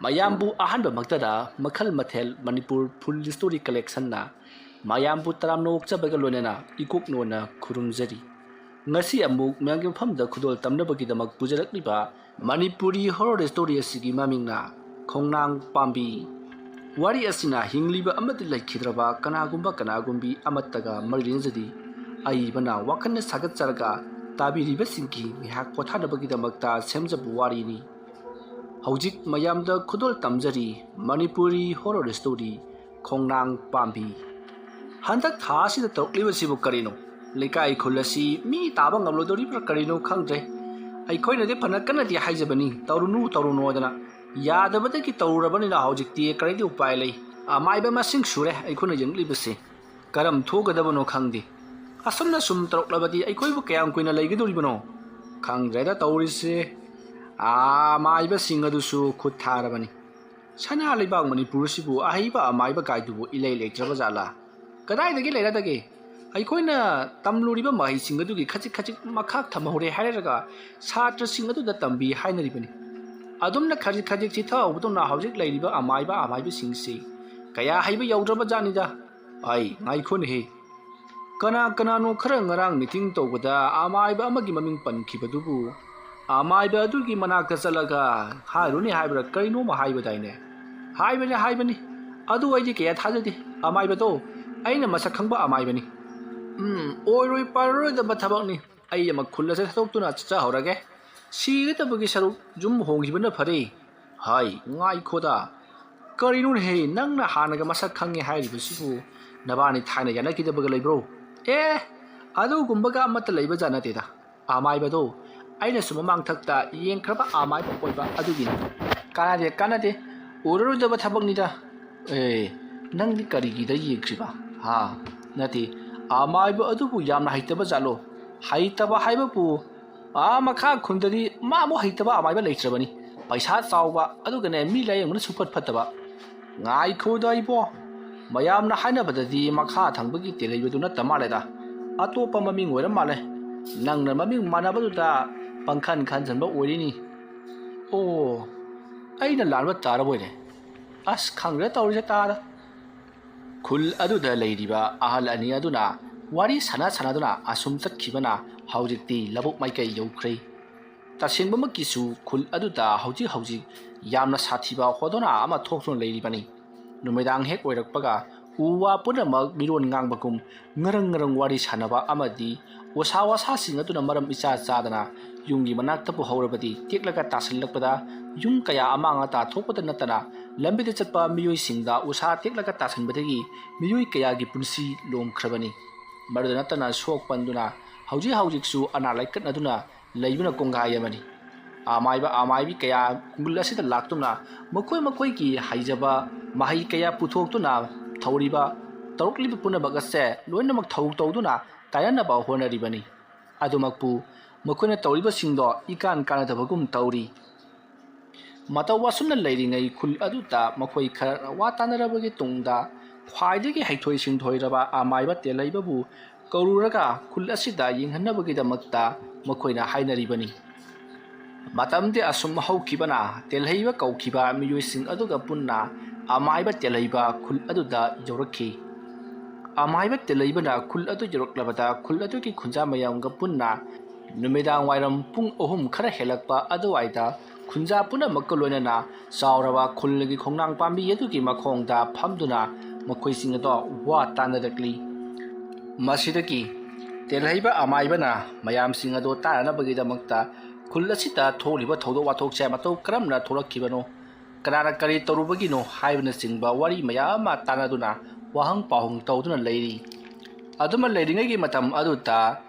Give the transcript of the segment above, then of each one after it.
ꯃꯌꯥꯝꯕꯨ ꯑꯍꯥꯟꯕ ꯃꯛꯇꯗ ꯃꯈꯜ ꯃꯊꯦꯜ ꯃꯅꯤꯄꯨꯔ ꯐꯨꯜ ꯁ꯭ꯇꯣꯔꯤ ꯀꯂꯦꯛꯁꯟꯅ ꯃꯌꯥꯝꯕꯨ ꯇꯔꯥꯝꯅ ꯑꯣꯛꯆꯕꯒ ꯂꯣꯏꯅꯅ ꯏꯀꯣꯛꯅꯣꯅ ꯈꯨꯔꯨꯝꯖꯔꯤ ꯉꯁꯤ ꯑꯃꯨꯛ ꯃꯌꯥꯝꯒꯤ ꯃꯐꯝꯗ ꯈꯨꯗꯣꯜ ꯇꯝꯅꯕꯒꯤꯗꯃꯛ ꯄꯨꯖꯔꯛꯂꯤꯕ ꯃꯅꯤꯄꯨꯔꯤ ꯍꯣꯔꯔ ꯁ꯭ꯇꯣꯔꯤ ꯑꯁꯤꯒꯤ ꯃꯃꯤꯡꯅ ꯈꯣꯡꯅꯥꯡ ꯄꯥꯝꯕꯤ ꯋꯥꯔꯤ ꯑꯁꯤꯅ ꯍꯤꯡꯂꯤꯕ ꯑꯃꯗꯤ ꯂꯩꯈꯤꯗ꯭ꯔꯕ ꯀꯅꯥꯒꯨꯝꯕꯤ ꯑꯃꯠꯇꯒ ꯃꯔꯤ ꯂꯩꯅꯖꯗꯤ ꯑꯏꯕꯅ ꯋꯥꯈꯜꯅ ꯁꯥꯒꯠꯆꯔꯒ ꯇꯥꯕꯤꯔꯤꯕꯁꯤꯡꯒꯤ ꯉꯥꯏꯍꯥꯛ ꯄꯣꯊꯥꯅꯕꯒꯤꯗꯃꯛꯇ ꯁꯦꯝꯖꯕ ꯋꯥꯔꯤꯅꯤ ꯍꯧꯖꯤꯛ ꯃꯌꯥꯝꯗ ꯈꯨꯗꯣꯜ ꯇꯝꯖꯔꯤ ꯃꯅꯤꯄꯨꯔꯤ ꯍꯣꯔꯔ ꯁ꯭ꯇꯣꯔꯤ ꯈꯣꯡꯅꯥꯡ ꯄꯥꯝꯕꯤ ꯍꯟꯗꯛ ꯊꯥ ꯑꯁꯤꯗ ꯇꯧꯔꯛꯂꯤꯕꯁꯤꯕꯨ ꯀꯔꯤꯅꯣ ꯂꯩꯀꯥꯏ ꯈꯨꯜ ꯑꯁꯤ ꯃꯤ ꯇꯥꯕ ꯉꯝꯂꯣꯏꯗꯧꯔꯤꯕ꯭ꯔꯥ ꯀꯔꯤꯅꯣ ꯈꯪꯗ꯭ꯔꯦ ꯑꯩꯈꯣꯏꯅꯗꯤ ꯐꯅ ꯀꯟꯅꯗꯤ ꯍꯥꯏꯖꯕꯅꯤ ꯇꯧꯔꯨꯅꯣꯗꯅ ꯌꯥꯗꯕꯗꯒꯤ ꯇꯧꯔꯨꯔꯕꯅꯤꯅ ꯍꯧꯖꯤꯛꯇꯤ ꯀꯔꯤꯗꯤ ꯎꯄꯥꯏ ꯂꯩ ꯑꯃꯥꯏꯕ ꯃꯁꯤꯡ ꯁꯨꯔꯦ ꯑꯩꯈꯣꯏꯅ ꯌꯦꯡꯂꯤꯕꯁꯦ ꯀꯔꯝ ꯊꯣꯛꯒꯗꯕꯅꯣ ꯈꯪꯗꯦ ꯑꯁꯨꯝꯅ ꯁꯨꯝ ꯇꯧꯔꯛꯂꯕꯗꯤ ꯑꯩꯈꯣꯏꯕꯨ ꯀꯌꯥꯝ ꯀꯨꯏꯅ ꯂꯩꯒꯗꯧꯔꯤꯕꯅꯣ ꯈꯪꯗ꯭ꯔꯦꯗ ꯇꯧꯔꯤꯁꯦ ꯑꯃꯥꯏꯕꯁꯤꯡ ꯑꯗꯨꯁꯨ ꯈꯨꯠ ꯊꯥꯔꯕꯅꯤ ꯁꯅꯥ ꯂꯩꯕꯥꯛ ꯃꯅꯤꯄꯨꯔꯁꯤꯕꯨ ꯑꯍꯩꯕ ꯑꯃꯥꯏꯕ ꯀꯥꯏꯗꯨꯕꯨ ꯏꯂꯩ ꯂꯩꯇ꯭ꯔꯕ ꯖꯥꯠꯂꯥ ꯀꯗꯥꯏꯗꯒꯤ ꯂꯩꯔꯗꯒꯦ ꯑꯩꯈꯣꯏꯅ ꯇꯝꯂꯨꯔꯤꯕ ꯃꯍꯩꯁꯤꯡ ꯑꯗꯨꯒꯤ ꯈꯖꯤꯛ ꯃꯈꯥ ꯊꯝꯍꯧꯔꯦ ꯍꯥꯏꯔꯒ ꯁꯥꯇ꯭ꯔꯁꯤꯡ ꯑꯗꯨꯗ ꯇꯝꯕꯤ ꯍꯥꯏꯅꯔꯤꯕꯅꯤ ꯑꯗꯨꯝꯅ ꯈꯖꯤꯛ ꯆꯤꯊꯍꯧꯕꯗꯧꯅ ꯍꯧꯖꯤꯛ ꯂꯩꯔꯤꯕ ꯑꯃꯥꯏꯕꯁꯤꯡꯁꯤ ꯀꯌꯥ ꯍꯩꯕ ꯌꯧꯗ꯭ꯔꯕ ꯖꯥꯠꯅꯤꯗ ꯉꯥꯏꯈꯣꯅꯦꯍꯦ ꯀꯅꯥꯅꯣ ꯈꯔ ꯉꯔꯥꯡ ꯃꯤꯇꯤꯡ ꯇꯧꯕꯗ ꯑꯃꯥꯏꯕ ꯑꯃꯒꯤ ꯃꯃꯤꯡ ꯄꯟꯈꯤꯕꯗꯨꯕꯨ ꯑꯃꯥꯏꯕ ꯑꯗꯨꯒꯤ ꯃꯅꯥꯛꯇ ꯆꯠꯂꯒ ꯍꯥꯏꯔꯨꯅꯦ ꯍꯥꯏꯕ꯭ꯔꯥ ꯀꯔꯤꯅꯣꯃ ꯍꯥꯏꯕꯗꯥꯏꯅꯦ ꯍꯥꯏꯕꯅꯤ ꯑꯗꯨ ꯑꯩꯗꯤ ꯀꯌꯥ ꯊꯥꯖꯗꯦ ꯑꯃꯥꯏꯕꯗꯣ ꯑꯩꯅ ꯃꯁꯛ ꯈꯪꯕ ꯑꯃꯥꯏꯕꯅꯤ ꯑꯣꯏꯔꯣꯏ ꯄꯥꯔꯔꯣꯏꯗꯕ ꯊꯕꯛꯅꯤ ꯑꯩ ꯑꯃ ꯈꯨꯜ ꯑꯁꯦ ꯊꯥꯗꯣꯛꯇꯨꯅ ꯆꯠꯆꯍꯧꯔꯒꯦ ꯁꯤꯒꯗꯕꯒꯤ ꯁꯔꯨꯛ ꯌꯨꯝ ꯍꯣꯡꯈꯤꯕꯅ ꯐꯔꯦ ꯉꯥꯏꯈꯣꯗ ꯀꯔꯤꯅꯣꯅꯦꯍꯦ ꯅꯪꯅ ꯍꯥꯟꯅꯒ ꯃꯁꯛ ꯈꯪꯉꯦ ꯍꯥꯏꯔꯤꯕꯁꯤꯕꯨ ꯅꯕꯥꯅꯤ ꯊꯥꯏꯅ ꯌꯥꯅꯈꯤꯗꯕꯒ ꯂꯩꯕ꯭ꯔꯣ ꯑꯗꯨꯒꯨꯝꯕꯒ ꯑꯃꯠꯇ ꯂꯩꯕꯖꯥꯠ ꯅꯠꯇꯦꯗ ꯑꯃꯥꯏꯕꯗꯣ ꯑꯩꯅꯁꯨ ꯃꯃꯥꯡꯊꯛꯇ ꯌꯦꯡꯈ꯭ꯔꯕ ꯑꯃꯥꯏꯕ ꯑꯣꯏꯕ ꯑꯗꯨꯒꯤꯅꯤ ꯀꯥꯟꯅꯗꯦ ꯑꯣꯏꯔꯔꯣꯏꯗꯕ ꯊꯕꯛꯅꯤꯗ ꯅꯪꯗꯤ ꯀꯔꯤꯒꯤꯗ ꯌꯦꯡꯈ꯭ꯔꯤꯕ ꯅꯠꯇꯦ ꯑꯃꯥꯏꯕ ꯑꯗꯨꯕꯨ ꯌꯥꯝꯅ ꯍꯩꯇꯕ ꯖꯥꯠꯂꯣ ꯍꯩꯇꯕ ꯍꯥꯏꯕꯕꯨ ꯃꯈꯥ ꯈꯨꯟꯗꯗꯤ ꯃꯥꯃꯨꯛ ꯍꯩꯇꯕ ꯑꯃꯥꯏꯕ ꯂꯩꯇ꯭ꯔꯕꯅꯤ ꯄꯩꯁꯥ ꯆꯥꯎꯕ ꯑꯗꯨꯒꯅꯦ ꯃꯤ ꯂꯥꯌꯦꯡꯕꯅ ꯁꯨꯐꯠ ꯐꯠꯇꯕ ꯉꯥꯏꯈꯣꯗ ꯏꯕꯣ ꯃꯌꯥꯝꯅ ꯍꯥꯏꯅꯕꯗꯗꯤ ꯃꯈꯥ ꯊꯪꯕꯒꯤ ꯇꯦꯜꯍꯩꯕꯗꯨ ꯅꯠꯇ ꯃꯥꯜꯂꯦꯗ ꯑꯇꯣꯞꯄ ꯃꯃꯤꯡ ꯑꯣꯏꯔ ꯃꯥꯜꯂꯦ ꯅꯪꯅ ꯃꯃꯤꯡ ꯃꯥꯟꯅꯕꯗꯨꯗ ꯄꯪꯈꯟ ꯈꯟꯖꯟꯕ ꯑꯣꯏꯔꯤꯅꯤ ꯑꯩꯅ ꯂꯥꯟꯕ ꯇꯥꯔꯕꯣꯏꯔꯦ ꯑꯁ ꯈꯪꯗ꯭ꯔꯦ ꯇꯧꯔꯤꯁꯦ ꯇꯥꯗ ꯈꯨꯜ ꯑꯗꯨꯗ ꯂꯩꯔꯤꯕ ꯑꯍꯜ ꯑꯅꯤ ꯑꯗꯨꯅ ꯋꯥꯔꯤ ꯁꯥꯟꯅꯗꯨꯅ ꯑꯁꯨꯝ ꯆꯠꯈꯤꯕꯅ ꯍꯧꯖꯤꯛꯇꯤ ꯂꯧꯕꯨꯛ ꯃꯥꯏꯀꯩ ꯌꯧꯈ꯭ꯔꯦ ꯇꯁꯦꯡꯕꯃꯛꯀꯤꯁꯨ ꯈꯨꯜ ꯑꯗꯨꯗ ꯍꯧꯖꯤꯛ ꯌꯥꯝꯅ ꯁꯥꯊꯤꯕ ꯍꯣꯗꯣꯅꯥ ꯑꯃ ꯊꯣꯛꯇꯨꯅ ꯂꯩꯔꯤꯕꯅꯤ ꯅꯨꯃꯤꯗꯥꯡ ꯍꯦꯛ ꯑꯣꯏꯔꯛꯄꯒ ꯎ ꯋꯥ ꯄꯨꯝꯅꯃꯛ ꯃꯤꯔꯣꯟ ꯉꯥꯡꯕꯒꯨꯝ ꯉꯔꯪ ꯋꯥꯔꯤ ꯁꯥꯟꯅꯕ ꯑꯃꯗꯤ ꯋꯥꯁꯥꯁꯤꯡ ꯑꯗꯨꯅ ꯃꯔꯝ ꯏꯆꯥ ꯆꯥꯗꯅ ꯌꯨꯝꯒꯤ ꯃꯅꯥꯛꯇꯕꯨ ꯍꯧꯔꯕꯗꯤ ꯇꯦꯛꯂꯒ ꯇꯥꯁꯤꯜꯂꯛꯄꯗ ꯌꯨꯝ ꯀꯌꯥ ꯑꯃꯥꯡ ꯑꯇꯥ ꯊꯣꯛꯄꯗ ꯅꯠꯇꯅ ꯂꯝꯕꯤꯗ ꯆꯠꯄ ꯃꯤꯑꯣꯏꯁꯤꯡꯗ ꯎꯁꯥ ꯇꯦꯛꯂꯒ ꯇꯥꯁꯤꯟꯕꯗꯒꯤ ꯃꯤꯑꯣꯏ ꯀꯌꯥꯒꯤ ꯄꯨꯟꯁꯤ ꯂꯣꯝꯈ꯭ꯔꯕꯅꯤ ꯃꯗꯨꯗ ꯅꯠꯇꯅ ꯁꯣꯛ ꯄꯟꯗꯨꯅ ꯍꯧꯖꯤꯛꯁꯨ ꯑꯅꯥ ꯂꯥꯏꯀꯠꯅꯗꯨꯅ ꯂꯩꯕꯅ ꯀꯣꯡꯒꯥꯏ ꯑꯃꯅꯤ ꯑꯃꯥꯏꯕꯤ ꯀꯌꯥ ꯈꯨꯜ ꯑꯁꯤꯗ ꯂꯥꯛꯇꯨꯅ ꯃꯈꯣꯏꯒꯤ ꯍꯩꯖꯕ ꯃꯍꯩ ꯀꯌꯥ ꯄꯨꯊꯣꯛꯇꯨꯅ ꯇꯧꯔꯛꯂꯤꯕ ꯄꯨꯝꯅꯃꯛ ꯑꯁꯦ ꯂꯣꯏꯅꯃꯛ ꯊꯧ ꯇꯧꯗꯨꯅ ꯇꯥꯏꯅꯅꯕ ꯍꯣꯠꯅꯔꯤꯕꯅꯤ ꯑꯗꯨꯃꯛꯄꯨ ꯃꯈꯣꯏꯅ ꯇꯧꯔꯤꯕꯁꯤꯡꯗꯣ ꯀꯥꯟꯅꯗꯕꯒꯨꯝ ꯇꯧꯔꯤ ꯃꯇꯧ ꯑꯁꯨꯝꯅ ꯂꯩꯔꯤꯉꯩ ꯈꯨꯜ ꯑꯗꯨꯗ ꯃꯈꯣꯏ ꯈꯔ ꯋꯥ ꯇꯥꯟꯅꯔꯕꯒꯤ ꯇꯨꯡꯗ ꯈ꯭ꯋꯥꯏꯗꯒꯤ ꯍꯩꯊꯣꯏ ꯁꯤꯡꯊꯣꯏꯔꯕ ꯑꯃꯥꯏꯕ ꯇꯦꯜꯍꯩꯕꯕꯨ ꯀꯧꯔꯨꯔꯒ ꯈꯨꯜ ꯑꯁꯤꯗ ꯌꯦꯡꯍꯟꯅꯕꯒꯤꯗꯃꯛꯇ ꯃꯈꯣꯏꯅ ꯍꯥꯏꯅꯔꯤꯕꯅꯤ ꯃꯇꯝꯗꯤ ꯑꯁꯨꯝ ꯍꯧꯈꯤꯕꯅ ꯇꯦꯜꯍꯩꯕ ꯀꯧꯈꯤꯕ ꯃꯤꯑꯣꯏꯁꯤꯡ ꯑꯗꯨꯒ ꯄꯨꯟꯅ ꯑꯃꯥꯏꯕ ꯇꯦꯜꯍꯩꯕ ꯈꯨꯜ ꯑꯗꯨꯗ ꯌꯧꯔꯛꯈꯤ ꯑꯃꯥꯏꯕ ꯇꯦꯜꯍꯩꯕꯅ ꯈꯨꯜ ꯑꯗꯨ ꯌꯧꯔꯛꯂꯕꯗ ꯈꯨꯜ ꯑꯗꯨꯒꯤ ꯈꯨꯟꯖꯥ ꯃꯌꯥꯝꯒ ꯄꯨꯟꯅ ꯅꯨꯃꯤꯗꯥꯡ ꯋꯥꯏꯔꯝ ꯄꯨꯡ 3 ꯈꯔ ꯍꯦꯜꯂꯛꯄ ꯑꯗꯨꯋꯥꯏꯗ ꯈꯨꯟꯖꯥ ꯄꯨꯝꯅꯃꯛꯀ ꯂꯣꯏꯅꯅ ꯆꯥꯎꯔꯕ ꯈꯨꯜꯒꯤ ꯈꯣꯡꯅꯥꯡ ꯄꯥꯝꯕꯤ ꯑꯗꯨꯒꯤ ꯃꯈꯣꯡꯗ ꯐꯝꯗꯨꯅ ꯃꯈꯣꯏꯁꯤꯡ ꯑꯗꯣ ꯋꯥ ꯇꯥꯟꯅꯔꯛꯂꯤ ꯃꯁꯤꯗꯒꯤ ꯇꯦꯜꯍꯩꯕ ꯑꯃꯥꯏꯕꯅ ꯃꯌꯥꯝꯁꯤꯡ ꯑꯗꯣ ꯇꯥꯟꯅꯅꯕꯒꯤꯗꯃꯛꯇ ꯈꯨꯜ ꯑꯁꯤꯗ ꯊꯣꯛꯂꯤꯕ ꯊꯧꯗꯣꯛ ꯋꯥꯊꯣꯛꯁꯦ ꯃꯇꯧ ꯀꯔꯝꯅ ꯊꯣꯛꯂꯛꯈꯤꯕꯅꯣ ꯀꯅꯥꯅ ꯀꯔꯤ ꯇꯧꯔꯨꯕꯒꯤꯅꯣ ꯍꯥꯏꯕꯅꯆꯤꯡꯕ ꯋꯥꯔꯤ ꯃꯌꯥꯝ ꯑꯃ ꯇꯥꯟꯅꯗꯨꯅ ꯋꯥꯍꯪ ꯄꯥꯎꯍꯪ ꯇꯧꯗꯨꯅ ꯂꯩꯔꯤ ꯑꯗꯨꯃ ꯂꯩꯔꯤꯉꯩꯒꯤ ꯃꯇꯝ ꯑꯗꯨꯗ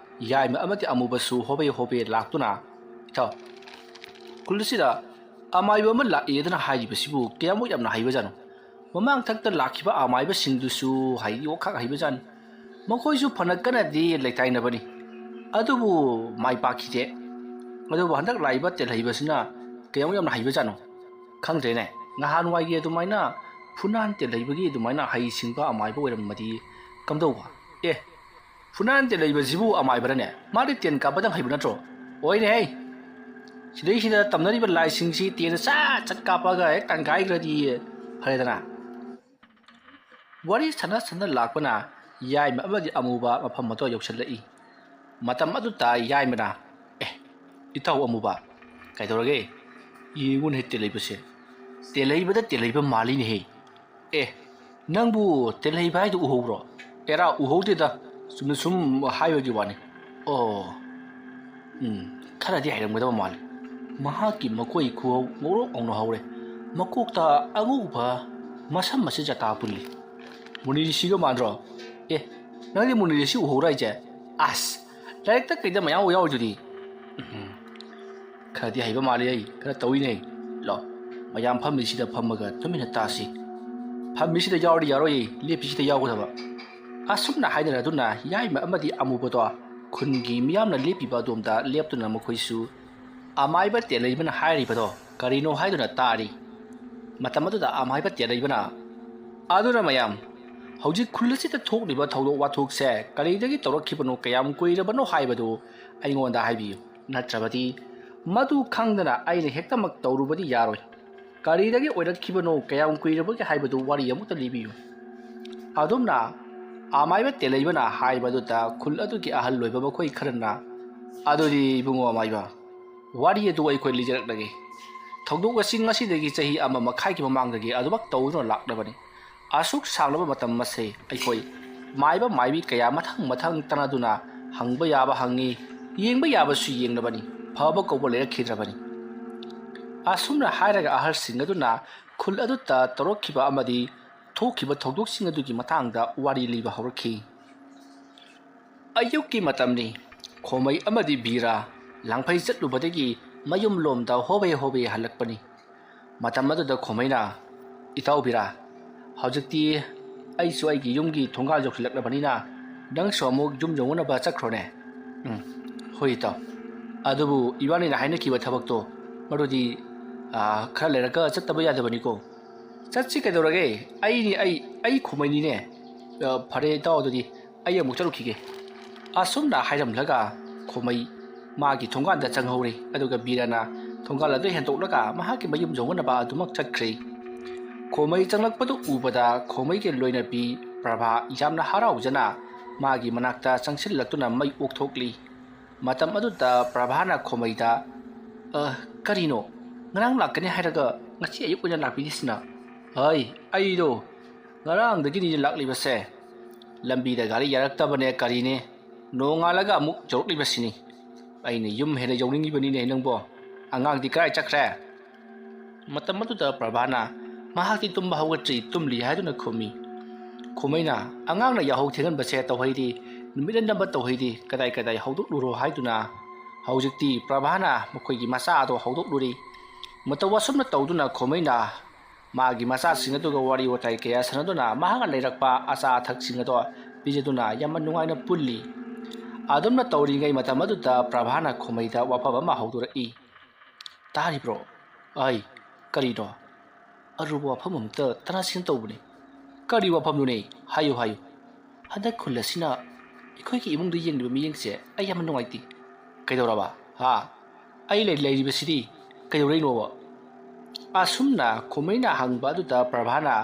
ꯌꯥꯏꯃ ꯑꯃꯗꯤ ꯑꯃꯨꯕꯁꯨ ꯍꯣꯕꯦ ꯂꯥꯛꯇꯨꯅ ꯏꯊꯧ ꯈꯨꯜ ꯑꯁꯤꯗ ꯑꯃꯥꯏꯕ ꯑꯃ ꯂꯥꯛꯑꯦꯗꯅ ꯍꯥꯏꯔꯤꯕꯁꯤꯕꯨ ꯀꯌꯥꯃꯨꯛ ꯌꯥꯝꯅ ꯍꯩꯕꯖꯥꯠꯅꯣ ꯃꯃꯥꯡꯊꯛꯇ ꯂꯥꯛꯈꯤꯕ ꯑꯃꯥꯏꯕꯁꯤꯡꯗꯨꯁꯨ ꯋꯥꯈꯛ ꯍꯩꯕꯖꯥꯠꯅꯤ ꯃꯈꯣꯏꯁꯨ ꯐꯅ ꯀꯟꯅꯗꯤ ꯂꯩꯇꯥꯏꯅꯕꯅꯤ ꯑꯗꯨꯕꯨ ꯃꯥꯏ ꯄꯥꯛꯈꯤꯗꯦ ꯑꯗꯨꯕꯨ ꯍꯟꯗꯛ ꯂꯥꯛꯏꯕ ꯇꯦꯜꯍꯩꯕꯁꯤꯅ ꯀꯌꯥꯃꯨꯛ ꯌꯥꯝꯅ ꯍꯩꯕꯖꯥꯠꯅꯣ ꯈꯪꯗ꯭ꯔꯦꯅꯦ ꯅꯍꯥꯟꯋꯥꯏꯒꯤ ꯑꯗꯨꯃꯥꯏꯅ ꯐꯨꯅꯥꯟ ꯇꯦꯜꯍꯩꯕꯒꯤ ꯑꯗꯨꯃꯥꯏꯅ ꯍꯩꯁꯤꯡꯕ ꯑꯃꯥꯏꯕ ꯑꯣꯏꯔꯝꯃꯗꯤ ꯀꯝꯗꯧꯕ ꯐꯨꯅꯥꯟ ꯇꯦꯜꯍꯩꯕꯁꯤꯕꯨ ꯑꯃꯥꯏꯕꯔꯅꯦ ꯃꯥꯗꯤ ꯇꯦꯟ ꯀꯥꯞꯄꯗꯪ ꯍꯩꯕ ꯅꯠꯇ꯭ꯔꯣ ꯑꯣꯏꯔꯦꯍꯦ ꯁꯤꯗꯩꯁꯤꯗ ꯇꯝꯅꯔꯤꯕ ꯂꯥꯏꯁꯤꯡꯁꯤ ꯇꯦꯟꯗ ꯆꯠ ꯀꯥꯞꯄꯒ ꯍꯦꯛ ꯇꯥꯟꯒꯥꯏꯈ꯭ꯔꯗꯤ ꯐꯔꯦꯗꯅ ꯋꯥꯔꯤ ꯁꯥꯟꯅ ꯂꯥꯛꯄꯅ ꯌꯥꯏꯃ ꯑꯃꯗꯤ ꯑꯃꯨꯕ ꯃꯐꯝ ꯑꯗꯨ ꯌꯧꯁꯤꯜꯂꯛꯏ ꯃꯇꯝ ꯑꯗꯨꯗ ꯌꯥꯏꯃꯅ ꯏꯇꯥꯎ ꯑꯃꯨꯕ ꯀꯩꯗꯧꯔꯒꯦ ꯌꯦꯡꯉꯨꯅꯦ ꯇꯦꯜꯂꯩꯕꯁꯦ ꯇꯦꯜꯂꯩꯕꯗ ꯇꯦꯜꯂꯩꯕ ꯃꯥꯜꯂꯤꯅꯦꯍꯦ ꯅꯪꯕꯨ ꯇꯦꯜꯂꯩꯕ ꯍꯥꯏꯗꯨ ꯎꯍꯧꯕ꯭ꯔꯣ ꯑꯦꯔꯥ ꯎꯍꯧꯗꯦꯗ ꯆꯨꯝꯅ ꯁꯨꯝ ꯍꯥꯏꯕꯒꯤ ꯋꯥꯅꯤ ꯑꯣ ꯈꯔꯗꯤ ꯍꯩꯔꯝꯒꯗꯕ ꯃꯥꯜꯂꯤ ꯃꯍꯥꯛꯀꯤ ꯃꯀꯣꯏ ꯈꯨꯍꯧ ꯉꯧꯔꯣꯛ ꯉꯧꯅ ꯍꯧꯔꯦ ꯃꯀꯣꯛꯇ ꯑꯉꯧꯕ ꯃꯁꯝ ꯑꯁꯤ ꯖꯇꯥ ꯄꯨꯜꯂꯤ ꯃꯨꯅꯤꯔꯤꯁꯤꯒ ꯃꯥꯟꯗ꯭ꯔꯣ ꯅꯪꯗꯤ ꯃꯨꯅꯤꯔꯤꯁꯤ ꯎꯍꯧꯔꯥ ꯍꯥꯏꯁꯦ ꯑꯁ ꯂꯥꯏꯔꯤꯛꯇ ꯀꯩꯗ ꯃꯌꯥꯝ ꯌꯥꯎꯔꯤꯗꯨꯗꯤ ꯈꯔꯗꯤ ꯍꯩꯕ ꯃꯥꯜꯂꯤ ꯑꯩ ꯈꯔ ꯇꯧꯏꯅꯦ ꯂꯣ ꯃꯌꯥꯝ ꯐꯝꯃꯤꯁꯤꯗ ꯐꯝꯃꯒ ꯇꯨꯃꯤꯟꯅ ꯇꯥꯁꯤ ꯐꯝꯃꯤꯁꯤꯗ ꯌꯥꯎꯔꯗꯤ ꯌꯥꯔꯣꯏꯌꯦ ꯂꯦꯞꯄꯤꯁꯤꯗ ꯌꯥꯎꯒꯗꯕ ꯑꯁꯨꯝꯅ ꯍꯥꯏꯅꯔꯗꯨꯅ ꯌꯥꯏꯃ ꯑꯃꯗꯤ ꯑꯃꯨꯕꯗꯣ ꯈꯨꯟꯒꯤ ꯃꯤꯌꯥꯝꯅ ꯂꯦꯞꯄꯤꯕ ꯑꯗꯣꯝꯗ ꯂꯦꯞꯇꯨꯅ ꯃꯈꯣꯏꯁꯨ ꯑꯃꯥꯏꯕ ꯇꯦꯜꯂꯩꯕꯅ ꯍꯥꯏꯔꯤꯕꯗꯣ ꯀꯔꯤꯅꯣ ꯍꯥꯏꯗꯨꯅ ꯇꯥꯔꯤ ꯃꯇꯝ ꯑꯗꯨꯗ ꯑꯃꯥꯏꯕ ꯇꯦꯜꯂꯩꯕꯅ ꯑꯗꯨꯅ ꯃꯌꯥꯝ ꯍꯧꯖꯤꯛ ꯈꯨꯜ ꯑꯁꯤꯗ ꯊꯣꯛꯂꯤꯕ ꯊꯧꯗꯣꯛ ꯋꯥꯊꯣꯛꯁꯦ ꯀꯔꯤꯗꯒꯤ ꯇꯧꯔꯛꯈꯤꯕꯅꯣ ꯀꯌꯥꯝ ꯀꯨꯏꯔꯕꯅꯣ ꯍꯥꯏꯕꯗꯨ ꯑꯩꯉꯣꯟꯗ ꯍꯥꯏꯕꯤꯌꯨ ꯅꯠꯇ꯭ꯔꯕꯗꯤ मधु खांगदना अने हेक्तमक तौरुबदी यारोय करीदगी ओइरक्खिबनो कयाम कुइरबगे हाइबदु वारी अमुक्ता लिबियु अदुमना आमाइबा तेलैबना हाइबदुता खुल अदुगी अहल लोइबा मखोइ खरना अदुदि इबुंगो आमाइबा वारी अदु अइखोइ लिजरक्लगे थौदोक असि ngasiदगी चही अमा मखाइगी ममांगदगी अदुमक तौदुना लाक्लबनि असुक सांगलबा मतम मसे अइखोइ माइबा माइबी कया मथंग मथंग तनादुना हंगबा याबा हंगी येंगबा याबसु येंगलबनि फब कौब लेरखिद्रबनि असुमना हाइरगा अहलसिंग अदुना खुल अदुता तौरक्खिबा अमदि थोखिबा थौदोकसिंग अदुगी मतांगदा वारी लिबा हौरखि अयुक्की मतमनि खोमै अमदि बीरा लांफै चट्लुबदगी मयुम लोमदा होबे होबे हलक्पनि मतम अदुदा खोमैना इताउ बीरा हौजक्ति अइसु अइगी युमगी थोंगाल जौखिलक्लबनिना नंगसु अमुक युम जौनबा चख्रोने होय इताउ अदुबु इबानीना हाइनखिबा थबक्तो मरुदी खरा लेरका चत्तबा यादबनिको चत्सि कैदौरगे आई खुमैनिने फरे इताउ अदुदि आई अमुक चलुखिगे असुमना हाइरमलगा खोमै मागी थोंगालदा चंगहौरे अदुगा बीराना थोंगाल अदु हेंतोक्लगा महाकी मयुम जौनबा अदुमक चत्ख्रे खोमै चंगलक्पदु उबदा खोमैगे लोइनबी प्रभा यामना हराउजना मागी मनाक्ता चंगसिलक्तुना मै ओक्थोक्ली मतम अदुदा प्रभाना खोमैदा करिनो ngarang lakani hairaga ngasi ayuk oina lakpidisina hai aido ngarang dagini laklibase lambi da gari yaraktabane karine nongalaga amuk jorklibasini aine yum hena yawningi bani ne nangbo angang di kai chakre matam aduda prabhana mahakti tumba hawgatri tumli haiduna khomi khomaina angang na yahau thengan base tawhaidi numidan number tawhaidi kadai kadai hawduk luro haiduna hawjikti prabhana mukhoigi masa ado hawduk luri मतवसुमना तौदुना खोमैना मागी मचा सिंगदुगा वारी वताई कया सनदुना महागा लेरक्पा आचा थक सिंगदो बिजदुना याम नुंगाइना pulley आदुमना तौरिंगै मतमदुदा प्रभाना खोमैदा वाफब मा हौदुरई तारिब्रो आई करिनो अरुबो वाफममत तनासिन तौबनि करि वाफमनुने हायु हायु हदा खुलसिना इखोइकी इमुंगदु येंगलिबा मियेंगसे आई याम नुंगाइति कैदौराबा हा आई लेरिबसिदि कैदौरैनोबा असुमना खोमैना हंगबा अदुदा प्रभाना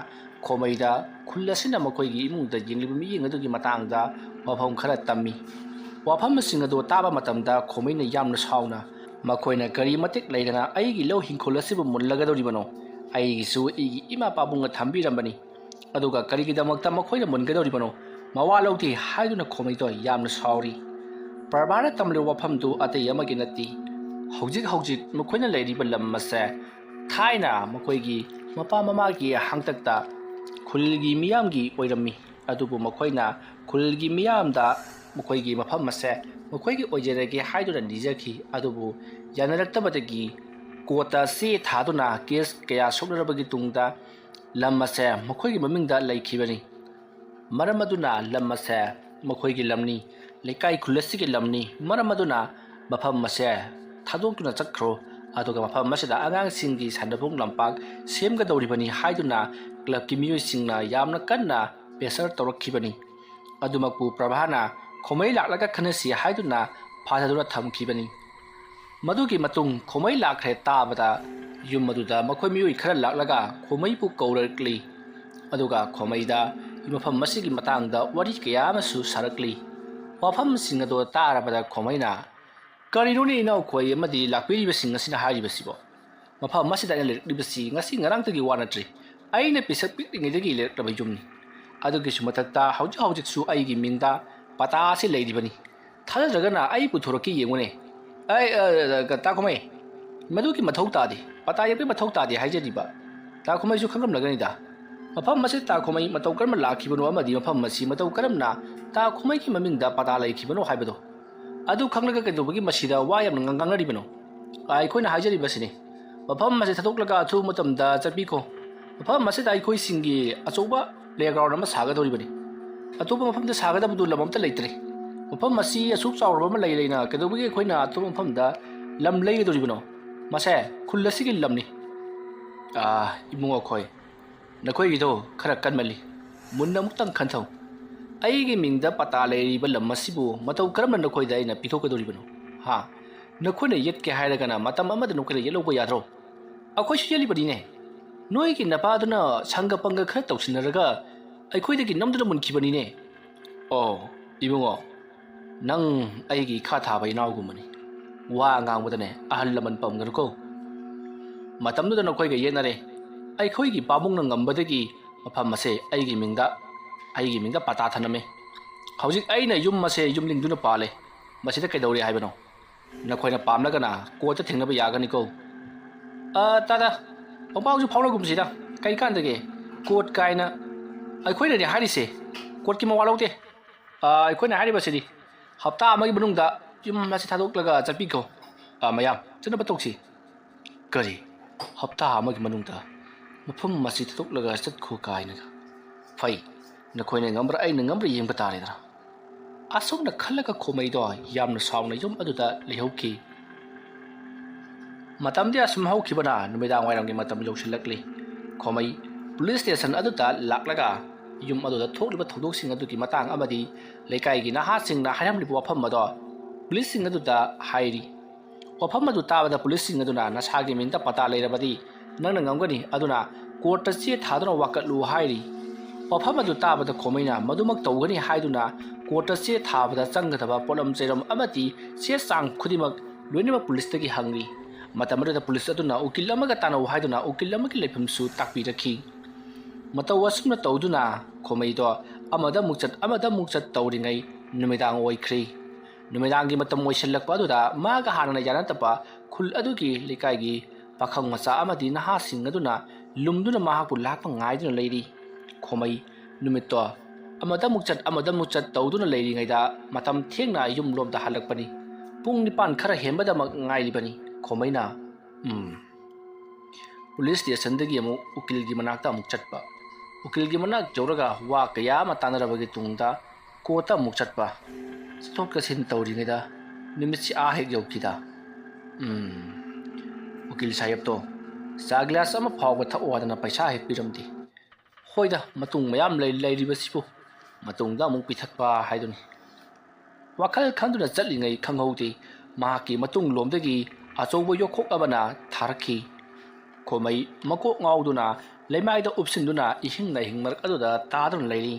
खोमैदा खुल्लसिना मखोइगी इमुंगदा येंगलिबा मियेंग अदुगी मतांगदा वफम खरा तम्मी वफमसिंग अदु ताबा मतमदा खोमैना यामना साउना मखोइना करी मतिक लैदना अइगी लौ हिंखोलसिबु मुल्लगदौरिबनो अइगिसु इगी इमा पाबुंगा थंबिरंबनी अदुगा करिगिदमक्ता मखोइना मुनगदौरिबनो मवा लौति हाइदुना खोमैदो यामना साउरी प्रभाना तमले वफमदु अतै अमगी नत्ति हौजिक हौजिक मखोइना लैरिबा लम्मसे थाइना मखोइगी मपा ममागी हांगतक्ता खुलगी मियामगी ओइरम्मी अदुबु मखोइना खुलगी मियामदा मखोइगी मफम मसे मखोइगी ओइजरगे हाइदुना निजखी अदुबु यानरक्तबदगी कोटा से थादुना केस कया सोकनरबगी तुंगदा लम्मसे मखोइगी ममिंगदा लैखिबनी मरमदुना लम्मसे मखोइगी लमनी लेकाई खुलसिगी लमनी मरमदुना मफम मसे थादोक्तुना चक्रो अदुगा मफम मसेदा आगांगसिंगी सानदफुंग लंपाक सेमगदौरिबनी हाइदुना क्लबकी मियोइसिंगना यामना कन्ना पेसर तौरखिबनी अदुमकपु प्रभाना खोमै लाक्लगा खनसि हाइदुना फाथादुना थमखिबनी ꯃꯗꯨꯒꯤ ꯃꯇꯨꯡ ꯈꯣꯃꯩ ꯂꯥꯛꯈ꯭ꯔꯦ ꯇꯥꯕꯗ ꯌꯨꯝ ꯑꯗꯨꯗ ꯃꯈꯣꯏ ꯃꯤꯑꯣꯏ ꯈꯔ ꯂꯥꯛꯂꯒ ꯈꯣꯃꯩꯕꯨ ꯀꯧꯔꯛꯂꯤ ꯑꯗꯨꯒ ꯈꯣꯃꯩꯗ ꯃꯐꯝ ꯑꯁꯤꯒꯤ ꯃꯇꯥꯡꯗ ꯋꯥꯔꯤ ꯀꯌꯥ ꯑꯃꯁꯨ ꯁꯥꯔꯛꯂꯤ ꯋꯥꯐꯝꯁꯤꯡ ꯑꯗꯨ ꯇꯥꯔꯕꯗ ꯈꯣꯃꯩꯅ ꯀꯔꯤꯅꯣꯅꯦ ꯏꯅꯥꯎꯈꯣꯏ ꯑꯃꯗꯤ ꯂꯥꯛꯄꯤꯔꯤꯕꯁꯤꯡ ꯑꯁꯤꯅ ꯍꯥꯏꯔꯤꯕꯁꯤꯕꯣ ꯃꯐꯝ ꯑꯁꯤꯗ ꯑꯩꯅ ꯂꯩꯔꯛꯂꯤꯕꯁꯤ ꯉꯁꯤ ꯉꯔꯥꯡꯇꯒꯤ ꯋꯥ ꯅꯠꯇ꯭ꯔꯤ ꯑꯩꯅ ꯄꯤꯁꯛ ꯄꯤꯛꯂꯤꯉꯩꯗꯒꯤ ꯂꯩꯔꯛꯂꯕ ꯌꯨꯝꯅꯤ ꯑꯗꯨꯒꯤꯁꯨ ꯃꯊꯛꯇ ꯍꯧꯖꯤꯛꯁꯨ ꯑꯩꯒꯤ ꯃꯤꯡꯗ ꯄꯇꯥ ꯑꯁꯤ ꯂꯩꯔꯤꯕꯅꯤ ꯊꯥꯖꯗ꯭ꯔꯒꯅ ꯑꯩ ꯄꯨꯊꯣꯔꯛꯀꯦ ꯌꯦꯡꯉꯨꯅꯦ ꯇꯥ ꯈꯣꯃꯩ ꯃꯗꯨꯒꯤ ꯃꯊꯧ ꯇꯥꯗꯦ ꯄꯇꯥ ꯌꯦꯛꯄꯒꯤ ꯃꯊꯧ ꯇꯥꯗꯦ ꯍꯥꯏꯖꯔꯤꯕ ꯇꯥ ꯈꯣꯃꯩꯁꯨ ꯈꯪꯂꯝꯂꯒꯅꯤꯗ ꯃꯐꯝ ꯑꯁꯤ ꯇꯥ ꯈꯣꯃꯩ ꯃꯇꯧ ꯀꯔꯝꯅ ꯂꯥꯛꯈꯤꯕꯅꯣ ꯑꯃꯗꯤ ꯃꯐꯝ ꯑꯁꯤ ꯃꯇꯧ ꯀꯔꯝꯅ ꯇꯥ ꯈꯣꯃꯩꯒꯤ ꯃꯃꯤꯡꯗ ꯄꯇꯥ ꯂꯩꯈꯤꯕꯅꯣ ꯍꯥꯏꯕꯗꯣ ꯑꯗꯨ ꯈꯪꯂꯒ ꯀꯩꯗꯧꯕꯒꯤ ꯃꯁꯤꯗ ꯋꯥ ꯌꯥꯝꯅ ꯉꯥꯡꯅꯔꯤꯕꯅꯣ ꯑꯩꯈꯣꯏꯅ ꯍꯥꯏꯖꯔꯤꯕꯁꯤꯅꯤ ꯃꯐꯝ ꯑꯁꯤ ꯊꯥꯗꯣꯛꯂꯒ ꯑꯊꯨꯕ ꯃꯇꯝꯗ ꯆꯠꯄꯤꯈꯣ ꯃꯐꯝ ꯑꯁꯤꯗ ꯑꯩꯈꯣꯏꯁꯤꯡꯒꯤ ꯑꯆꯧꯕ ꯄ꯭ꯂꯦꯒ꯭ꯔꯥꯎꯟ ꯑꯃ ꯁꯥꯒꯗꯧꯔꯤꯕꯅꯤ ꯑꯇꯣꯞꯄ ꯃꯐꯝꯗ ꯁꯥꯒꯗꯕꯗꯨ ꯂꯝ ꯑꯃꯇ ꯂꯩꯇ꯭ꯔꯦ ꯃꯐꯝ ꯑꯁꯤ ꯑꯁꯨꯛ ꯆꯥꯎꯔꯕ ꯑꯃ ꯂꯩꯅ ꯀꯩꯗꯧꯕꯒꯤ ꯑꯩꯈꯣꯏꯅ ꯑꯇꯣꯞꯄ ꯃꯐꯝꯗ ꯂꯝ ꯂꯩꯒꯗꯧꯔꯤꯕꯅꯣ ꯃꯁꯦ ꯈꯨꯜ ꯑꯁꯤꯒꯤ ꯂꯝꯅꯤ ꯏꯕꯨꯡ ꯑꯩꯈꯣꯏ ꯅꯈꯣꯏꯒꯤꯗꯣ ꯈꯔ ꯀꯟꯃꯜꯂꯤ ꯃꯨꯟꯅ ꯑꯃꯨꯛꯇꯪ ꯈꯟꯊꯧ ꯑꯩꯒꯤ ꯃꯤꯡꯗ ꯄꯇꯥ ꯂꯩꯔꯤꯕ ꯂꯝ ꯑꯁꯤꯕꯨ ꯃꯇꯧ ꯀꯔꯝꯅ ꯅꯈꯣꯏꯗ ꯑꯩꯅ ꯄꯤꯊꯣꯛꯀꯗꯧꯔꯤꯕꯅꯣ नखोने येत के हायरगना मतम अमद नखोने येलोबो याद्रो अखोइसु येलिबदीने नोइगी नपादुना संग पंग खर तौसिनरगा अखोइदगी नमदुना मुनखिबनीने ओ इबुंगो नंग अइगी खा थाबा इनावगुमनी वा ngangbदने अहल लमन पमगरको मतमदुदा नखोइगा येनरे अखोइगी पाबुंगना ngambadagi मफम असे अइगी मिंगदा पता थनमे हौजिक अइना युम मसे युमलिंगदुना पाले मसिदा कैदौरे हाइबनो नखोइना पामलगना कोट थेंगनबा यागनिको तादा पपाउजु फाउनगुमसिदा कई कांदगे कोट काइना अखोइनादि हारिसे कोट की मवा लौते अखोइना हारिबसिदि हप्ता अमगी मनुंगदा युम मसे थादोक्लगा चपिको मयाम चनबा तोक्सी करी हप्ता अमगी मनुंगदा मफम मसे थादोक्लगा चतखो काइनागा फै नखोइना ngambra aina ngambra yengba taredra asomna khalaga khomaido yamna sauna yum aduda lehauki matamdi asum haukibana numidang wairamgi matam yausilakli khomai police station aduda laklaga yum aduda thokliba thodok aduki matang amadi leikai gi na ha singna hayamli wafam mado police sing aduda hairi wafam adu tabada police sing aduna nasagi minta pata leirabadi nangna ngamgani aduna court ta che thaduna wakatlu hairi wafam adu tabada khomaina madumak tawgani haiduna court से थाबदा चंगदबा pollen चेरम अमति से सांग खुदिमक लोइनबा police तगी Hungary मतमरदा police अदुना उकिल अमगा तानौ हाइदुना उकिल अमगी लेफमसु ताकपि रखी मतौ वसुना तौदुना खोमैदो अमदा मुक्चत तौरिङै नुमिदांग ओइख्री नुमिदांगी मतम ओइसलकपा अदुदा मागा हानना यानतपा खुल अदुगी लेकाइगी पाखंग मचा अमदि नहा सिंग अदुना लुमदुना माहापु लाकपा ngaइदुना लेरी खोमै नुमितो अमदा मुक्चत तौदुना लेरिङैदा मतम थेंगना युम लोमदा हलकपनी पुंग निपान खरा हेमबदा ngaइलिबनी खोमैना पुलिस स्टेशनदगी अमु उकिलगी मनाक्ता अमुक चटपा उकिलगी मनाक जौरगा वा कया मा तानरबगी तुंगदा कोता अमुक चटपा स्टॉप कसिन तौरिङैदा निमित्सि आ हेक यौखिदा उकिल साहेब तो चा ग्लास अमा फावबा थओदना पैसा हेक पिरमदी होइदा मतुंग मयाम लेरिबसिबो मतुंगदा अमुक पिथकपा हाइदुनी वाखल खंदुना चटलिङै खंगौदे माकी मतुंग लोमदगी अचौबो योखोक अबना थारखी खोमै मकोक ngauduna leimaida upsinduna ihingna hingmar aduda tadun leiri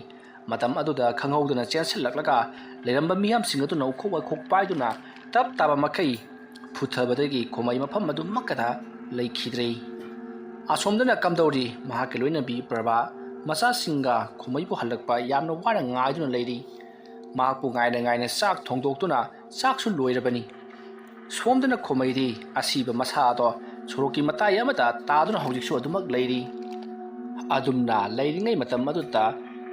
matam aduda khanghauduna chensillaklaga leiramba miyam singaduna ukhok khok paiduna tap taba makai puthabadagi khomai mafam adu makada leikhidrei asomdana kamdori mahake loina bi praba masa singa khomai bu halakpa yamna wara ngaiduna leiri mahakpu ngaina sak thongdoktuna saksu loirabani somdana khomaidi asiba masa do soroki matai amata taduna hojiksu adumak leiri adumna leiringai matam aduta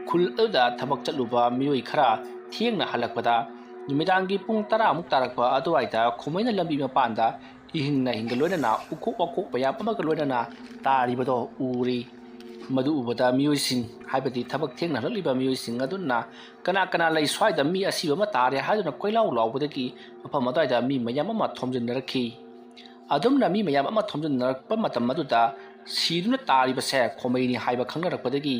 khul aduda thabak chatluba mioi khara thiengna halakpada numidangi pung 10 amuk tarakpa aduaida khomaina lambi mapanda ihingna hingaloina na ukuk wakuk payam amaga loina na taribado uri madu ubada miyoising haibadi thabak thengna haliba miyoising aduna kana lei swaida mi asiba ma tare haiduna koilau lawbadagi mafam adaida mi mayam ama thomjinnarakhi adumna mi mayam ama thomjinnarakpa matam aduda siduna tariba se khomaini haiba khangnarakpadagi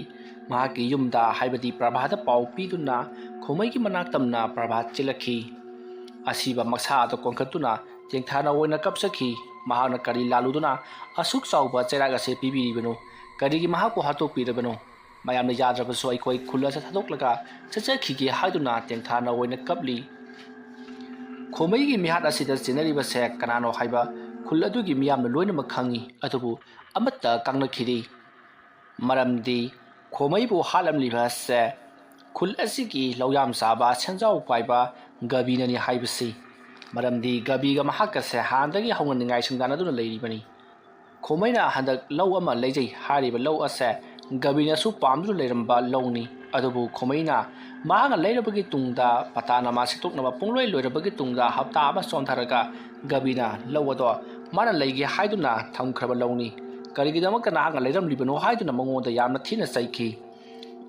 mahaki yumda haibadi prabhada pau piduna khomaigi manaktamna prabhat chilakhi asiba maksa to konkatuna ꯇꯦꯡꯊꯥꯅ ꯑꯣꯏꯅ ꯀꯞꯆꯈꯤ ꯃꯍꯥꯛꯅ ꯀꯔꯤ ꯂꯥꯜꯂꯨꯗꯨꯅ ꯑꯁꯨꯛ ꯆꯥꯎꯕ ꯆꯩꯔꯥꯛ ꯑꯁꯤ ꯄꯤꯕꯤꯔꯤꯕꯅꯣ ꯀꯔꯤꯒꯤ ꯃꯍꯥꯛꯄꯨ ꯍꯥꯠꯇꯣꯛꯄꯤꯔꯕꯅꯣ ꯃꯌꯥꯝꯅ ꯌꯥꯗ꯭ꯔꯕꯁꯨ ꯑꯩꯈꯣꯏ ꯈꯨꯜ ꯑꯁꯤ ꯊꯥꯗꯣꯛꯂꯒ ꯆꯠꯆꯈꯤꯒꯦ ꯍꯥꯏꯗꯨꯅ ꯇꯦꯡꯊꯥꯅ ꯑꯣꯏꯅ ꯀꯞꯂꯤ ꯈꯣꯃꯩꯒꯤ ꯃꯤꯍꯥꯠ ꯑꯁꯤꯗ ꯆꯦꯟꯅꯔꯤꯕꯁꯦ ꯀꯅꯥꯅꯣ ꯍꯥꯏꯕ ꯈꯨꯜ ꯑꯗꯨꯒꯤ ꯃꯤꯌꯥꯝꯅ ꯂꯣꯏꯅꯃꯛ ꯈꯪꯉꯤ ꯑꯗꯨꯕꯨ ꯑꯃꯠꯇ ꯀꯪꯅꯈꯤꯗꯦ ꯃꯔꯝꯗꯤ ꯈꯣꯃꯩꯕꯨ ꯍꯥꯠꯂꯝꯂꯤꯕ ꯑꯁꯦ ꯈꯨꯜ ꯑꯁꯤꯒꯤ ꯂꯧꯌꯥꯝ ꯆꯥꯕ ꯁꯦꯟꯖꯥꯎ ꯄꯥꯏꯕ ꯒꯕꯤꯅꯅꯤ ꯍꯥꯏꯕꯁꯤ ꯃꯔꯝꯗꯤ ꯒꯕꯤꯒ ꯃꯍꯥꯛꯀꯁꯦ ꯍꯥꯟꯅꯗꯒꯤ ꯍꯧꯅ ꯅꯤꯡꯉꯥꯏ ꯁꯪꯗꯥꯅꯗꯨꯅ ꯂꯩꯔꯤꯕꯅꯤ ꯈꯣꯃꯩꯅ ꯍꯟꯗꯛ ꯂꯧ ꯑꯃ ꯂꯩꯖꯩ ꯍꯥꯏꯔꯤꯕ ꯂꯧ ꯑꯁꯦ ꯒꯕꯤꯅꯁꯨ ꯄꯥꯝꯗꯨꯅ ꯂꯩꯔꯝꯕ ꯂꯧꯅꯤ ꯑꯗꯨꯕꯨ ꯈꯣꯃꯩꯅ ꯃꯍꯥꯛꯅ ꯂꯩꯔꯕꯒꯤ ꯇꯨꯡꯗ ꯄꯇꯥ ꯅꯃꯥ ꯁꯤꯠꯇꯣꯛꯅꯕ ꯄꯨꯡꯂꯣꯏ ꯂꯣꯏꯔꯕꯒꯤ ꯇꯨꯡꯗ ꯍꯞꯇꯥ ꯑꯃ ꯆꯣꯟꯊꯔꯒ ꯒꯕꯤꯅ ꯂꯧ ꯑꯗꯣ ꯃꯥꯅ ꯂꯩꯒꯦ ꯍꯥꯏꯗꯨꯅ ꯊꯝꯈ꯭ꯔꯕ ꯂꯧꯅꯤ ꯀꯔꯤꯒꯤꯗꯃꯛꯇ ꯅꯍꯥꯛꯅ ꯂꯩꯔꯝꯂꯤꯕꯅꯣ ꯍꯥꯏꯗꯨꯅ ꯃꯉꯣꯟꯗ ꯌꯥꯝꯅ ꯊꯤꯅ ꯆꯩꯈꯤ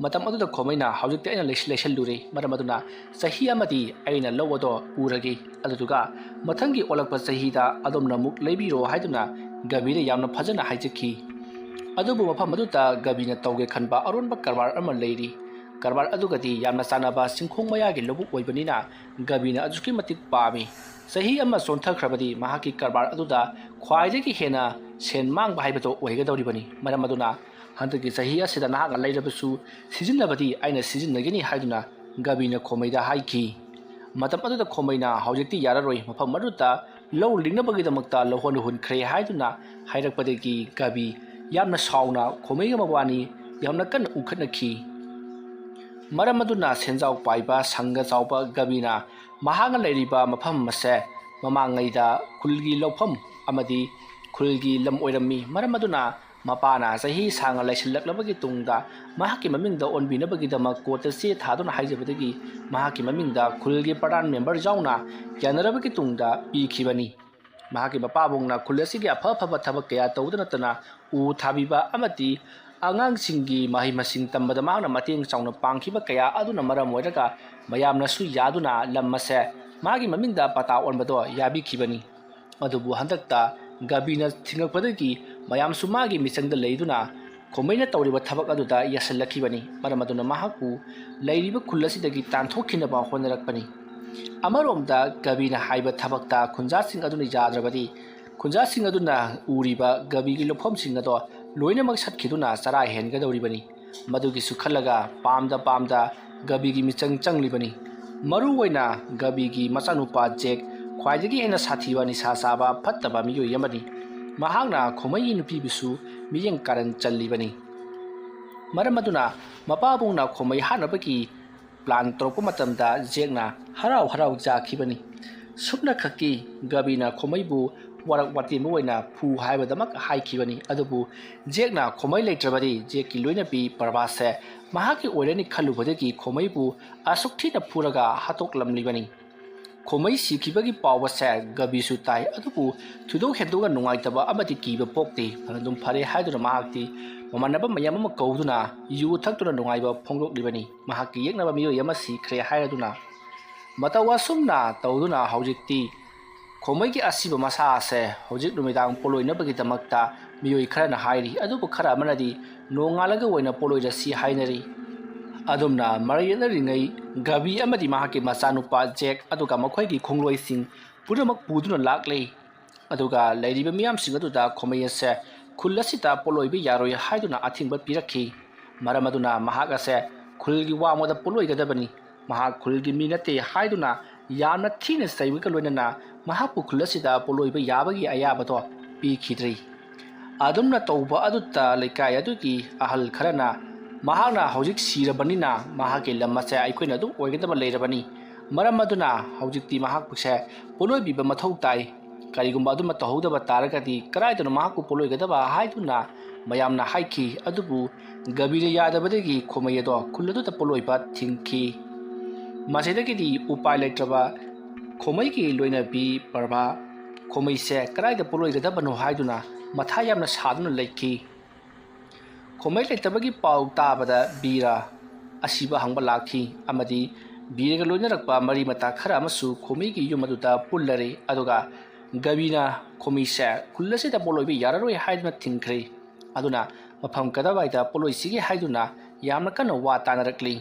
ꯃꯇꯝ ꯑꯗꯨꯗ ꯈꯣꯃꯩꯅ ꯍꯧꯖꯤꯛꯇꯤ ꯑꯩꯅ ꯂꯩꯁꯜꯂꯨꯔꯦ ꯃꯔꯝ ꯑꯗꯨꯅ ꯆꯍꯤ ꯑꯃꯗꯤ ꯑꯩꯅ ꯂꯧ ꯑꯗꯣ ꯎꯔꯒꯦ ꯑꯗꯨꯗꯨꯒ ꯃꯊꯪꯒꯤ ꯑꯣꯜꯂꯛꯄ ꯆꯍꯤꯗ ꯑꯗꯣꯝꯅ ꯑꯃꯨꯛ ꯂꯩꯕꯤꯔꯣ ꯍꯥꯏꯗꯨꯅ ꯒꯕꯤꯅ ꯌꯥꯝꯅ ꯐꯖꯅ ꯍꯥꯏꯖꯈꯤ ꯑꯗꯨꯕꯨ ꯃꯐꯝ ꯑꯗꯨꯗ ꯒꯕꯤꯅ ꯇꯧꯒꯦ ꯈꯟꯕ ꯑꯔꯣꯟꯕ ꯀꯔꯕꯥꯔ ꯑꯃ ꯂꯩꯔꯤ ꯀꯔꯕꯥꯔ ꯑꯗꯨꯒꯗꯤ ꯌꯥꯝꯅ ꯆꯥꯟꯅꯕ ꯆꯤꯡꯈꯣꯡ ꯃꯌꯥꯒꯤ ꯂꯧꯕꯨꯛ ꯑꯣꯏꯕꯅꯤꯅ ꯒꯕꯤꯅ ꯑꯗꯨꯛꯀꯤ ꯃꯇꯤꯛ ꯄꯥꯝꯃꯤ ꯆꯍꯤ ꯑꯃ ꯆꯣꯟꯊꯈ꯭ꯔꯕꯗꯤ ꯃꯍꯥꯛꯀꯤ ꯀꯔꯕꯥꯔ ꯑꯗꯨꯗ ꯈ꯭ꯋꯥꯏꯗꯒꯤ ꯍꯦꯟꯅ ꯁꯦꯟ ꯃꯥꯡꯕ ꯍꯥꯏꯕꯗꯣ ꯑꯣꯏꯒꯗꯧꯔꯤꯕꯅꯤ ꯃꯔꯝ ꯑꯗꯨꯅ ꯍꯟꯗꯛꯀꯤ ꯆꯍꯤ ꯑꯁꯤꯗ ꯅꯍꯥꯛꯅ ꯂꯩꯔꯕꯁꯨ ꯁꯤꯖꯤꯟꯅꯕꯗꯤ ꯑꯩꯅ ꯁꯤꯖꯤꯟꯅꯒꯅꯤ ꯍꯥꯏꯗꯨꯅ ꯒꯕꯤꯅ ꯈꯣꯃꯩꯗ ꯍꯥꯏꯈꯤ ꯃꯇꯝ ꯑꯗꯨꯗ ꯈꯣꯃꯩꯅ ꯍꯧꯖꯤꯛꯇꯤ ꯌꯥꯔꯔꯣꯏ ꯃꯐꯝ ꯑꯗꯨꯗ ꯂꯧ ꯂꯤꯡꯅꯕꯒꯤꯗꯃꯛꯇ ꯂꯧꯍꯣꯟ ꯍꯨꯟꯈ꯭ꯔꯦ ꯍꯥꯏꯗꯨꯅ ꯍꯥꯏꯔꯛꯄꯗꯒꯤ ꯒꯕꯤ ꯌꯥꯝꯅ ꯁꯥꯎꯅ ꯈꯣꯃꯩꯒ ꯃꯕꯥꯅꯤ ꯌꯥꯝꯅ ꯀꯟꯅ ꯎꯈꯠꯅꯈꯤ ꯃꯔꯝ ꯑꯗꯨꯅ ꯁꯦꯟꯖꯥꯎ ꯄꯥꯏꯕ ꯁꯪꯒ ꯆꯥꯎꯕ ꯒꯕꯤꯅ ꯃꯍꯥꯛꯅ ꯂꯩꯔꯤꯕ ꯃꯐꯝ ꯑꯁꯦ ꯃꯃꯥꯡꯉꯩꯗ ꯈꯨꯜꯒꯤ ꯂꯧꯐꯝ ꯑꯃꯗꯤ ꯈꯨꯜꯒꯤ ꯂꯝ ꯑꯣꯏꯔꯝꯃꯤ ꯃꯔꯝ ꯑꯗꯨꯅ ꯃꯄꯥꯅ ꯆꯍꯤ ꯁꯥꯡꯅ ꯂꯩꯁꯤꯜꯂꯛꯂꯕꯒꯤ ꯇꯨꯡꯗ ꯃꯍꯥꯛꯀꯤ ꯃꯃꯤꯡꯗ ꯑꯣꯟꯕꯤꯅꯕꯒꯤꯗꯃꯛ ꯀꯣꯔꯠꯇ ꯆꯦ ꯊꯥꯗꯨꯅ ꯍꯥꯏꯖꯕꯗꯒꯤ ꯃꯍꯥꯛꯀꯤ ꯃꯃꯤꯡꯗ ꯈꯨꯜꯒꯤ ꯄ꯭ꯔꯙꯥꯟ ꯃꯦꯝꯕꯔ ꯌꯥꯎꯅ ꯌꯥꯅꯔꯕꯒꯤ ꯇꯨꯡꯗ ꯄꯤꯈꯤꯕꯅꯤ ꯃꯍꯥꯛꯀꯤ ꯃꯄꯥꯕꯨꯡꯅ ꯈꯨꯜ ꯑꯁꯤꯒꯤ ꯑꯐ ꯑꯐꯕ ꯊꯕꯛ ꯀꯌꯥ ꯇꯧꯕꯇ ꯅꯠꯇꯅ ꯎ ꯊꯥꯕꯤꯕ ꯑꯃꯗꯤ ꯑꯉꯥꯡꯁꯤꯡꯒꯤ ꯃꯍꯩ ꯃꯁꯤꯡ ꯇꯝꯕꯗ ꯃꯍꯥꯛꯅ ꯃꯇꯦꯡ ꯆꯥꯎꯅ ꯄꯥꯡꯈꯤꯕ ꯀꯌꯥ ꯑꯗꯨꯅ ꯃꯔꯝ ꯑꯣꯏꯔꯒ ꯃꯌꯥꯝꯅꯁꯨ ꯌꯥꯗꯨꯅ ꯂꯝ ꯑꯁꯦ ꯃꯥꯒꯤ ꯃꯃꯤꯡꯗ ꯄꯇꯥ ꯑꯣꯟꯕꯗꯣ ꯌꯥꯕꯤꯈꯤꯕꯅꯤ ꯑꯗꯨꯕꯨ ꯍꯟꯗꯛꯇ ꯒꯕꯤꯅ ꯊꯤꯡꯉꯛꯄꯗꯒꯤ ꯃꯌꯥꯝꯁꯨ ꯃꯥꯒꯤ ꯃꯤꯆꯪꯗ ꯂꯩꯗꯨꯅ ꯈꯣꯃꯩꯅ ꯇꯧꯔꯤꯕ ꯊꯕꯛ ꯑꯗꯨꯗ ꯌꯥꯁꯤꯜꯂꯛꯈꯤꯕꯅꯤ ꯃꯔꯝ ꯑꯗꯨꯅ ꯃꯍꯥꯛꯄꯨ ꯂꯩꯔꯤꯕ ꯈꯨꯜ ꯑꯁꯤꯗꯒꯤ ꯇꯥꯟꯊꯣꯛꯈꯤꯅꯕ ꯍꯣꯠꯅꯔꯛꯄꯅꯤ ꯑꯃꯔꯣꯝꯗ ꯒꯕꯤꯅ ꯍꯥꯏꯕ ꯊꯕꯛꯇ ꯈꯨꯟꯖꯥꯁꯤꯡ ꯑꯗꯨꯅ ꯌꯥꯗ꯭ꯔꯕꯗꯤ ꯈꯨꯟꯖꯥꯁꯤꯡ ꯑꯗꯨꯅ ꯎꯔꯤꯕ ꯒꯕꯤꯒꯤ ꯂꯧꯐꯝꯁꯤꯡ ꯑꯗꯣ ꯂꯣꯏꯅꯃꯛ ꯁꯠꯈꯤꯗꯨꯅ ꯆꯔꯥ ꯍꯦꯟꯒꯗꯧꯔꯤꯕꯅꯤ ꯃꯗꯨꯒꯤꯁꯨ ꯈꯜꯂꯒ ꯄꯥꯝꯗ ꯒꯕꯤꯒꯤ ꯃꯤꯆꯪ ꯆꯪꯂꯤꯕꯅꯤ ꯃꯔꯨꯑꯣꯏꯅ ꯒꯕꯤꯒꯤ ꯃꯆꯥꯅꯨꯄꯥ ꯖꯦꯛ ꯈ꯭ꯋꯥꯏꯗꯒꯤ ꯍꯦꯟꯅ ꯁꯥꯊꯤꯕ ꯅꯤꯁꯥ ꯆꯥꯕ ꯐꯠꯇꯕ ꯃꯤꯑꯣꯏ ꯑꯃꯅꯤ ꯃꯍꯥꯛꯅ ꯈꯣꯃꯩꯒꯤ ꯅꯨꯄꯤꯕꯨꯁꯨ ꯃꯤꯠꯌꯦꯡ ꯀꯥꯔꯟ ꯆꯜꯂꯤꯕꯅꯤ ꯃꯔꯝ ꯑꯗꯨꯅ ꯃꯄꯥꯕꯨꯡꯅ ꯈꯣꯃꯩ ꯍꯥꯠꯅꯕꯒꯤ ꯄ꯭ꯂꯥꯟ ꯇꯧꯔꯛꯄ ꯃꯇꯝꯗ ꯖꯦꯛꯅ ꯍꯔꯥꯎ ꯍꯔꯥꯎ ꯌꯥꯈꯤꯕꯅꯤ ꯁꯨꯞꯅ ꯈꯛꯀꯤ ꯒꯕꯤꯅ ꯈꯣꯃꯩꯕꯨ ꯋꯥꯔꯛ ꯋꯥꯇꯦꯝꯕ ꯑꯣꯏꯅ ꯐꯨ ꯍꯥꯏꯕꯗꯃꯛ ꯍꯥꯏꯈꯤꯕꯅꯤ ꯑꯗꯨꯕꯨ ꯖꯦꯛꯅ ꯈꯣꯃꯩ ꯂꯩꯇ꯭ꯔꯕꯗꯤ ꯖꯦꯛꯀꯤ ꯂꯣꯏꯅꯕꯤ ꯄ꯭ꯔꯚꯥꯁꯦ ꯃꯍꯥꯛꯀꯤ ꯑꯣꯏꯔꯅꯤ ꯈꯜꯂꯨꯕꯗꯒꯤ ꯈꯣꯃꯩꯕꯨ ꯑꯁꯨꯛ ꯊꯤꯅ ꯐꯨꯔꯒ ꯍꯥꯠꯇꯣꯛꯂꯝꯂꯤꯕꯅꯤ ꯈꯣꯃꯩ ꯁꯤꯈꯤꯕꯒꯤ ꯄꯥꯎ ꯑꯁꯦ ꯒꯕꯤꯁꯨ ꯇꯥꯏ ꯑꯗꯨꯕꯨ ꯊꯣꯏꯗꯣꯛ ꯍꯦꯟꯗꯣꯛꯅ ꯅꯨꯡꯉꯥꯏꯇꯕ ꯑꯃꯗꯤ ꯀꯤꯕ ꯄꯣꯛꯇꯦ ꯑꯗꯨꯝ ꯐꯔꯦ ꯍꯥꯏꯗꯨꯅ ꯃꯍꯥꯛꯇꯤ ꯃꯃꯥꯟꯅꯕ ꯃꯌꯥꯝ ꯑꯃ ꯀꯧꯗꯨꯅ ꯌꯨ ꯊꯛꯇꯨꯅ ꯅꯨꯡꯉꯥꯏꯕ ꯐꯣꯡꯗꯣꯛꯂꯤꯕꯅꯤ ꯃꯍꯥꯛꯀꯤ ꯌꯦꯛꯅꯕ ꯃꯤꯑꯣꯏ ꯑꯃ ꯁꯤꯈ꯭ꯔꯦ ꯍꯥꯏꯔꯗꯨꯅ ꯃꯇꯧ ꯑꯁꯨꯝꯅ ꯇꯧꯗꯨꯅ ꯍꯧꯖꯤꯛꯇꯤ ꯈꯣꯃꯩꯒꯤ ꯑꯁꯤꯕ ꯃꯁꯥ ꯑꯁꯦ ꯍꯧꯖꯤꯛ ꯅꯨꯃꯤꯗꯥꯡ ꯄꯣꯂꯣꯏꯅꯕꯒꯤꯗꯃꯛꯇ ꯃꯤꯑꯣꯏ ꯈꯔꯅ ꯍꯥꯏꯔꯤ ꯑꯗꯨꯕꯨ ꯈꯔ ꯑꯃꯅꯗꯤ ꯅꯣꯡꯉꯥꯜꯂꯒ ꯑꯣꯏꯅ ꯄꯣꯂꯣꯏꯔꯁꯤ ꯍꯥꯏꯅꯔꯤ ꯑꯗꯨꯝꯅ ꯃꯔꯩꯌꯦꯠꯅꯔꯤꯉꯩ ꯒꯕꯤ ꯑꯃꯗꯤ ꯃꯍꯥꯛꯀꯤ ꯃꯆꯥꯅꯨꯄꯥ ꯖꯦꯛ ꯑꯗꯨꯒ ꯃꯈꯣꯏꯒꯤ ꯈꯣꯡꯂꯣꯏꯁꯤꯡ ꯄꯨꯝꯅꯃꯛ ꯄꯨꯗꯨꯅ ꯂꯥꯛꯂꯤ ꯑꯗꯨꯒ ꯂꯩꯔꯤꯕ ꯃꯤꯌꯥꯝꯁꯤꯡ ꯑꯗꯨꯗ ꯈꯣꯃꯩ ꯑꯁꯦ ꯈꯨꯜ ꯑꯁꯤꯗ ꯄꯣꯂꯣꯏꯕ ꯌꯥꯔꯣꯏ ꯍꯥꯏꯗꯨꯅ ꯑꯊꯤꯡꯕ ꯄꯤꯔꯛꯈꯤ ꯃꯔꯝ ꯑꯗꯨꯅ ꯃꯍꯥꯛ ꯑꯁꯦ ꯈꯨꯜꯒꯤ ꯋꯥꯡꯃꯗ ꯄꯣꯂꯣꯏꯒꯗꯕꯅꯤ ꯃꯍꯥꯛ ꯈꯨꯜꯒꯤ ꯃꯤ ꯅꯠꯇꯦ ꯍꯥꯏꯗꯨꯅ ꯌꯥꯝꯅ ꯊꯤꯅ ꯆꯩꯕꯒ ꯂꯣꯏꯅꯅ ꯃꯍꯥꯛꯄꯨ ꯈꯨꯜ ꯑꯁꯤꯗ ꯄꯣꯂꯣꯏꯕ ꯌꯥꯕꯒꯤ ꯑꯌꯥꯕꯗꯣ ꯄꯤꯈꯤꯗ꯭ꯔꯤ ꯑꯗꯨꯝꯅ ꯇꯧꯕ ꯑꯗꯨꯇ ꯂꯩꯀꯥꯏ ꯑꯗꯨꯒꯤ ꯑꯍꯜ ꯈꯔꯅ ꯃꯍꯥꯛꯅ ꯍꯧꯖꯤꯛ ꯁꯤꯔꯕꯅꯤꯅ ꯃꯍꯥꯛꯀꯤ ꯂꯝ ꯑꯁꯦ ꯑꯩꯈꯣꯏꯅ ꯑꯗꯨꯝ ꯑꯣꯏꯒꯗꯕ ꯂꯩꯔꯕꯅꯤ ꯃꯔꯝ ꯑꯗꯨꯅ ꯍꯧꯖꯤꯛꯇꯤ ꯃꯍꯥꯛꯄꯨꯁꯦ ꯄꯣꯂꯣꯏꯕꯤꯕ ꯃꯊꯧ ꯇꯥꯏ ꯀꯔꯤꯒꯨꯝꯕ ꯑꯗꯨꯃ ꯇꯧꯍꯧꯗꯕ ꯇꯥꯔꯒꯗꯤ ꯀꯗꯥꯏꯗꯅꯣ ꯃꯍꯥꯛꯄꯨ ꯄꯣꯂꯣꯏꯒꯗꯕ ꯍꯥꯏꯗꯨꯅ ꯃꯌꯥꯝꯅ ꯍꯥꯏꯈꯤ ꯑꯗꯨꯕꯨ ꯒꯕꯤꯅ ꯌꯥꯗꯕꯗꯒꯤ ꯈꯣꯃꯩ ꯑꯗꯣ ꯈꯨꯜ ꯑꯗꯨꯗ ꯄꯣꯂꯣꯏꯕ ꯊꯤꯡꯈꯤ ꯃꯁꯤꯗꯒꯤꯗꯤ ꯎꯄꯥꯏ ꯂꯩꯇ꯭ꯔꯕ ꯈꯣꯃꯩꯒꯤ ꯂꯣꯏꯅꯕꯤ ꯄ꯭ꯔꯚꯥ ꯈꯣꯃꯩꯁꯦ ꯀꯗꯥꯏꯗ ꯄꯣꯂꯣꯏꯒꯗꯕꯅꯣ ꯍꯥꯏꯗꯨꯅ ꯃꯊꯥ ꯌꯥꯝꯅ ꯁꯥꯗꯨꯅ ꯂꯩꯈꯤ ꯈꯣꯃꯩ ꯂꯩꯇꯕꯒꯤ ꯄꯥꯎ ꯇꯥꯕꯗ ꯕꯤꯔ ꯑꯁꯤꯕ ꯍꯪꯕ ꯂꯥꯛꯈꯤ ꯑꯃꯗꯤ ꯕꯤꯔꯒ ꯂꯣꯏꯅꯔꯛꯄ ꯃꯔꯤ ꯃꯇꯥ ꯈꯔ ꯑꯃꯁꯨ ꯈꯣꯃꯩꯒꯤ ꯌꯨꯝ ꯑꯗꯨꯗ ꯄꯨꯜꯂꯔꯤ ꯑꯗꯨꯒ ꯒꯕꯤꯅ ꯈꯣꯃꯩꯁꯦ ꯈꯨꯜ ꯑꯁꯤꯗ ꯄꯣꯂꯣꯏꯕ ꯌꯥꯔꯔꯣꯏ ꯍꯥꯏꯗꯨꯅ ꯊꯤꯡꯈ꯭ꯔꯦ ꯑꯗꯨꯅ ꯃꯐꯝ ꯀꯗꯥꯏꯗ ꯄꯣꯂꯣꯏꯁꯤꯒꯦ ꯍꯥꯏꯗꯨꯅ ꯌꯥꯝꯅ ꯀꯟꯅ ꯋꯥ ꯇꯥꯅꯔꯛꯂꯤ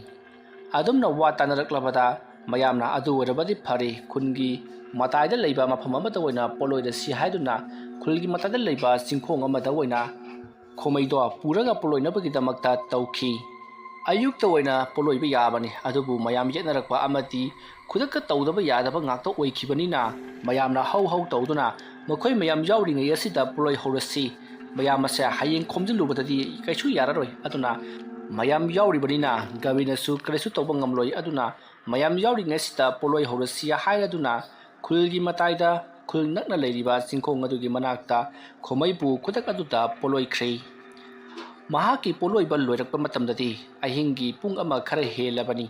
ꯑꯗꯨꯝꯅ ꯋꯥ ꯇꯥꯅꯔꯛꯂꯕꯗ mayamna adu warabadi phari khungi mataida leiba mafam amada oina poloida si haiduna khulgi mataida leiba singkhong amada oina khomaido puraga poloina bagi damakta tauki ayuk ta oina poloiba yabani adubu mayam yetnarakpa amati khudaka tawdaba yadaba ngakta oikibanina mayamna hau tawduna makhoi mayam yawringai asida poloi horasi mayam ase hayeng khomjilubadadi kaisu yararoi aduna mayam yawribanina gabinasu kresu tawba ngamloi aduna mayam yawringai sida poloi horasi haiduna khulgi mataida khul nakna leiriba singkhong adugi manakta khomaibu khudak aduda poloi khrei mahaki poloi bal loirakpa matamdadi ahingi pung ama khara helabani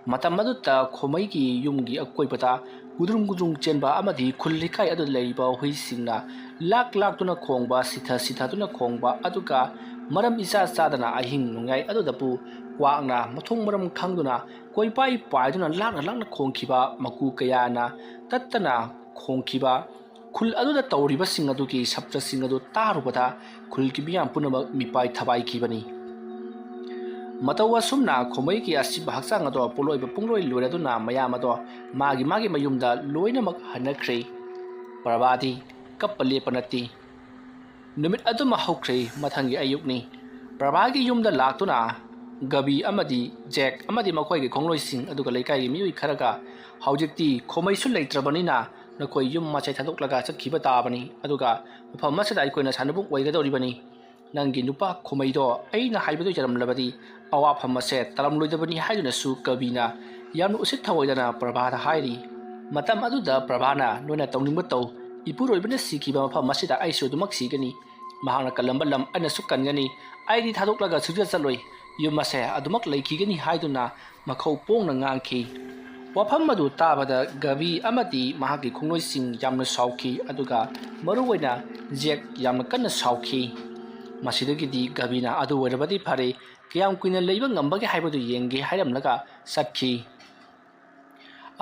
matam aduta khomaigi yumgi akoibata gudrung chenba amadi khullikai adu leiriba huisingna lak tuna khongba sitha tuna khongba aduga maram isa sadana ahing nungai adudapu wangna mathong maram khangduna koipai paiduna lakna khongkhiba maku kayana tattana khongkhiba khul aduda tawriba sing adugi sabtra sing adu tarubada khul kibiyam punama mipai thabai khibani matawa sumna khomai ki asiba haksang ado poloi ba pungloi loraduna mayam ado magi mayumda loina mak hanakhrei parabadi kapale panati numit aduma hokhrei mathangi ayukni prabagi yumda laktuna gabi amadi jack amadi makhoi gi khongloi sing aduga leikai gi miyui kharaga haujikti khomai su leitrabanina nakoi yum ma chai thadok laga chakhiba tabani aduga mafam masada ikoina sanabung oigadoribani nangi nupa khomaido aina haibadu jaram labadi awa phamase talam loidabani haiduna su kabina yamnu usit thawoidana prabhada hairi matam aduda prabhana noina tawningba taw ipuroibana sikhiba mafam masida aisu dumak sigani mahangna kalamba lam ana sukangani aidi thadok laga sujja chaloi yumase adumak leikhigani haiduna makhau pongna ngangki wafam madu tabada gabi amati mahaki khongloi sing yamna sauki aduga maruwaina jek yamna kanna sauki masidagidi gabina adu warabadi phare kiyam kuina leiba ngambage haibadu yenge hairamlaga sakhi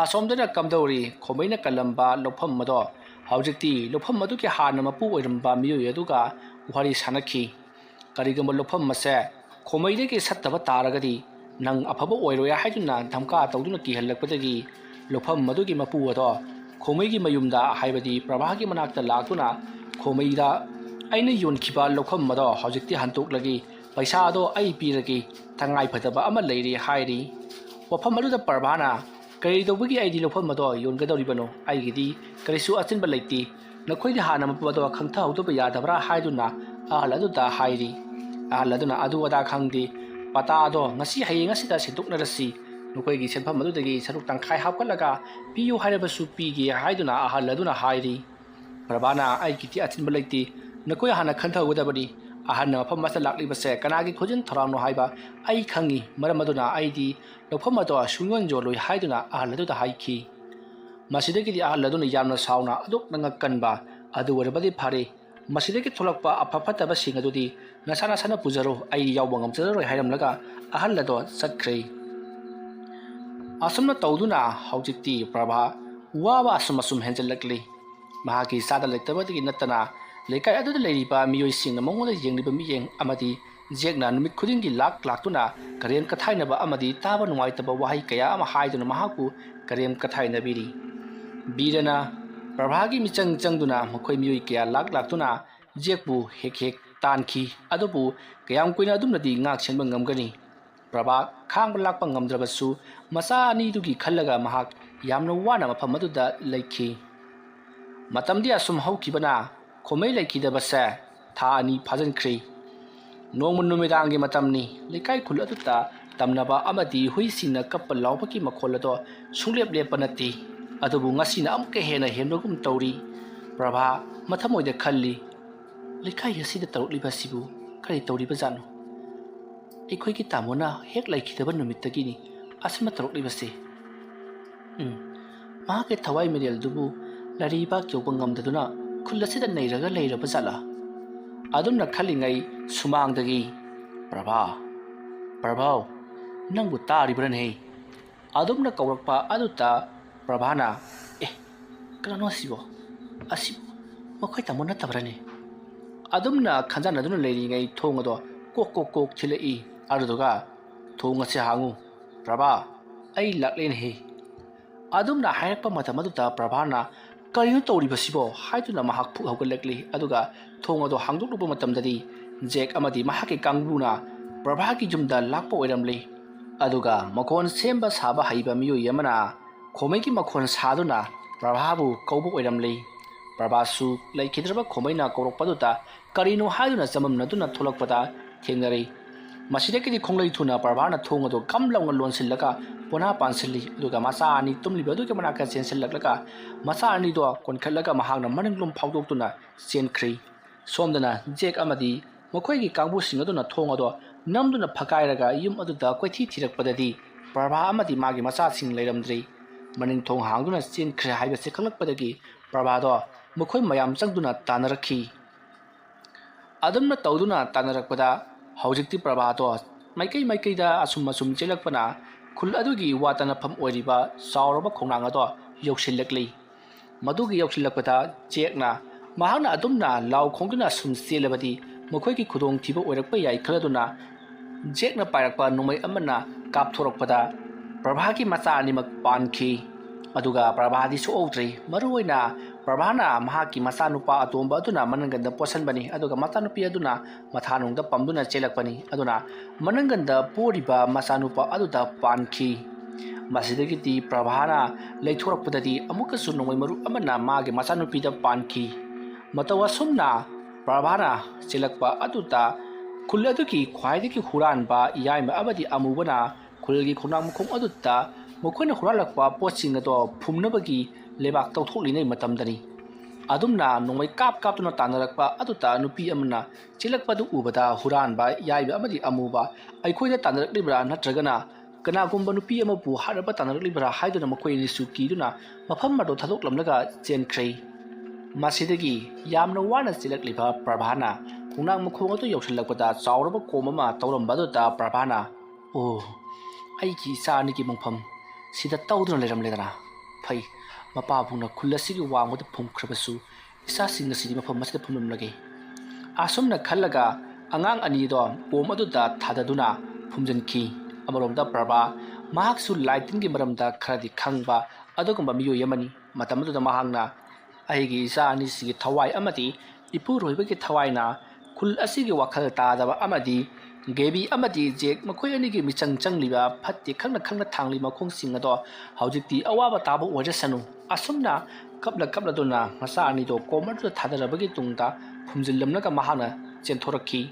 asomdana kamdori khomaina kalamba lofam mado haujikti lofam madu ke hana mapu oiramba miyo yaduga wari sanakhi karigamba lofam mase khomaide ke sattaba taragadi nang afaba oiroya haiduna dhamka tawduna ki halakpadagi lofam madu ki mapu ado khomai gi mayumda haibadi prabhagi manakta laktuna khomaida aina yonkhiba lokham mado hojikti hantok lagi paisa ado ai piragi thangai phataba ama leiri hairi wafam aluda parvana kari dobagi aidi lokham mado yongadoribano aigidi karisu achinba leiti nakhoi hana mapado khangtha haudoba yadabra haiduna ahaladuna hairi ahaladuna adu wada khangdi pata ado ngasi hayeng asida sentuknarasi nokoi gi senpham adudagi saruk tangkhai hapkalaga piyu hairabasu pigi haiduna ahaladuna hairi parvana aigiti achinba leiti nakoi hana khantha godabani ahana mafam masa lakli base kanagi khojin tharangno haiba ai khangi maramaduna aidi lofam ado sungon joloi haiduna ahaladu da haiki masidagi di ahaladuna yamna sauna aduk nanga kanba adu warabadi phare masidagi tholakpa apapataba singadudi nasana sana pujaro ai yawbang amjaroi hairamlaga ahalado sakhrei asumna tawduna haujikti prabha waba asum henjalakli mahaki sada lektabadi natana leikai aduda leiriba miyoi singna mongoda yengliba miyeng amadi jekna numit khudingi laktuna karen kathainaba amadi taba nungaitaba wahai kaya ama haiduna mahaku karen kathainabiri birana prabhagi michang changduna makhoi miyoi kaya laktuna jekbu hek tanki adubu kayam koina adumnadi ngak senba ngamgani prabha khangba lakpa ngamdrabasu masa ani dugi khallaga mahak yamna wana mafam aduda leikhi matamdi asum haukibana khomai leikidabase tha ani phajankhri nongmun numidangi matamni lekai khul aduta tamnaba amadi huisina kappa lawbaki makholado sunglep lepanati adubu ngasina amke hena hemnogum tawri prabha mathamoida khalli lekai asida tarukliba sibu kari tawriba jano ekhoi ki tamona hek laikidaba numittagini asma taruklibase ma ke thawai medial dubu lariba kyobangam daduna khullasida neiraga leiraba jala adumna khalingai sumangdagi prabhav nangbu taribran he adumna kawrakpa aduta prabhana kanano sibo asib makhoi tamona tabrane adumna khanjana aduna leiringai thongado kok thilai aruduga thonga se hangu prabha ai laklen he ꯑꯗꯨꯝꯅ ꯍꯥꯏꯔꯛꯄ ꯃꯇꯝ ꯑꯗꯨꯗ ꯄ꯭ꯔꯚꯥꯅ ꯀꯔꯤꯅꯣ ꯇꯧꯔꯤꯕꯁꯤꯕꯣ ꯍꯥꯏꯗꯨꯅ ꯃꯍꯥꯛ ꯐꯨꯛ ꯍꯧꯒꯠꯂꯛꯂꯤ ꯑꯗꯨꯒ ꯊꯣꯡ ꯑꯗꯨ ꯍꯥꯡꯗꯣꯛꯂꯨꯕ ꯃꯇꯝꯗꯗꯤ ꯖꯦꯛ ꯑꯃꯗꯤ ꯃꯍꯥꯛꯀꯤ ꯀꯥꯡꯕꯨꯅ ꯄ꯭ꯔꯚꯥꯒꯤ ꯌꯨꯝꯗ ꯂꯥꯛꯄ ꯑꯣꯏꯔꯝꯂꯤ ꯑꯗꯨꯒ ꯃꯈꯣꯟ ꯁꯦꯝꯕ ꯁꯥꯕ ꯍꯩꯕ ꯃꯤꯑꯣꯏ ꯑꯃꯅ ꯈꯣꯃꯩꯒꯤ ꯃꯈꯣꯟ ꯁꯥꯗꯨꯅ ꯄ꯭ꯔꯚꯥꯕꯨ ꯀꯧꯕ ꯑꯣꯏꯔꯝꯂꯤ ꯄ꯭ꯔꯚꯥꯁꯨ ꯂꯩꯈꯤꯗ꯭ꯔꯕ ꯈꯣꯃꯩꯅ ꯀꯧꯔꯛꯄꯗꯨꯗ ꯀꯔꯤꯅꯣ ꯍꯥꯏꯗꯨꯅ ꯆꯃꯝꯅꯗꯨꯅ ꯊꯣꯛꯂꯛꯄꯗ ꯊꯦꯡꯅꯔꯤ ꯃꯁꯤꯗꯒꯤꯗꯤ ꯈꯣꯡꯂꯩ ꯊꯨꯅ ꯄ꯭ꯔꯚꯥꯅ ꯊꯣꯡ ꯑꯗꯨ ꯒꯝ ꯂꯥꯎꯅ ꯂꯣꯟꯁꯤꯜꯂꯒ ꯄꯣꯅꯥ ꯄꯥꯟꯁꯤꯜꯂꯤ ꯑꯗꯨꯒ ꯃꯆꯥ ꯑꯅꯤ ꯇꯨꯝꯂꯤꯕ ꯑꯗꯨꯒꯤ ꯃꯅꯥꯛꯇ ꯆꯦꯟꯁꯤꯜꯂꯛꯂꯒ ꯃꯆꯥ ꯑꯅꯤꯗꯣ ꯀꯣꯟꯈꯠꯂꯒ ꯃꯍꯥꯛꯅ ꯃꯅꯤꯡꯂꯣꯝ ꯐꯥꯎꯗꯣꯛꯇꯨꯅ ꯆꯦꯟꯈ꯭ꯔꯤ ꯁꯣꯝꯗꯅ ꯖꯦꯛ ꯑꯃꯗꯤ ꯃꯈꯣꯏꯒꯤ ꯀꯥꯡꯕꯨꯁꯤꯡ ꯑꯗꯨꯅ ꯊꯣꯡ ꯑꯗꯨ ꯅꯝꯗꯨꯅ ꯐꯛꯀꯥꯏꯔꯒ ꯌꯨꯝ ꯑꯗꯨꯗ ꯀꯣꯏꯊꯤ ꯊꯤꯔꯛꯄꯗꯗꯤ ꯄ꯭ꯔꯚꯥ ꯑꯃꯗꯤ ꯃꯥꯒꯤ ꯃꯆꯥꯁꯤꯡ ꯂꯩꯔꯝꯗ꯭ꯔꯤ ꯃꯅꯤꯡ ꯊꯣꯡ ꯍꯥꯡꯗꯨꯅ ꯆꯦꯟꯈ꯭ꯔꯦ ꯍꯥꯏꯕꯁꯤ ꯈꯪꯂꯛꯄꯗꯒꯤ ꯄ꯭ꯔꯚꯥꯗꯣ ꯃꯈꯣꯏ ꯃꯌꯥꯝ ꯆꯪꯗꯨꯅ ꯇꯥꯟꯅꯔꯛꯈꯤ ꯑꯗꯨꯝꯅ ꯇꯧꯗꯨꯅ ꯇꯥꯟꯅꯔꯛꯄꯗ ꯍꯧꯖꯤꯛꯇꯤ ꯄ꯭ꯔꯚꯥꯗꯣ ꯃꯥꯏꯀꯩꯗ ꯑꯁꯨꯝ ꯆꯦꯜꯂꯛꯄꯅ ꯈꯨꯜ ꯑꯗꯨꯒꯤ ꯋꯥ ꯇꯥꯟꯅꯐꯝ ꯑꯣꯏꯔꯤꯕ ꯆꯥꯎꯔꯕ ꯈꯣꯡꯅꯥꯡ ꯑꯗꯣ ꯌꯧꯁꯤꯜꯂꯛꯂꯤ ꯃꯗꯨꯒꯤ ꯌꯧꯁꯤꯜꯂꯛꯄꯗ ꯖꯦꯛꯅ ꯃꯍꯥꯛꯅ ꯑꯗꯨꯝꯅ ꯂꯥꯎ ꯈꯣꯡꯗꯨꯅ ꯁꯨꯝ ꯆꯦꯜꯂꯕꯗꯤ ꯃꯈꯣꯏꯒꯤ ꯈꯨꯗꯣꯡꯊꯤꯕ ꯑꯣꯏꯔꯛꯄ ꯌꯥꯏ ꯈꯜꯂꯗꯨꯅ ꯖꯦꯛꯅ ꯄꯥꯏꯔꯛꯄ ꯅꯣꯡꯃꯩ ꯑꯃꯅ ꯀꯥꯞꯊꯣꯔꯛꯄꯗ ꯄ꯭ꯔꯚꯥꯒꯤ ꯃꯆꯥ ꯑꯅꯤꯃꯛ ꯄꯥꯟꯈꯤ ꯑꯗꯨꯒ ꯄ꯭ꯔꯚꯥꯗꯤ ꯁꯣꯛꯍꯧꯗ꯭ꯔꯤ ꯃꯔꯨꯑꯣꯏꯅ ꯄ꯭ꯔꯚꯥꯅ ꯃꯍꯥꯛꯀꯤ ꯃꯆꯥꯅꯨꯄꯥ ꯑꯇꯣꯝꯕ ꯑꯗꯨꯅ ꯃꯅꯪꯒꯟꯗ ꯄꯣꯠꯁꯟꯕꯅꯤ ꯑꯗꯨꯒ ꯃꯆꯥꯅꯨꯄꯤ ꯑꯗꯨꯅ ꯃꯊꯥꯅꯨꯡꯗ ꯄꯝꯗꯨꯅ ꯆꯦꯜꯂꯛꯄꯅꯤ ꯑꯗꯨꯅ ꯃꯅꯪꯒꯟꯗ ꯄꯣꯔꯤꯕ ꯃꯆꯥꯅꯨꯄꯥ ꯑꯗꯨꯗ ꯄꯥꯟꯈꯤ ꯃꯁꯤꯗꯒꯤꯗꯤ ꯄ꯭ꯔꯚꯥꯅ ꯂꯩꯊꯣꯔꯛꯄꯗꯗꯤ ꯑꯃꯨꯛꯀꯁꯨ ꯅꯣꯡꯃꯩ ꯃꯔꯨ ꯑꯃꯅ ꯃꯥꯒꯤ ꯃꯆꯥꯅꯨꯄꯤꯗ ꯄꯥꯟꯈꯤ ꯃꯇꯧ ꯑꯁꯨꯝꯅ ꯄ꯭ꯔꯚꯥꯅ ꯆꯦꯜꯂꯛꯄ ꯑꯗꯨꯗ ꯈꯨꯜ ꯑꯗꯨꯒꯤ ꯈ꯭ꯋꯥꯏꯗꯒꯤ ꯍꯨꯔꯥꯟꯕ ꯌꯥꯏꯃ ꯑꯃꯗꯤ ꯑꯃꯨꯕꯅ ꯈꯨꯜꯒꯤ ꯈꯣꯡꯅꯥꯡ ꯃꯈꯣꯡ ꯑꯗꯨꯗ ꯃꯈꯣꯏꯅ ꯍꯨꯔꯥꯜꯂꯛꯄ ꯄꯣꯠꯁꯤꯡ ꯑꯗꯣ ꯐꯨꯝꯅꯕꯒꯤ ꯂꯩꯕꯥꯛ ꯇꯧꯊꯣꯛꯂꯤꯉꯩ ꯃꯇꯝꯗꯅꯤ ꯑꯗꯨꯝꯅ ꯅꯣꯡꯃꯩ ꯀꯥꯞꯇꯨꯅ ꯇꯥꯟꯅꯔꯛꯄ ꯑꯗꯨꯗ ꯅꯨꯄꯤ ꯑꯃꯅ ꯆꯦꯜꯂꯛꯄꯗꯨ ꯎꯕꯗ ꯍꯨꯔꯥꯟꯕ ꯌꯥꯏꯕ ꯑꯃꯗꯤ ꯑꯃꯨꯕ ꯑꯩꯈꯣꯏꯗ ꯇꯥꯟꯅꯔꯛꯂꯤꯕ꯭ꯔꯥ ꯅꯠꯇ꯭ꯔꯒꯅ ꯀꯅꯥꯒꯨꯝꯕ ꯅꯨꯄꯤ ꯑꯃꯕꯨ ꯍꯥꯠꯅꯕ ꯇꯥꯟꯅꯔꯛꯂꯤꯕ꯭ꯔꯥ ꯍꯥꯏꯗꯨꯅ ꯃꯈꯣꯏ ꯑꯅꯤꯁꯨ ꯀꯤꯗꯨꯅ ꯃꯐꯝ ꯑꯗꯨ ꯊꯥꯗꯣꯛꯂꯝꯂꯒ ꯆꯦꯟꯈ꯭ꯔꯦ ꯃꯁꯤꯗꯒꯤ ꯌꯥꯝꯅ ꯋꯥꯅ ꯆꯦꯜꯂꯛꯂꯤꯕ ꯄ꯭ꯔꯚꯥꯅ ꯈꯣꯡꯅꯥꯡ ꯃꯈꯣꯡ ꯑꯗꯨ ꯌꯧꯁꯤꯜꯂꯛꯄꯗ ꯆꯥꯎꯔꯕ ꯀꯣꯝ ꯑꯃ ꯇꯧꯔꯝꯕ ꯑꯗꯨꯗ ꯄ꯭ꯔꯚꯥꯅ ꯑꯣ ꯑꯩꯒꯤ ꯏꯆꯥ ꯑꯅꯤꯒꯤ ꯃꯪꯐꯝ ꯁꯤꯗ ꯇꯧꯗꯨꯅ ꯂꯩꯔꯝꯂꯦꯗꯅ ꯐꯩ ꯃꯄꯥꯕꯨꯡꯅ ꯈꯨꯜ ꯑꯁꯤꯒꯤ ꯋꯥꯡꯃꯗ ꯐꯨꯝꯈ꯭ꯔꯕꯁꯨ ꯏꯆꯥꯁꯤꯡ ꯑꯁꯤꯗꯤ ꯃꯐꯝ ꯑꯁꯤꯗ ꯐꯨꯝꯂꯝꯂꯒꯦ ꯑꯁꯨꯝꯅ ꯈꯜꯂꯒ ꯑꯉꯥꯡ ꯑꯅꯤꯗꯣ ꯀꯣꯝ ꯑꯗꯨꯗ ꯊꯥꯗꯗꯨꯅ ꯐꯨꯝꯖꯤꯟꯈꯤ ꯑꯃꯔꯣꯝꯗ ꯄ꯭ꯔꯚꯥ ꯃꯍꯥꯛꯁꯨ ꯂꯥꯏꯇꯤꯟꯒꯤ ꯃꯔꯝꯗ ꯈꯔꯗꯤ ꯈꯪꯕ ꯑꯗꯨꯒꯨꯝꯕ ꯃꯤꯑꯣꯏ ꯑꯃꯅꯤ ꯃꯇꯝ ꯑꯗꯨꯗ ꯃꯍꯥꯛꯅ ꯑꯩꯒꯤ ꯏꯆꯥ ꯑꯅꯤꯁꯤꯒꯤ ꯊꯋꯥꯏ ꯑꯃꯗꯤ ꯏꯄꯨꯔꯣꯏꯕꯒꯤ ꯊꯋꯥꯏꯅ ꯈꯨꯜ ꯑꯁꯤꯒꯤ ꯋꯥꯈꯜ ꯇꯥꯗꯕ ꯑꯃꯗꯤ ꯒꯦꯕꯤ ꯑꯃꯗꯤ ꯖꯦꯛ ꯃꯈꯣꯏ ꯑꯅꯤꯒꯤ ꯃꯤꯆꯪ ꯆꯪꯂꯤꯕ ꯐꯠꯇꯦ ꯈꯪꯅ ꯊꯥꯡꯂꯤ ꯃꯈꯣꯡꯁꯤꯡ ꯑꯗꯣ ꯍꯧꯖꯤꯛꯇꯤ ꯑꯋꯥꯕ ꯇꯥꯕ ꯑꯣꯏꯔꯁꯅꯨ ꯑꯁꯨꯝꯅ ꯀꯞꯂꯗꯨꯅ ꯃꯆꯥ ꯑꯅꯤꯗꯣ ꯀꯣꯝ ꯑꯗꯨꯗ ꯊꯥꯗꯔꯕꯒꯤ ꯇꯨꯡꯗ ꯐꯨꯝꯖꯤꯜꯂꯝꯂꯒ ꯃꯍꯥꯛꯅ ꯆꯦꯟꯊꯣꯔꯛꯈꯤ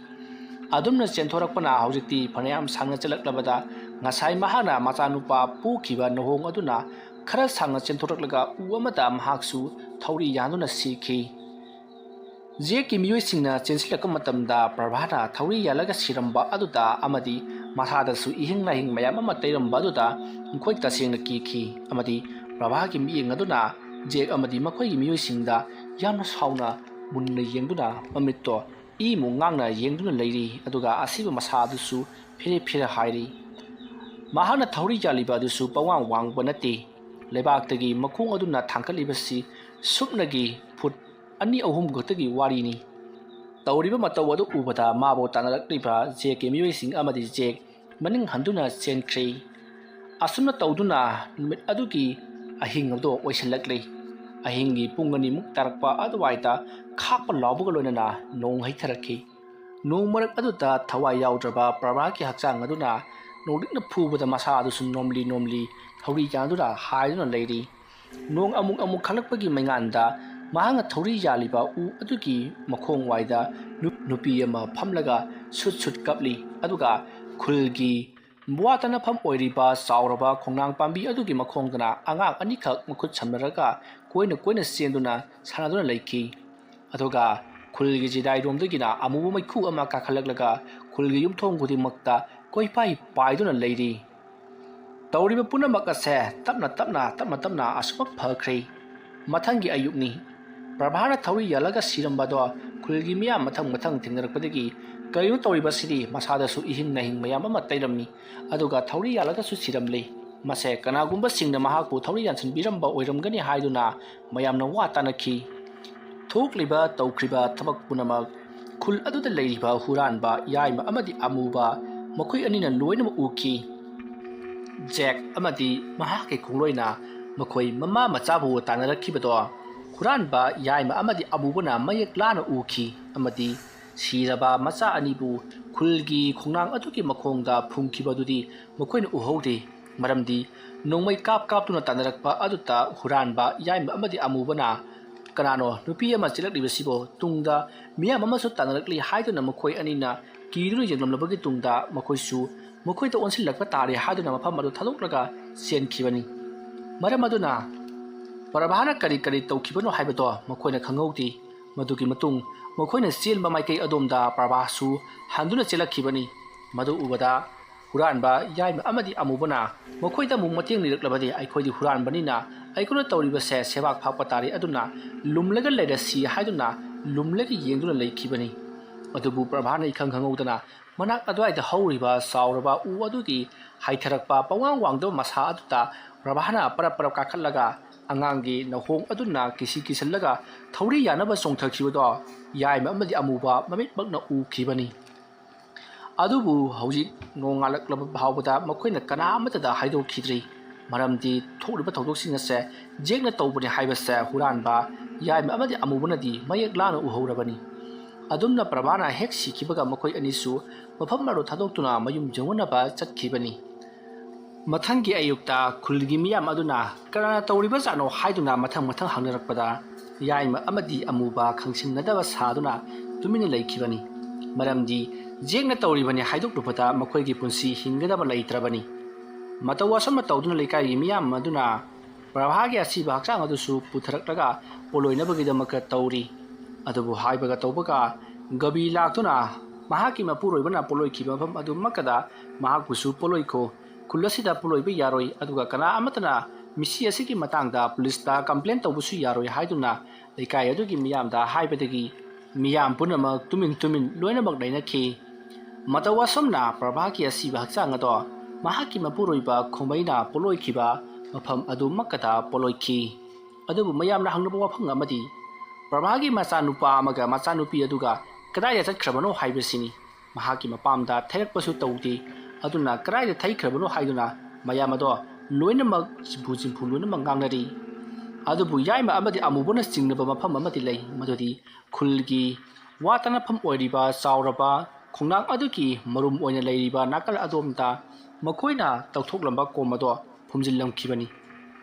ꯑꯗꯨꯝꯅ ꯆꯦꯟꯊꯣꯔꯛꯄꯅ ꯍꯧꯖꯤꯛꯇꯤ ꯐꯅꯌꯥꯝ ꯁꯥꯡꯅ ꯆꯠꯂꯛꯂꯕꯗ ꯉꯁꯥꯏ ꯃꯍꯥꯛꯅ ꯃꯆꯥꯅꯨꯄꯥ ꯄꯨꯈꯤꯕ ꯅꯍꯣꯡ ꯑꯗꯨꯅ ꯈꯔ ꯁꯥꯡꯅ ꯆꯦꯟꯊꯣꯔꯛꯂꯒ ꯎ ꯑꯃꯗ ꯃꯍꯥꯛꯁꯨ ꯊꯧꯔꯤ ꯌꯥꯟꯗꯨꯅ ꯁꯤꯈꯤ ꯖꯦꯛꯀꯤ ꯃꯤꯑꯣꯏꯁꯤꯡꯅ ꯆꯦꯟꯁꯤꯜꯂꯛꯄ ꯃꯇꯝꯗ ꯄ꯭ꯔꯚꯥꯅ ꯊꯧꯔꯤ ꯌꯥꯜꯂꯒ ꯁꯤꯔꯝꯕ ꯑꯗꯨꯗ ꯑꯃꯗꯤ ꯃꯁꯥꯗꯁꯨ ꯏꯍꯤꯡ ꯅꯥꯍꯤꯡ ꯃꯌꯥꯝ ꯑꯃ ꯇꯩꯔꯝꯕ ꯑꯗꯨꯗ ꯃꯈꯣꯏ ꯇꯁꯦꯡꯅ ꯀꯤꯈꯤ ꯑꯃꯗꯤ ꯄ꯭ꯔꯚꯥꯒꯤ ꯃꯤꯠꯌꯦꯡ ꯑꯗꯨꯅ ꯖꯦꯛ ꯑꯃꯗꯤ ꯃꯈꯣꯏꯒꯤ ꯃꯤꯑꯣꯏꯁꯤꯡꯗ ꯌꯥꯝꯅ ꯁꯥꯎꯅ ꯃꯨꯟꯅ ꯌꯦꯡꯗꯨꯅ ꯃꯃꯤꯠꯇꯣ ꯏꯃꯨ ꯉꯥꯡꯅ ꯌꯦꯡꯗꯨꯅ ꯂꯩꯔꯤ ꯑꯗꯨꯒ ꯑꯁꯤꯕ ꯃꯁꯥ ꯑꯗꯨꯁꯨ ꯐꯦꯔꯦ ꯍꯥꯏꯔꯤ ꯃꯍꯥꯛꯅ ꯊꯧꯔꯤ ꯌꯥꯜꯂꯤꯕ ꯑꯗꯨꯁꯨ ꯄꯋꯥꯡ ꯋꯥꯡꯕ ꯅꯠꯇꯦ ꯂꯩꯕꯥꯛꯇꯒꯤ ꯃꯈꯣꯡ ꯑꯗꯨꯅ ꯊꯥꯡꯀꯠꯂꯤꯕꯁꯤ ꯁꯨꯞꯅꯒꯤ ꯐꯨꯠ 2-3 ꯈꯛꯇꯒꯤ ꯋꯥꯔꯤꯅꯤ ꯇꯧꯔꯤꯕ ꯃꯇꯧ ꯑꯗꯨ ꯎꯕꯗ ꯃꯥꯕꯨ ꯇꯥꯟꯅꯔꯛꯂꯤꯕ ꯖꯦꯛꯀꯤ ꯃꯤꯑꯣꯏꯁꯤꯡ ꯑꯃꯗꯤ ꯖꯦꯛ ꯃꯅꯤꯡ ꯍꯟꯗꯨꯅ ꯆꯦꯟꯈ꯭ꯔꯦ ꯑꯁꯨꯝꯅ ꯇꯧꯗꯨꯅ ꯅꯨꯃꯤꯠ ꯑꯗꯨꯒꯤ ꯑꯍꯤꯡ ꯑꯗꯨ ꯑꯣꯏꯁꯤꯜꯂꯛꯂꯤ ꯑꯍꯤꯡꯒꯤ ꯄꯨꯡ 2 ꯇꯥꯔꯛꯄ ꯑꯗꯨꯋꯥꯏꯗ ꯈꯥꯛꯄ ꯂꯥꯎꯕꯒ ꯂꯣꯏꯅꯅ ꯅꯣꯡ ꯍꯩꯊꯔꯛꯈꯤ ꯅꯣꯡ ꯃꯔꯛ ꯑꯗꯨꯗ ꯊꯋꯥꯏ ꯌꯥꯎꯗ꯭ꯔꯕ ꯄ꯭ꯔꯚꯥꯒꯤ ꯍꯛꯆꯥꯡ ꯑꯗꯨꯅ ꯅꯣꯡꯂꯤꯛꯅ ꯐꯨꯕꯗ ꯃꯁꯥ ꯑꯗꯨꯁꯨ ꯅꯣꯝꯂꯤ ꯊꯧꯔꯤ ꯌꯥꯟꯗꯨꯅ ꯍꯥꯏꯗꯨꯅ ꯂꯩꯔꯤ ꯅꯣꯡ ꯑꯃꯨꯛ ꯈꯜꯂꯛꯄꯒꯤ ꯃꯩꯉꯥꯟꯗ ꯃꯍꯥꯛꯅ ꯊꯧꯔꯤ ꯌꯥꯜꯂꯤꯕ ꯎ ꯑꯗꯨꯒꯤ ꯃꯈꯣꯡ ꯋꯥꯏꯗ ꯅꯨꯄꯤ ꯑꯃ ꯐꯝꯂꯒ ꯁꯨꯠ ꯀꯞꯂꯤ ꯑꯗꯨꯒ ꯈꯨꯜꯒꯤ ꯋꯥ ꯇꯥꯟꯅꯐꯝ ꯑꯣꯏꯔꯤꯕ ꯆꯥꯎꯔꯕ ꯈꯣꯡꯅꯥꯡ ꯄꯥꯝꯕꯤ ꯑꯗꯨꯒꯤ ꯃꯈꯣꯡꯗꯅ ꯑꯉꯥꯡ ꯑꯅꯤꯈꯛ ꯃꯈꯨꯠ ꯁꯝꯅꯔꯒ ꯀꯣꯏꯅ ꯆꯦꯟꯗꯨꯅ ꯁꯥꯟꯅꯗꯨꯅ ꯂꯩꯈꯤ ꯑꯗꯨꯒ ꯈꯨꯜꯒꯤ ꯆꯤꯗꯥꯏꯔꯣꯝꯗꯒꯤꯅ ꯑꯃꯨꯕ ꯃꯩꯈꯨ ꯑꯃ ꯀꯥꯈꯠꯂꯛꯂꯒ ꯈꯨꯜꯒꯤ ꯌꯨꯝꯊꯣꯡ ꯈꯨꯗꯤꯡꯃꯛꯇ ꯀꯣꯏꯄꯥꯏ ꯄꯥꯏꯗꯨꯅ ꯂꯩꯔꯤ ꯇꯧꯔꯤꯕ ꯄꯨꯝꯅꯃꯛ ꯑꯁꯦ ꯇꯞꯅ ꯑꯁꯨꯃꯛ ꯐꯈ꯭ꯔꯦ ꯃꯊꯪꯒꯤ ꯑꯌꯨꯛꯅꯤ ꯄ꯭ꯔꯚꯥꯅ ꯊꯧꯔꯤ ꯌꯥꯜꯂꯒ ꯁꯤꯔꯝꯕꯗꯣ ꯈꯨꯜꯒꯤ ꯃꯤꯌꯥꯝ ꯃꯊꯪ ꯊꯦꯡꯅꯔꯛꯄꯗꯒꯤ ꯀꯔꯤꯅꯣ ꯇꯧꯔꯤꯕꯁꯤꯗꯤ ꯃꯁꯥꯗꯁꯨ ꯏꯍꯤꯡ ꯅꯥꯍꯤꯡ ꯃꯌꯥꯝ ꯑꯃ ꯇꯩꯔꯝꯃꯤ ꯑꯗꯨꯒ ꯊꯧꯔꯤ ꯌꯥꯜꯂꯒꯁꯨ ꯁꯤꯔꯝꯂꯤ ꯃꯁꯦ ꯀꯅꯥꯒꯨꯝꯕꯁꯤꯡꯅ ꯃꯍꯥꯛꯄꯨ ꯊꯧꯔꯤ ꯌꯥꯟꯁꯤꯟꯕꯤꯔꯝꯕ ꯑꯣꯏꯔꯝꯒꯅꯤ ꯍꯥꯏꯗꯨꯅ ꯃꯌꯥꯝꯅ ꯋꯥ ꯇꯥꯟꯅꯈꯤ ꯊꯣꯛꯂꯤꯕ ꯇꯧꯈ꯭ꯔꯤꯕ ꯊꯕꯛ ꯄꯨꯝꯅꯃꯛ ꯈꯨꯜ ꯑꯗꯨꯗ ꯂꯩꯔꯤꯕ ꯍꯨꯔꯥꯟꯕ ꯌꯥꯏꯃ ꯑꯃꯗꯤ ꯑꯃꯨꯕ ꯃꯈꯣꯏ ꯑꯅꯤꯅ ꯂꯣꯏꯅꯃꯛ ꯎꯈꯤ ꯖꯦꯛ ꯑꯃꯗꯤ ꯃꯍꯥꯛꯀꯤ ꯈꯣꯡꯂꯣꯏꯅ ꯃꯈꯣꯏ ꯃꯃꯥ ꯃꯆꯥꯕꯨ ꯇꯥꯟꯅꯔꯛꯈꯤꯕꯗꯣ ꯍꯨꯔꯥꯟꯕ ꯌꯥꯏꯃ ꯑꯃꯗꯤ ꯑꯃꯨꯕꯅ ꯃꯌꯦꯛ ꯂꯥꯅ ꯎꯈꯤ ꯑꯃꯗꯤ ꯁꯤꯔꯕ ꯃꯆꯥ ꯑꯅꯤꯕꯨ ꯈꯨꯜꯒꯤ ꯈꯣꯡꯅꯥꯡ ꯑꯗꯨꯒꯤ ꯃꯈꯣꯡꯗ ꯐꯨꯝꯈꯤꯕꯗꯨꯗꯤ ꯃꯈꯣꯏꯅ ꯎꯍꯧꯗꯦ ꯃꯔꯝꯗꯤ ꯅꯣꯡꯃꯩ ꯀꯥꯞꯇꯨꯅ ꯇꯥꯟꯅꯔꯛꯄ ꯑꯗꯨꯗ ꯍꯨꯔꯥꯟꯕ ꯌꯥꯏꯃ ꯑꯃꯗꯤ ꯑꯃꯨꯕꯅ ꯀꯅꯥꯅꯣ ꯅꯨꯄꯤ ꯑꯃ ꯆꯦꯜꯂꯛꯂꯤꯕꯁꯤꯕꯨ ꯇꯨꯡꯗ ꯃꯤꯌꯥꯝ ꯑꯃꯁꯨ ꯇꯥꯟꯅꯔꯛꯂꯤ ꯍꯥꯏꯗꯨꯅ ꯃꯈꯣꯏ ꯑꯅꯤꯅ ꯀꯤꯗꯨꯅ ꯌꯦꯡꯂꯝꯂꯕꯒꯤ ꯇꯨꯡꯗ ꯃꯈꯣꯏꯁꯨ ꯃꯈꯣꯏꯗ ꯑꯣꯟꯁꯤꯜꯂꯛꯄ ꯇꯥꯔꯦ ꯍꯥꯏꯗꯨꯅ ꯃꯐꯝ ꯑꯗꯨ ꯊꯥꯗꯣꯛꯂꯒ ꯆꯦꯟꯈꯤꯕꯅꯤ ꯃꯔꯝ ꯑꯗꯨꯅ ꯄ꯭ꯔꯚꯥꯅ ꯀꯔꯤ ꯇꯧꯈꯤꯕꯅꯣ ꯍꯥꯏꯕꯗꯣ ꯃꯈꯣꯏꯅ ꯈꯪꯍꯧꯗꯦ ꯃꯗꯨꯒꯤ ꯃꯇꯨꯡ ꯃꯈꯣꯏꯅ ꯆꯦꯟꯕ ꯃꯥꯏꯀꯩ ꯑꯗꯣꯝꯗ ꯄ꯭ꯔꯚꯥꯁꯨ ꯍꯟꯗꯨꯅ ꯆꯦꯜꯂꯛꯈꯤꯕꯅꯤ ꯃꯗꯨ ꯎꯕꯗ ꯍꯨꯔꯥꯟꯕ ꯌꯥꯏꯃ ꯑꯃꯗꯤ ꯑꯃꯨꯕꯅ ꯃꯈꯣꯏꯗ ꯑꯃꯨꯛ ꯃꯇꯦꯡ ꯅꯤꯔꯛꯂꯕꯗꯤ ꯑꯩꯈꯣꯏꯗꯤ ꯍꯨꯔꯥꯟꯕꯅꯤꯅ ꯑꯩꯈꯣꯏꯅ ꯇꯧꯔꯤꯕꯁꯦ ꯁꯦꯕꯥꯛ ꯐꯥꯛꯄ ꯇꯥꯔꯦ ꯑꯗꯨꯅ ꯂꯨꯝꯂꯒ ꯂꯩꯔꯁꯤ ꯍꯥꯏꯗꯨꯅ ꯂꯨꯝꯂꯒ ꯌꯦꯡꯗꯨꯅ ꯂꯩꯈꯤꯕꯅꯤ ꯑꯗꯨꯕꯨ ꯄ꯭ꯔꯚꯥꯅ ꯏꯈꯪ ꯈꯪꯍꯧꯗꯅ ꯃꯅꯥꯛ ꯑꯗꯨꯋꯥꯏꯗ ꯍꯧꯔꯤꯕ ꯆꯥꯎꯔꯕ ꯎ ꯑꯗꯨꯒꯤ ꯍꯥꯏꯊꯔꯛꯄ ꯄꯋꯥꯡ ꯋꯥꯡꯗꯕ ꯃꯁꯥ ꯑꯗꯨꯗ ꯄ꯭ꯔꯚꯥꯅ ꯄꯔꯞ ꯀꯥꯈꯠꯂꯒ ꯑꯉꯥꯡꯒꯤ ꯅꯍꯣꯡ ꯑꯗꯨꯅ ꯀꯤꯁꯜꯂꯒ ꯊꯧꯔꯤ ꯌꯥꯅꯕ ꯆꯣꯡꯊꯈꯤꯕꯗꯣ ꯌꯥꯏꯃ ꯑꯃꯗꯤ ꯑꯃꯨꯕ ꯃꯃꯤꯠꯃꯛꯅ ꯎꯈꯤꯕꯅꯤ ꯑꯗꯨꯕꯨ ꯍꯧꯖꯤꯛ ꯅꯣꯡꯉꯥꯜꯂꯛꯂꯕ ꯐꯥꯎꯕꯗ ꯃꯈꯣꯏꯅ ꯀꯅꯥ ꯑꯃꯠꯇꯗ ꯍꯥꯏꯗꯣꯛꯈꯤꯗ꯭ꯔꯤ ꯃꯔꯝꯗꯤ ꯊꯣꯛꯂꯤꯕ ꯊꯧꯗꯣꯛꯁꯤꯡ ꯑꯁꯦ ꯖꯦꯛꯅ ꯇꯧꯕꯅꯤ ꯍꯥꯏꯕꯁꯦ ꯍꯨꯔꯥꯟꯕ ꯌꯥꯏꯃ ꯑꯃꯗꯤ ꯑꯃꯨꯕꯅꯗꯤ ꯃꯌꯦꯛ ꯂꯥꯅ ꯎꯍꯧꯔꯕꯅꯤ ꯑꯗꯨꯝꯅ ꯄ꯭ꯔꯚꯥꯅ ꯍꯦꯛ ꯁꯤꯈꯤꯕꯒ ꯃꯈꯣꯏ ꯑꯅꯤꯁꯨ ꯃꯐꯝ ꯑꯗꯨ ꯊꯥꯗꯣꯛꯇꯨꯅ ꯃꯌꯨꯝ ꯌꯧꯅꯅꯕ ꯆꯠꯈꯤꯕꯅꯤ ꯃꯊꯪꯒꯤ ꯑꯌꯨꯛꯇ ꯈꯨꯜꯒꯤ ꯃꯤꯌꯥꯝ ꯑꯗꯨꯅ ꯀꯅꯥꯅ ꯇꯧꯔꯤꯕꯖꯥꯠꯅꯣ ꯍꯥꯏꯗꯨꯅ ꯃꯊꯪ ꯍꯪꯅꯔꯛꯄꯗ ꯌꯥꯏꯃ ꯑꯃꯗꯤ ꯑꯃꯨꯕ ꯈꯪꯁꯤꯟꯅꯗꯕ ꯁꯥꯗꯨꯅ ꯇꯨꯃꯤꯟꯅ ꯂꯩꯈꯤꯕꯅꯤ ꯃꯔꯝꯗꯤ ꯖꯦꯛꯅ ꯇꯧꯔꯤꯕꯅꯤ ꯍꯥꯏꯗꯣꯛꯂꯨꯕꯗ ꯃꯈꯣꯏꯒꯤ ꯄꯨꯟꯁꯤ ꯍꯤꯡꯒꯗꯕ ꯂꯩꯇ꯭ꯔꯕꯅꯤ ꯃꯇꯧ ꯑꯁꯨꯝꯅ ꯇꯧꯗꯨꯅ ꯂꯩꯀꯥꯏꯒꯤ ꯃꯤꯌꯥꯝ ꯑꯗꯨꯅ ꯄ꯭ꯔꯚꯥꯒꯤ ꯑꯁꯤꯕ ꯍꯛꯆꯥꯡ ꯑꯗꯨꯁꯨ ꯄꯨꯊꯔꯛꯂꯒ ꯄꯣꯂꯣꯏꯅꯕꯒꯤꯗꯃꯛꯇ ꯇꯧꯔꯤ ꯑꯗꯨꯕꯨ ꯍꯥꯏꯕꯒ ꯇꯧꯕꯒ ꯒꯕꯤ ꯂꯥꯛꯇꯨꯅ ꯃꯍꯥꯛꯀꯤ ꯃꯄꯨꯔꯣꯏꯕꯅ ꯄꯣꯂꯣꯏꯈꯤꯕ ꯃꯐꯝ ꯑꯗꯨꯃꯛꯀꯗ ꯃꯍꯥꯛꯄꯨꯁꯨ ꯄꯣꯂꯣꯏꯈꯣ ꯈꯨꯜ ꯑꯁꯤꯗ ꯄꯣꯂꯣꯏꯕ ꯌꯥꯔꯣꯏ ꯑꯗꯨꯒ ꯀꯅꯥ ꯑꯃꯠꯇꯅ ꯃꯤꯁꯤ ꯑꯁꯤꯒꯤ ꯃꯇꯥꯡꯗ ꯄꯨꯂꯤꯁꯇ ꯀꯝꯄ꯭ꯂꯦꯟ ꯇꯧꯕꯁꯨ ꯌꯥꯔꯣꯏ ꯍꯥꯏꯗꯨꯅ ꯂꯩꯀꯥꯏ ꯑꯗꯨꯒꯤ ꯃꯤꯌꯥꯝꯗ ꯍꯥꯏꯕꯗꯒꯤ ꯃꯤꯌꯥꯝ ꯄꯨꯝꯅꯃꯛ ꯇꯨꯃꯤꯟ ꯂꯣꯏꯅꯃꯛ ꯂꯩꯅꯈꯤ ꯃꯇꯧ ꯑꯁꯨꯝꯅ ꯄ꯭ꯔꯚꯥꯒꯤ ꯑꯁꯤꯕ ꯍꯛꯆꯥꯡ ꯑꯗꯣ ꯃꯍꯥꯛꯀꯤ ꯃꯄꯨꯔꯣꯏꯕ ꯈꯣꯡꯕꯩꯅ ꯄꯣꯂꯣꯏꯈꯤꯕ ꯃꯐꯝ ꯑꯗꯨꯃꯛꯀꯗ ꯄꯣꯂꯣꯏꯈꯤ ꯑꯗꯨꯕꯨ ꯃꯌꯥꯝꯅ ꯍꯪꯅꯕ ꯋꯥꯐꯝ ꯑꯃꯗꯤ ꯄ꯭ꯔꯚꯥꯒꯤ ꯃꯆꯥꯅꯨꯄꯥ ꯑꯃꯒ ꯃꯆꯥꯅꯨꯄꯤ ꯑꯗꯨꯒ ꯀꯗꯥꯏꯗ ꯆꯠꯈ꯭ꯔꯕꯅꯣ ꯍꯥꯏꯕꯁꯤꯅꯤ ꯃꯍꯥꯛꯀꯤ ꯃꯄꯥꯝꯗ ꯊꯩꯔꯛꯄꯁꯨ ꯇꯧꯗꯦ ꯑꯗꯨꯅ ꯀꯗꯥꯏꯗ ꯊꯩꯈ꯭ꯔꯕꯅꯣ ꯍꯥꯏꯗꯨꯅ ꯃꯌꯥꯝ ꯑꯗꯣ ꯂꯣꯏꯅꯃꯛ ꯆꯤꯟꯐꯨ ꯂꯣꯏꯅꯃꯛ ꯉꯥꯡꯅꯔꯤ ꯑꯗꯨꯕꯨ ꯌꯥꯏꯃ ꯑꯃꯗꯤ ꯑꯃꯨꯕꯅ ꯆꯤꯡꯅꯕ ꯃꯐꯝ ꯑꯃꯗꯤ ꯂꯩ ꯃꯗꯨꯗꯤ ꯈꯨꯜꯒꯤ ꯋꯥ ꯇꯥꯟꯅꯐꯝ ꯑꯣꯏꯔꯤꯕ ꯆꯥꯎꯔꯕ ꯈꯣꯡꯅꯥꯡ ꯑꯗꯨꯒꯤ ꯃꯔꯨꯝ ꯑꯣꯏꯅ ꯂꯩꯔꯤꯕ ꯅꯥꯀꯜ ꯑꯗꯣꯝꯗ ꯃꯈꯣꯏꯅ ꯇꯧꯊꯣꯛꯂꯝꯕ ꯀꯣꯝ ꯑꯗꯣ ꯐꯨꯝꯖꯤꯜꯂꯝꯈꯤꯕꯅꯤ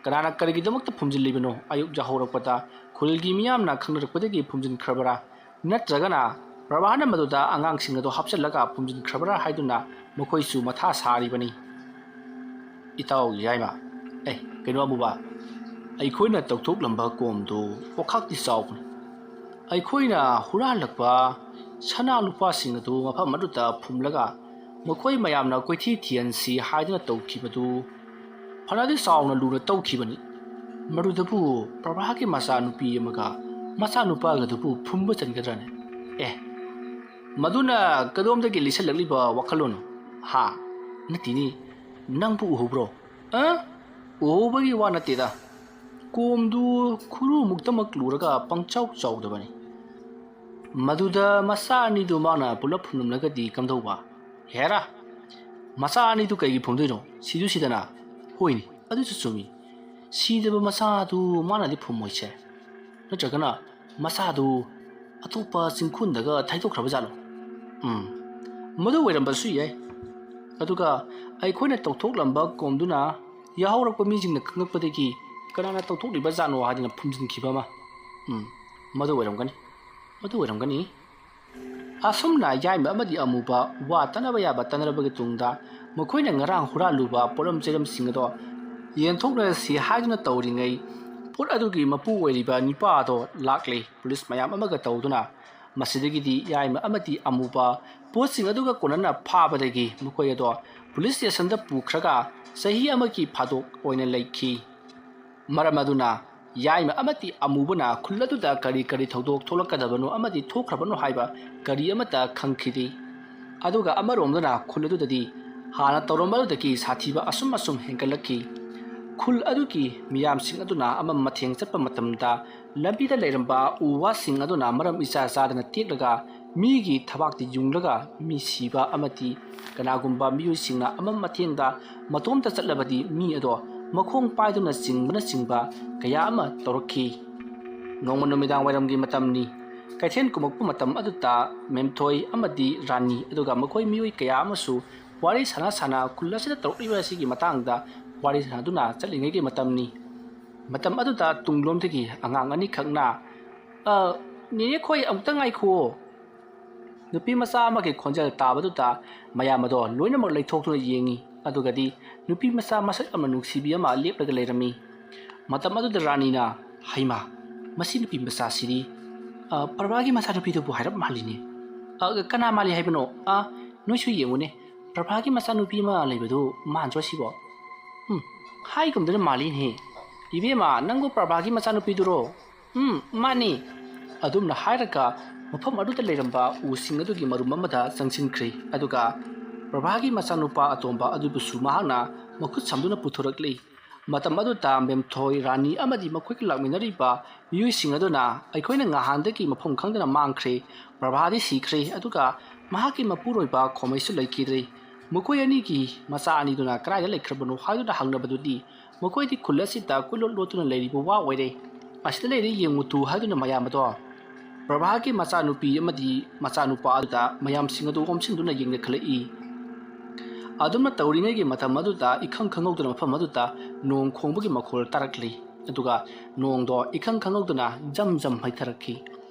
ꯀꯅꯥꯅ ꯀꯔꯤꯒꯤꯗꯃꯛꯇ ꯐꯨꯝꯖꯤꯜꯂꯤꯕꯅꯣ ꯑꯌꯨꯛ ꯌꯥꯍꯧꯔꯛꯄꯗ ꯈꯨꯜꯒꯤ ꯃꯤꯌꯥꯝꯅ ꯈꯪꯅꯔꯛꯄꯗꯒꯤ ꯐꯨꯝꯖꯤꯟꯈ꯭ꯔꯕꯔꯥ ꯅꯠꯇ꯭ꯔꯒꯅ ꯄ꯭ꯔꯚꯥꯅ ꯃꯗꯨꯗ ꯑꯉꯥꯡꯁꯤꯡ ꯑꯗꯣ ꯍꯥꯞꯆꯤꯜꯂꯒ ꯐꯨꯝꯖꯤꯟꯈ꯭ꯔꯕꯔꯥ ꯍꯥꯏꯗꯨꯅ ꯃꯈꯣꯏꯁꯨ ꯃꯊꯥ ꯁꯥꯔꯤꯕꯅꯤ ꯏꯇꯥꯎ ꯌꯥꯏꯃ ꯀꯩꯅꯣ ꯑꯃꯨꯕ ꯑꯩꯈꯣꯏꯅ ꯇꯧꯊꯣꯛꯂꯝꯕ ꯀꯣꯝꯗꯨ ꯋꯥꯈꯥꯛꯇꯤ ꯆꯥꯎꯕꯅꯤ ꯑꯩꯈꯣꯏꯅ ꯍꯨꯔꯥꯜꯂꯛꯄ ꯁꯅꯥ ꯂꯨꯄꯥꯁꯤꯡ ꯑꯗꯨ ꯃꯐꯝ ꯑꯗꯨꯗ ꯐꯨꯝꯂꯒ ꯃꯈꯣꯏ ꯃꯌꯥꯝꯅ ꯀꯣꯏꯊꯤ ꯊꯤꯍꯟꯁꯤ ꯍꯥꯏꯗꯨꯅ ꯇꯧꯈꯤꯕꯗꯨ ꯐꯅꯗꯤ ꯆꯥꯎꯅ ꯂꯨꯅ ꯇꯧꯈꯤꯕꯅꯤ ꯃꯗꯨꯗꯕꯨ ꯄ꯭ꯔꯚꯥꯒꯤ ꯃꯆꯥꯅꯨꯄꯤ ꯑꯃꯒ ꯃꯆꯥꯅꯨꯄꯥꯒꯗꯨꯕꯨ ꯐꯨꯝꯕ ꯆꯟꯒꯗ꯭ꯔꯅꯦ ꯃꯗꯨꯅ ꯀꯗꯣꯝꯗꯒꯤ ꯂꯤꯁꯜꯂꯛꯂꯤꯕ ꯋꯥꯈꯜꯂꯣꯟ ꯍꯥ ꯅꯠꯇꯦꯅꯤ ꯅꯪꯕꯨ ꯎꯍꯧꯕ꯭ꯔꯣ ꯎꯍꯧꯕꯒꯤ ꯋꯥ ꯅꯠꯇꯦꯗ ꯀꯣꯝꯗꯨ ꯈꯨꯔꯨꯃꯨꯛꯇꯃꯛ ꯂꯨꯔꯒ ꯄꯪꯆꯥꯎ ꯆꯥꯎꯗꯕꯅꯤ ꯃꯗꯨꯗ ꯃꯆꯥ ꯑꯅꯤꯗꯨ ꯃꯥꯅ ꯄꯨꯂꯞ ꯐꯨꯝꯂꯝꯂꯒꯗꯤ ꯀꯝꯗꯧꯕ ꯍꯦꯔꯥ ꯃꯆꯥ ꯑꯅꯤꯗꯨ ꯀꯩꯒꯤ ꯐꯨꯝꯗꯣꯏꯅꯣ ꯁꯤꯗꯅ ꯍꯣꯏꯅꯤ ꯑꯗꯨꯁꯨ ꯆꯨꯝꯃꯤ ꯁꯤꯗꯕ ꯃꯆꯥꯗꯨ ꯃꯥꯅꯗꯤ ꯐꯨꯝꯃꯣꯏꯁꯦ ꯅꯠꯇ꯭ꯔꯒꯅ ꯃꯆꯥꯗꯨ ꯑꯇꯣꯞꯄ ꯆꯤꯡꯈꯨꯟꯗꯒ ꯊꯩꯗꯣꯛꯈ꯭ꯔꯕꯖꯥꯠꯂꯣ ꯃꯗꯨ ꯑꯣꯏꯔꯝꯕꯁꯨ ꯌꯥꯏ ꯑꯗꯨꯒ ꯑꯩꯈꯣꯏꯅ ꯇꯧꯊꯣꯛꯂꯝꯕ ꯀꯣꯝꯗꯨꯅ ꯌꯥꯍꯧꯔꯛꯄ ꯃꯤꯁꯤꯡꯅ ꯈꯪꯂꯛꯄꯗꯒꯤ ꯀꯅꯥꯅ ꯇꯧꯊꯣꯛꯂꯤꯕꯖꯥꯠꯅꯣ ꯍꯥꯏꯗꯅ ꯐꯨꯝꯖꯤꯟꯈꯤꯕ ꯑꯃ ꯃꯗꯨ ꯑꯣꯏꯔꯝꯒꯅꯤ ꯑꯁꯨꯝꯅ ꯌꯥꯏꯃ ꯑꯃꯗꯤ ꯑꯃꯨꯕ ꯋꯥ ꯇꯥꯟꯅꯕ ꯌꯥꯕ ꯇꯥꯟꯅꯔꯕꯒꯤ ꯇꯨꯡꯗ ꯃꯈꯣꯏꯅ ꯉꯔꯥꯡ ꯍꯨꯔꯥꯜꯂꯨꯕ ꯄꯣꯠꯂꯝ ꯆꯩꯔꯝꯁꯤꯡ ꯑꯗꯣ ꯌꯦꯟꯊꯣꯛꯅꯔꯁꯤ ꯍꯥꯏꯗꯨꯅ ꯇꯧꯔꯤꯉꯩ ꯄꯣꯠ ꯑꯗꯨꯒꯤ ꯃꯄꯨ ꯑꯣꯏꯔꯤꯕ ꯅꯤꯄꯥ ꯑꯗꯣ ꯂꯥꯛꯂꯤ ꯄꯨꯂꯤꯁ ꯃꯌꯥꯝ ꯑꯃꯒ ꯇꯧꯗꯨꯅ ꯃꯁꯤꯗꯒꯤꯗꯤ ꯌꯥꯏꯃ ꯑꯃꯗꯤ ꯑꯃꯨꯕ ꯄꯣꯠꯁꯤꯡ ꯑꯗꯨꯒ ꯀꯣꯟꯅꯅ ꯐꯥꯕꯗꯒꯤ ꯃꯈꯣꯏ ꯑꯗꯣ ꯄꯨꯂꯤꯁ ꯁ꯭ꯇꯦꯁꯟꯗ ꯄꯨꯈ꯭ꯔꯒ ꯆꯍꯤ ꯑꯃꯒꯤ ꯐꯥꯗꯣꯛ ꯑꯣꯏꯅ ꯂꯩꯈꯤ ꯃꯔꯝ ꯑꯗꯨꯅ ꯌꯥꯏꯃ ꯑꯃꯗꯤ ꯑꯃꯨꯕꯅ ꯈꯨꯜ ꯑꯗꯨꯗ ꯀꯔꯤ ꯊꯧꯗꯣꯛ ꯊꯣꯛꯂꯛꯀꯗꯕꯅꯣ ꯑꯃꯗꯤ ꯊꯣꯛꯈ꯭ꯔꯕꯅꯣ ꯍꯥꯏꯕ ꯀꯔꯤ ꯑꯃꯠꯇ ꯈꯪꯈꯤꯗꯦ ꯑꯗꯨꯒ ꯑꯃꯔꯣꯝꯗꯅ ꯈꯨꯜ ꯑꯗꯨꯗꯗꯤ ꯍꯥꯟꯅ ꯇꯧꯔꯝꯕꯗꯨꯗꯒꯤ ꯁꯥꯊꯤꯕ ꯑꯁꯨꯝ ꯍꯦꯟꯒꯠꯂꯛꯈꯤ ꯈꯨꯜ ꯑꯗꯨꯒꯤ ꯃꯤꯌꯥꯝꯁꯤꯡ ꯑꯗꯨꯅ ꯑꯃꯝ ꯃꯊꯦꯡ ꯆꯠꯄ ꯃꯇꯝꯗ ꯂꯝꯕꯤꯗ ꯂꯩꯔꯝꯕ ꯎ ꯋꯥꯁꯤꯡ ꯑꯗꯨꯅ ꯃꯔꯝ ꯏꯆꯥ ꯆꯥꯗꯅ ꯇꯦꯛꯂꯒ ꯃꯤꯒꯤ ꯊꯕꯥꯛꯇ ꯌꯨꯡꯂꯒ ꯃꯤ ꯁꯤꯕ ꯑꯃꯗꯤ ꯀꯅꯥꯒꯨꯝꯕ ꯃꯤꯑꯣꯏꯁꯤꯡꯅ ꯑꯃꯝ ꯃꯊꯦꯡꯗ ꯃꯇꯣꯝꯇ ꯆꯠꯂꯕꯗꯤ ꯃꯤ ꯑꯗꯣ ꯃꯈꯣꯡ ꯄꯥꯏꯗꯨꯅ ꯆꯤꯡꯕ ꯀꯌꯥ ꯑꯃ ꯇꯧꯔꯛꯈꯤ꯫ ꯅꯣꯡꯃ ꯅꯨꯃꯤꯗꯥꯡ ꯋꯥꯏꯔꯝꯒꯤ ꯃꯇꯝꯅꯤ꯫ ꯀꯩꯊꯦꯜ ꯀꯨꯝꯃꯛꯄ ꯃꯇꯝ ꯑꯗꯨꯗ ꯃꯦꯝꯊꯣꯏ ꯑꯃꯗꯤ ꯔꯥꯅꯤ ꯑꯗꯨꯒ ꯃꯈꯣꯏ ꯃꯤꯑꯣꯏ ꯀꯌꯥ ꯑꯃꯁꯨ ꯋꯥꯔꯤ ꯁꯥꯅ ꯈꯨꯜ ꯑꯁꯤꯗ ꯇꯧꯔꯛꯂꯤꯕ ꯑꯁꯤꯒꯤ ꯃꯇꯥꯡꯗ ꯋꯥꯔꯤ ꯁꯥꯅꯗꯨꯅ ꯆꯠꯂꯤꯉꯩꯒꯤ ꯃꯇꯝꯅꯤ꯫ ꯃꯇꯝ ꯑꯗꯨꯗ ꯇꯨꯡꯂꯣꯝꯗꯒꯤ ꯑꯉꯥꯡ ꯑꯅꯤꯈꯛꯅ ꯅꯦꯅꯦꯈꯣꯏ ꯑꯃꯨꯛꯇ ꯉꯥꯏꯈꯨꯑꯣ꯫ ꯅꯨꯄꯤ ꯃꯆꯥ ꯑꯃꯒꯤ ꯈꯣꯟꯖꯦꯜ ꯇꯥꯕꯗꯨꯗ ꯃꯌꯥꯝ ꯑꯗꯣ ꯂꯣꯏꯅꯃꯛ ꯂꯩꯊꯣꯛꯇꯨꯅ ꯌꯦꯡꯉꯤ꯫ ꯑꯗꯨꯒꯗꯤ ꯅꯨꯄꯤ ꯃꯆꯥ ꯃꯁꯛ ꯌꯥꯝꯅ ꯅꯨꯡꯁꯤꯕꯤ ꯑꯃ ꯂꯦꯞꯂꯒ ꯂꯩꯔꯝꯃꯤ꯫ ꯃꯇꯝ ꯑꯗꯨꯗ ꯔꯥꯅꯤꯅ ꯍꯩꯃꯥ ꯃꯁꯤ ꯅꯨꯄꯤ ꯃꯆꯥꯁꯤꯗꯤ ꯄ꯭ꯔꯚꯥꯒꯤ ꯃꯆꯥꯅꯨꯄꯤꯗꯨꯕꯨ ꯍꯥꯏꯔꯞ ꯃꯥꯜꯂꯤꯅꯦ꯫ ꯀꯅꯥ ꯃꯥꯜꯂꯤ ꯍꯥꯏꯕꯅꯣ? ꯅꯣꯏꯁꯨ ꯌꯦꯡꯉꯨꯅꯦ ꯄ꯭ꯔꯚꯥꯒꯤ ꯃꯆꯥꯅꯨꯄꯤ ꯑꯃ ꯂꯩꯕꯗꯨ ꯃꯥꯟꯗ꯭ꯔꯣ ꯁꯤꯕꯣ? ꯍꯥꯏꯒꯨꯝꯗꯅ ꯃꯥꯜꯂꯤꯅꯦ꯫ ꯏꯕꯦꯝꯃ ꯅꯪꯕꯨ ꯄ꯭ꯔꯚꯥꯒꯤ ꯃꯆꯥꯅꯨꯄꯤꯗꯨꯔꯣ? ꯃꯥꯅꯤ꯫ ꯑꯗꯨꯝꯅ ꯍꯥꯏꯔꯒ ꯃꯐꯝ ꯑꯗꯨꯗ ꯂꯩꯔꯝꯕ ꯎꯁꯤꯡ ꯑꯗꯨꯒꯤ ꯃꯔꯨꯝ ꯑꯃꯗ ꯆꯪꯁꯤꯟꯈ꯭ꯔꯦ꯫ ꯑꯗꯨꯒ ꯄ꯭ꯔꯚꯥꯒꯤ ꯃꯆꯥꯅꯨꯄꯥ ꯑꯇꯣꯝꯕ ꯑꯗꯨꯕꯨꯁꯨ ꯃꯍꯥꯛꯅ ꯃꯈꯨꯠ ꯁꯝꯗꯨꯅ ꯄꯨꯊꯣꯔꯛꯂꯤ꯫ ꯃꯇꯝ ꯑꯗꯨꯗ ꯃꯦꯝꯊꯣꯏ ꯔꯥꯅꯤ ꯑꯃꯗꯤ ꯃꯈꯣꯏꯒ ꯂꯥꯛꯃꯤꯟꯅꯔꯤꯕ ꯃꯤꯑꯣꯏꯁꯤꯡ ꯑꯗꯨꯅ ꯑꯩꯈꯣꯏꯅ ꯉꯍꯥꯟꯗꯒꯤ ꯃꯐꯝ ꯈꯪꯗꯅ ꯃꯥꯡꯈ꯭ꯔꯦ, ꯄ꯭ꯔꯚꯥꯗꯤ ꯁꯤꯈ꯭ꯔꯦ, ꯑꯗꯨꯒ ꯃꯍꯥꯛꯀꯤ ꯃꯄꯨꯔꯣꯏꯕ ꯈꯣꯃꯩꯁꯨ ꯂꯩꯈꯤꯗ꯭ꯔꯦ, ꯃꯈꯣꯏ ꯑꯅꯤꯒꯤ ꯃꯆꯥ ꯑꯅꯤꯗꯨꯅ ꯀꯗꯥꯏꯗ ꯂꯩꯈ꯭ꯔꯕꯅꯣ ꯍꯥꯏꯗꯨꯅ ꯍꯪꯅꯕꯗꯨꯗꯤ ꯃꯈꯣꯏꯗꯤ ꯈꯨꯜ ꯑꯁꯤꯗ ꯀꯣꯏꯂꯣꯠ ꯂꯣꯠꯇꯨꯅ ꯂꯩꯔꯤꯕ ꯋꯥ ꯑꯣꯏꯔꯦ, ꯑꯁꯤꯗ ꯂꯩꯔꯦ ꯌꯦꯡꯉꯨꯇꯨ ꯍꯥꯏꯗꯨꯅ ꯃꯌꯥꯝ ꯑꯗꯣ ꯄ꯭ꯔꯚꯥꯒꯤ ꯃꯆꯥꯅꯨꯄꯤ ꯑꯃꯗꯤ ꯃꯆꯥꯅꯨꯄꯥ ꯑꯗꯨꯗ ꯃꯌꯥꯝꯁꯤꯡ ꯑꯗꯨ ꯑꯣꯝꯁꯤꯟꯗꯨꯅ ꯌꯦꯡꯅꯈꯠꯂꯛꯏ꯫ ꯑꯗꯨꯝꯅ ꯇꯧꯔꯤꯉꯩꯒꯤ ꯃꯇꯝ ꯑꯗꯨꯗ ꯏꯈꯪ ꯈꯪꯍꯧꯗꯅ ꯃꯐꯝ ꯑꯗꯨꯗ ꯅꯣꯡ ꯈꯣꯡꯕꯒꯤ ꯃꯈꯣꯜ ꯇꯥꯔꯛꯂꯤ꯫ ꯑꯗꯨꯒ ꯅꯣꯡꯗꯣ ꯏꯈꯪ ꯈꯪꯍꯧꯗꯅ ꯖꯝ ꯖꯝ ꯍꯩꯊꯔꯛꯈꯤ꯫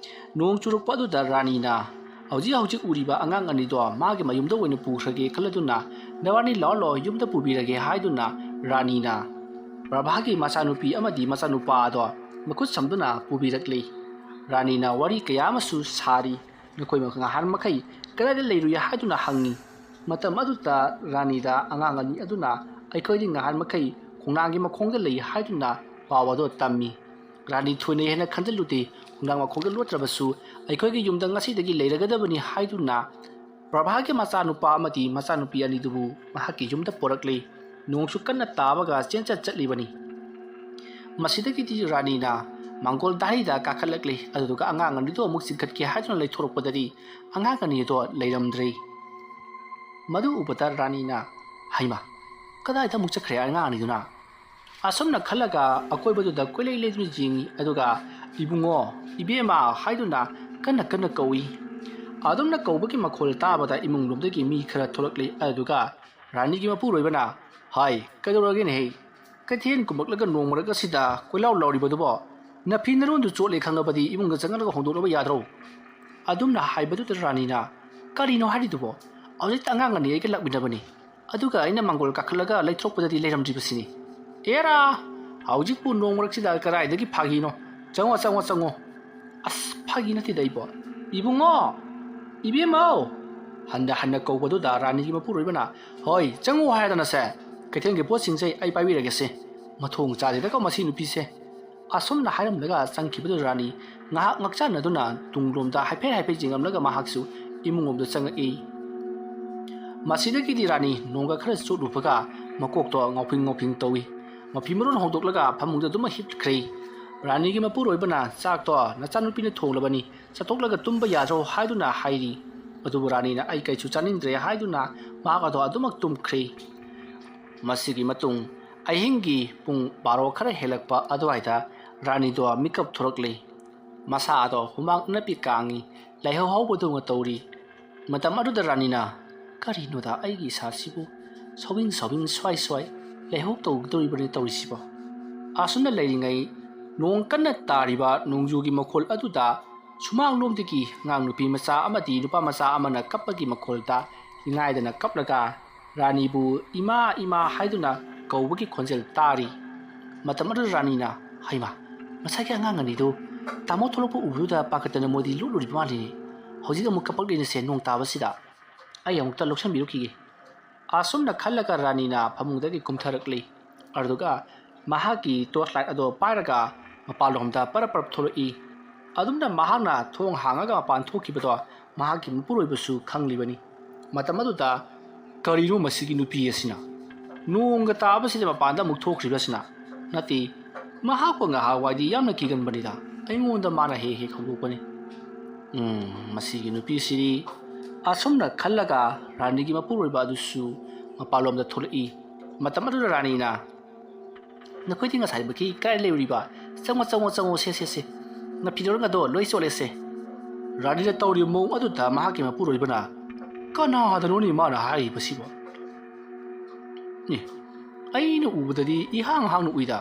ꯅꯣꯡ ꯆꯨꯔꯛꯄ ꯑꯗꯨꯗ ꯔꯥꯅꯤꯅ ꯍꯧꯖꯤꯛ ꯎꯔꯤꯕ ꯑꯉꯥꯡ ꯑꯅꯤꯗꯣ ꯃꯥꯒꯤ ꯃꯌꯨꯝꯗ ꯑꯣꯏꯅ ꯄꯨꯈ꯭ꯔꯒꯦ ꯈꯜꯂꯗꯨꯅ ꯅꯕꯥꯅꯤ ꯂꯥꯛꯑꯣ ꯌꯨꯝꯗ ꯄꯨꯕꯤꯔꯒꯦ ꯍꯥꯏꯗꯨꯅ ꯔꯥꯅꯤꯅ ꯄ꯭ꯔꯚꯥꯒꯤ ꯃꯆꯥꯅꯨꯄꯤ ꯑꯃꯗꯤ ꯃꯆꯥꯅꯨꯄꯥ ꯑꯗꯣ ꯃꯈꯨꯠ ꯁꯝꯗꯨꯅ ꯄꯨꯕꯤꯔꯛꯂꯤ꯫ ꯔꯥꯅꯤꯅ ꯋꯥꯔꯤ ꯀꯌꯥ ꯑꯃꯁꯨ ꯁꯥꯔꯤ꯫ ꯅꯈꯣꯏ ꯉꯍꯥꯟ ꯃꯈꯩ ꯀꯗꯥꯏꯗ ꯂꯩꯔꯨꯏ ꯍꯥꯏꯗꯨꯅ ꯍꯪꯉꯤ꯫ ꯃꯇꯝ ꯑꯗꯨꯗ ꯔꯥꯅꯤꯗ ꯑꯉꯥꯡ ꯑꯅꯤ ꯑꯗꯨꯅ ꯑꯩꯈꯣꯏꯗꯤ ꯉꯍꯥꯟ ꯃꯈꯩ ꯈꯣꯡꯅꯥꯡꯒꯤ ꯃꯈꯣꯡꯗ ꯂꯩ ꯍꯥꯏꯗꯨꯅ ꯄꯥꯎ ꯑꯗꯣ ꯇꯝꯃꯤ꯫ ꯔꯥꯅꯤ ꯊꯣꯏꯅ ꯍꯦꯟꯅ ꯈꯟꯖꯤꯜꯂꯨꯗꯦ꯫ ꯈꯣꯡꯅꯥꯡ ꯃꯈꯣꯡꯗ ꯂꯣꯠꯇ꯭ꯔꯕꯁꯨ ꯑꯩꯈꯣꯏꯒꯤ ꯌꯨꯝꯗ ꯉꯁꯤꯗꯒꯤ ꯂꯩꯔꯒꯗꯕꯅꯤ ꯍꯥꯏꯗꯨꯅ ꯄ꯭ꯔꯚꯥꯒꯤ ꯃꯆꯥꯅꯨꯄꯥ ꯑꯃꯗꯤ ꯃꯆꯥꯅꯨꯄꯤ ꯑꯅꯤꯗꯨꯕꯨ ꯃꯍꯥꯛꯀꯤ ꯌꯨꯝꯗ ꯄꯣꯔꯛꯂꯤ꯫ ꯅꯣꯡꯁꯨ ꯀꯟꯅ ꯇꯥꯕꯒ ꯆꯦꯟꯆꯠ ꯆꯠꯂꯤꯕꯅꯤ꯫ ꯃꯁꯤꯗꯒꯤꯗꯤ ꯔꯥꯅꯤꯅ ꯃꯥꯡꯒꯣꯜ ꯗꯥꯏꯔꯤꯗ ꯀꯥꯈꯠꯂꯛꯂꯤ꯫ ꯑꯗꯨꯗꯨꯒ ꯑꯉꯥꯡ ꯑꯅꯤꯗꯣ ꯑꯃꯨꯛ ꯆꯤꯡꯈꯠꯀꯦ ꯍꯥꯏꯗꯨꯅ ꯂꯩꯊꯣꯔꯛꯄꯗꯗꯤ ꯑꯉꯥꯡ ꯑꯅꯤꯗꯣ ꯂꯩꯔꯝꯗ꯭ꯔꯦ꯫ ꯃꯗꯨ ꯎꯕꯗ ꯔꯥꯅꯤꯅ ꯍꯩꯃꯥ ꯀꯗꯥꯏꯗ ꯑꯃꯨꯛ ꯆꯠꯈ꯭ꯔꯦ ꯑꯉꯥꯡ ꯑꯅꯤꯗꯨꯅ? ꯑꯁꯨꯝꯅ ꯈꯜꯂꯒ ꯑꯀꯣꯏꯕꯗꯨꯗ ꯀꯣꯏꯂꯩ ꯂꯩꯗꯨꯅ ꯌꯦꯡꯉꯤ꯫ ꯑꯗꯨꯒ ꯏꯕꯨꯡꯉꯣ, ꯏꯕꯦꯝꯃ ꯍꯥꯏꯗꯨꯅ ꯀꯟꯅ ꯀꯧꯏ꯫ ꯑꯗꯨꯝꯅ ꯀꯧꯕꯒꯤ ꯃꯈꯣꯜ ꯇꯥꯕꯗ ꯏꯃꯨꯡꯂꯣꯝꯗꯒꯤ ꯃꯤ ꯈꯔ ꯊꯣꯛꯂꯛꯂꯤ꯫ ꯑꯗꯨꯒ ꯔꯥꯅꯤꯒꯤ ꯃꯄꯨꯔꯣꯏꯕꯅ ꯍꯥꯏ ꯀꯩꯗꯧꯔꯒꯦꯅꯦꯍꯦ? ꯀꯩꯊꯦꯜ ꯀꯨꯝꯃꯛꯂꯒ ꯅꯣꯡ ꯃꯔꯛ ꯑꯁꯤꯗ ꯀꯣꯏꯂꯥꯎ ꯂꯥꯎꯔꯤꯕꯗꯨꯕꯣ? ꯅꯐꯤ ꯅꯔꯣꯟꯗꯨ ꯆꯣꯠꯂꯦ ꯈꯪꯉꯕꯗꯤ ꯏꯃꯨꯡꯗ ꯆꯪꯉꯛꯂꯒ ꯍꯣꯡꯗꯣꯛꯅꯕ ꯌꯥꯗ꯭ꯔꯣ? ꯑꯗꯨꯝꯅ ꯍꯥꯏꯕꯗꯨꯗ ꯔꯥꯅꯤꯅ ꯀꯔꯤꯅꯣ ꯍꯥꯏꯔꯤꯗꯨꯕꯣ? ꯍꯧꯖꯤꯛꯇ ꯑꯉꯥꯡ ꯑꯅꯤ ꯑꯩꯒ ꯂꯥꯛꯃꯤꯟꯅꯕꯅꯤ, ꯑꯗꯨꯒ ꯑꯩꯅ ꯃꯥꯡꯒꯣꯜ ꯀꯥꯈꯠꯂꯒ ꯂꯩꯊꯣꯛꯄꯗꯗꯤ ꯂꯩꯔꯝꯗ꯭ꯔꯤꯕꯁꯤꯅꯤ꯫ ꯑꯦꯔꯥ ꯍꯧꯖꯤꯛꯄꯨ ꯅꯣꯡ ꯃꯔꯛꯁꯤꯗ ꯀꯗꯥꯏꯗꯒꯤ ꯐꯥꯒꯤꯅꯣ? ꯆꯪꯉꯣ꯫ ꯑꯁ ꯐꯥꯒꯤ ꯅꯠꯇꯦꯗ ꯑꯩꯕꯣ꯫ ꯏꯕꯨꯡꯉꯣ, ꯏꯕꯦꯝꯃꯧ ꯍꯟꯅ ꯀꯧꯕꯗꯨꯗ ꯔꯥꯅꯤꯒꯤ ꯃꯄꯨꯔꯣꯏꯕꯅ ꯍꯣꯏ ꯆꯪꯉꯨ ꯍꯥꯏꯔꯗꯅꯁꯦ ꯀꯩꯊꯦꯜꯒꯤ ꯄꯣꯠꯁꯤꯡꯁꯦ ꯑꯩ ꯄꯥꯏꯕꯤꯔꯒꯦꯁꯦ, ꯃꯊꯣꯡ ꯆꯥꯗꯦꯗꯀꯣ ꯃꯁꯤ ꯅꯨꯄꯤꯁꯦ꯫ ꯑꯁꯨꯝꯅ ꯍꯥꯏꯔꯝꯂꯒ ꯆꯪꯈꯤꯕꯗꯨ ꯔꯥꯅꯤ ꯉꯥꯏꯍꯥꯛ ꯉꯛꯆꯥꯟꯅꯗꯨꯅ ꯇꯨꯡꯂꯣꯝꯗ ꯍꯥꯏꯐꯦꯠ ꯌꯦꯡꯉꯝꯂꯒ ꯃꯍꯥꯛꯁꯨ ꯏꯃꯨꯡꯂꯣꯝꯗ ꯆꯪꯉꯛꯏ꯫ ꯃꯁꯤꯗꯒꯤꯗꯤ ꯔꯥꯅꯤ ꯅꯣꯡꯒ ꯈꯔ ꯆꯣꯠꯂꯨꯕꯒ ꯃꯀꯣꯛꯇꯣ ꯉꯥꯎꯐꯤꯡ ꯇꯧꯏ꯫ ꯃꯐꯤ ꯃꯔꯣꯟ ꯍꯣꯡꯗꯣꯛꯂꯒ ꯐꯃꯨꯡꯗ ꯑꯗꯨꯝ ꯍꯤꯞꯈ꯭ꯔꯦ꯫ ꯔꯥꯅꯤꯒꯤ ꯃꯄꯨꯔꯣꯏꯕꯅ ꯆꯥꯛꯇꯣ ꯅꯆꯥꯅꯨꯄꯤꯅ ꯊꯣꯡꯂꯕꯅꯤ, ꯆꯠꯊꯣꯛꯂꯒ ꯇꯨꯝꯕ ꯌꯥꯗ꯭ꯔꯣ ꯍꯥꯏꯗꯨꯅ ꯍꯥꯏꯔꯤ꯫ ꯑꯗꯨꯕꯨ ꯔꯥꯅꯤꯅ ꯑꯩ ꯀꯩꯁꯨ ꯆꯥꯅꯤꯡꯗ꯭ꯔꯦ ꯍꯥꯏꯗꯨꯅ ꯃꯍꯥꯛ ꯑꯗꯣ ꯑꯗꯨꯃꯛ ꯇꯨꯝꯈ꯭ꯔꯦ꯫ ꯃꯁꯤꯒꯤ ꯃꯇꯨꯡ ꯑꯍꯤꯡꯒꯤ ꯄꯨꯡ 12 ꯈꯔ ꯍꯦꯜꯂꯛꯄ ꯑꯗꯨꯋꯥꯏꯗ ꯔꯥꯅꯤꯗꯣ ꯃꯤꯀꯞ ꯊꯣꯔꯛꯂꯤ꯫ ꯃꯁꯥ ꯑꯗꯣ ꯍꯨꯃꯥꯡ ꯑꯅꯞꯄꯤ ꯀꯥꯡꯉꯤ, ꯂꯥꯏꯍꯧ ꯍꯧꯕꯗꯧꯅ ꯇꯧꯔꯤ꯫ ꯃꯇꯝ ꯑꯗꯨꯗ ꯔꯥꯅꯤꯅ ꯀꯔꯤꯅꯣꯗ ꯑꯩꯒꯤ ꯏꯁꯥꯁꯤꯕꯨ ꯁꯧꯕꯤꯡ ꯁ꯭ꯋꯥꯏ ꯂꯥꯏꯍꯧ ꯇꯧꯗꯣꯔꯤꯕꯅꯤ ꯇꯧꯔꯤꯁꯤꯕꯣ? ꯑꯁꯨꯝꯅ ꯂꯩꯔꯤꯉꯩ ꯅꯣꯡ ꯀꯟꯅ ꯇꯥꯔꯤꯕ ꯅꯣꯡꯖꯨꯒꯤ ꯃꯈꯣꯜ ꯑꯗꯨꯗ ꯁꯨꯃꯥꯡꯂꯣꯝꯗꯒꯤ ꯑꯉꯥꯡ ꯅꯨꯄꯤ ꯃꯆꯥ ꯑꯃꯗꯤ ꯅꯨꯄꯥ ꯃꯆꯥ ꯑꯃꯅ ꯀꯞꯄꯒꯤ ꯃꯈꯣꯜꯗ ꯉꯥꯏꯗꯅ ꯀꯞꯂꯒ ꯔꯥꯅꯤꯕꯨ ꯏꯃꯥ ꯍꯥꯏꯗꯨꯅ ꯀꯧꯕꯒꯤ ꯈꯣꯟꯖꯦꯜ ꯇꯥꯔꯤ꯫ ꯃꯇꯝ ꯑꯗꯨꯗ ꯔꯥꯅꯤꯅ ꯍꯩꯃꯥ ꯉꯁꯥꯏꯒꯤ ꯑꯉꯥꯡ ꯑꯅꯤꯗꯨ ꯇꯥꯃꯣ ꯊꯣꯛꯂꯛꯄ ꯎꯕꯗꯨꯗ ꯄꯥꯈꯠꯇꯅ ꯃꯣꯏꯗꯤ ꯂꯣꯠꯂꯨꯔꯤꯕ ꯃꯥꯜꯂꯤꯅꯦ, ꯍꯧꯖꯤꯛ ꯑꯃꯨꯛ ꯀꯞꯄꯛꯂꯤꯅꯦꯁꯦ ꯅꯣꯡ ꯇꯥꯕꯁꯤꯗ, ꯑꯩ ꯑꯃꯨꯛꯇ ꯂꯧꯁꯟꯕꯤꯔꯨꯈꯤꯒꯦ꯫ ꯑꯁꯨꯝꯅ ꯈꯜꯂꯒ ꯔꯥꯅꯤꯅ ꯐꯃꯨꯡꯗꯒꯤ ꯀꯨꯝꯊꯔꯛꯂꯤ꯫ ꯑꯗꯨꯒ ꯃꯍꯥꯛꯀꯤ ꯇꯣꯔꯆ ꯂꯥꯏꯠ ꯑꯗꯣ ꯄꯥꯏꯔꯒ ꯃꯄꯥꯟꯂꯣꯝꯗ ꯄꯔꯞ ꯊꯣꯛꯂꯛꯏ꯫ ꯑꯗꯨꯝꯅ ꯃꯍꯥꯛꯅ ꯊꯣꯡ ꯍꯥꯡꯉꯒ ꯃꯄꯥꯟ ꯊꯣꯛꯈꯤꯕꯗꯣ ꯃꯍꯥꯛꯀꯤ ꯃꯄꯨꯔꯣꯏꯕꯁꯨ ꯈꯪꯂꯤꯕꯅꯤ꯫ ꯃꯇꯝ ꯑꯗꯨꯗ ꯀꯔꯤꯅꯣ ꯃꯁꯤꯒꯤ ꯅꯨꯄꯤ ꯑꯁꯤꯅ ꯅꯣꯡꯒ ꯇꯥꯕꯁꯤꯗ ꯃꯄꯥꯟꯗ ꯑꯃꯨꯛ ꯊꯣꯛꯈ꯭ꯔꯤꯕꯁꯤꯅ? ꯅꯠꯇꯦ, ꯃꯍꯥꯛꯄꯨ ꯉꯍꯥꯟꯋꯥꯏꯗꯤ ꯌꯥꯝꯅ ꯀꯤꯒꯟꯕꯅꯤꯗ, ꯑꯩꯉꯣꯟꯗ ꯃꯥꯅ ꯍꯦꯛ ꯍꯧꯗꯣꯛꯄꯅꯤ꯫ ꯃꯁꯤꯒꯤ ꯅꯨꯄꯤꯁꯤꯗꯤ ꯑꯁꯨꯝꯅ ꯈꯜꯂꯒ ꯔꯥꯅꯤꯒꯤ ꯃꯄꯨꯔꯣꯏꯕ ꯑꯗꯨꯁꯨ ꯃꯄꯥꯟꯂꯣꯝꯗ ꯊꯣꯛꯂꯛꯏ꯫ ꯃꯇꯝ ꯑꯗꯨꯗ ꯔꯥꯅꯤꯅ ꯅꯈꯣꯏꯗꯤ ꯉꯁꯥꯏꯕꯒꯤ ꯀꯥꯏ ꯂꯩꯔꯤꯕ ꯆꯪꯉꯣ ꯁꯦ ꯅꯐꯤꯗꯣꯔꯒ ꯑꯗꯣ ꯂꯣꯏ ꯆꯣꯠꯂꯦꯁꯦ ꯔꯥꯅꯤꯅ ꯇꯧꯔꯤꯕ ꯃꯑꯣꯡ ꯑꯗꯨꯗ ꯃꯍꯥꯛꯀꯤ ꯃꯄꯨꯔꯣꯏꯕꯅ ꯀꯅꯥꯗꯅꯣꯅꯤ ꯃꯥꯅ ꯍꯥꯏꯔꯤꯕꯁꯤꯕꯣ ꯑꯩꯅ ꯎꯕꯗꯗꯤ ꯏꯍꯥꯡ ꯍꯥꯡꯅ ꯎꯏꯗ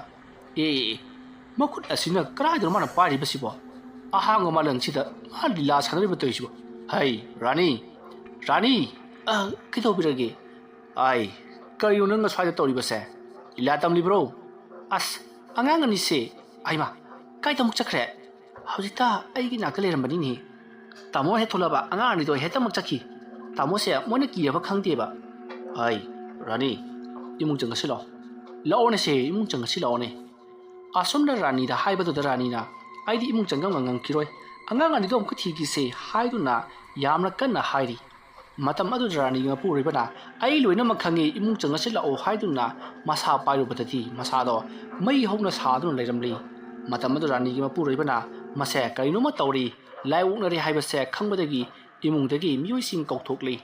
ꯃꯈꯨꯠ ꯑꯁꯤꯅ ꯀꯔꯥꯏꯗꯅꯣ ꯃꯥꯅ ꯄꯥꯏꯔꯤꯕꯁꯤꯕꯣ ꯑꯍꯥꯡꯕ ꯃꯥꯂꯪꯁꯤꯗ ꯃꯥ ꯂꯤꯂꯥ ꯁꯥꯟꯅꯔꯤꯕ ꯇꯧꯔꯤꯁꯤꯕꯣ ꯍꯩ ꯔꯥꯅꯤ ꯀꯩꯗꯧꯕꯤꯔꯒꯦ ꯀꯔꯤꯅꯣ ꯅꯪꯅ ꯁ꯭ꯋꯥꯏꯗ ꯇꯧꯔꯤꯕꯁꯦ ꯂꯤꯂꯥ ꯇꯝꯂꯤꯕ꯭ꯔꯣ ꯑꯁ ꯑꯉꯥꯡ ꯑꯅꯤꯁꯦ ꯑꯩꯃ ꯀꯥꯏꯗ ꯑꯃꯨꯛ ꯆꯠꯈ꯭ꯔꯦ ꯍꯧꯖꯤꯛꯇ ꯑꯩꯒꯤ ꯅꯥꯛꯇ ꯂꯩꯔꯝꯕꯅꯤꯅꯦ ꯇꯥꯃꯣ ꯍꯦꯛ ꯊꯣꯛꯂꯛꯑꯕ ꯑꯉꯥꯡ ꯑꯅꯤꯗꯣ ꯍꯦꯛꯇꯃꯛ ꯆꯠꯈꯤ ꯇꯥꯃꯣꯁꯦ ꯃꯣꯏꯅ ꯀꯤꯔꯕ ꯈꯪꯗꯦꯕ ꯔꯥꯅꯤ ꯏꯃꯨꯡ ꯆꯪꯉꯁꯤ ꯂꯥꯛꯑꯣꯅꯦ ꯁꯦ ꯏꯃꯨꯡ ꯆꯪꯉꯁꯤ ꯂꯥꯛꯑꯣꯅꯦ ꯑꯁꯣꯝꯗ ꯔꯥꯅꯤꯗ ꯍꯥꯏꯕꯗꯨꯗ ꯔꯥꯅꯤꯅ ꯑꯩꯗꯤ ꯏꯃꯨꯡ ꯆꯪꯉꯝꯒ ꯉꯝꯈꯤꯔꯣꯏ ꯑꯉꯥꯡ ꯑꯅꯤꯗꯣ ꯑꯃꯨꯛ ꯊꯤꯈꯤꯁꯦ ꯍꯥꯏꯗꯨꯅ ꯌꯥꯝꯅ ꯀꯟꯅ ꯍꯥꯏꯔꯤ ꯃꯇꯝ ꯑꯗꯨꯗ ꯔꯥꯅꯤꯒꯤ ꯃꯄꯨꯔꯣꯏꯕꯅ ꯑꯩ ꯂꯣꯏꯅꯃꯛ ꯈꯪꯉꯤ ꯏꯃꯨꯡ ꯆꯪꯉꯁꯤ ꯂꯥꯛꯑꯣ ꯍꯥꯏꯗꯨꯅ ꯃꯁꯥ ꯄꯥꯏꯔꯨꯕꯗꯗꯤ ꯃꯁꯥꯗꯣ ꯃꯩ ꯍꯧꯅ ꯁꯥꯗꯨꯅ ꯂꯩꯔꯝꯂꯤ ꯃꯇꯝ ꯑꯗꯨ ꯔꯥꯅꯤꯒꯤ ꯃꯄꯨꯔꯣꯏꯕꯅ ꯃꯁꯦ ꯀꯔꯤꯅꯣꯃ ꯇꯧꯔꯤ ꯂꯥꯏꯑꯣꯛꯅꯔꯦ ꯍꯥꯏꯕꯁꯦ ꯈꯪꯕꯗꯒꯤ ꯏꯃꯨꯡꯗꯒꯤ ꯃꯤꯑꯣꯏꯁꯤꯡ ꯀꯧꯊꯣꯛꯂꯤ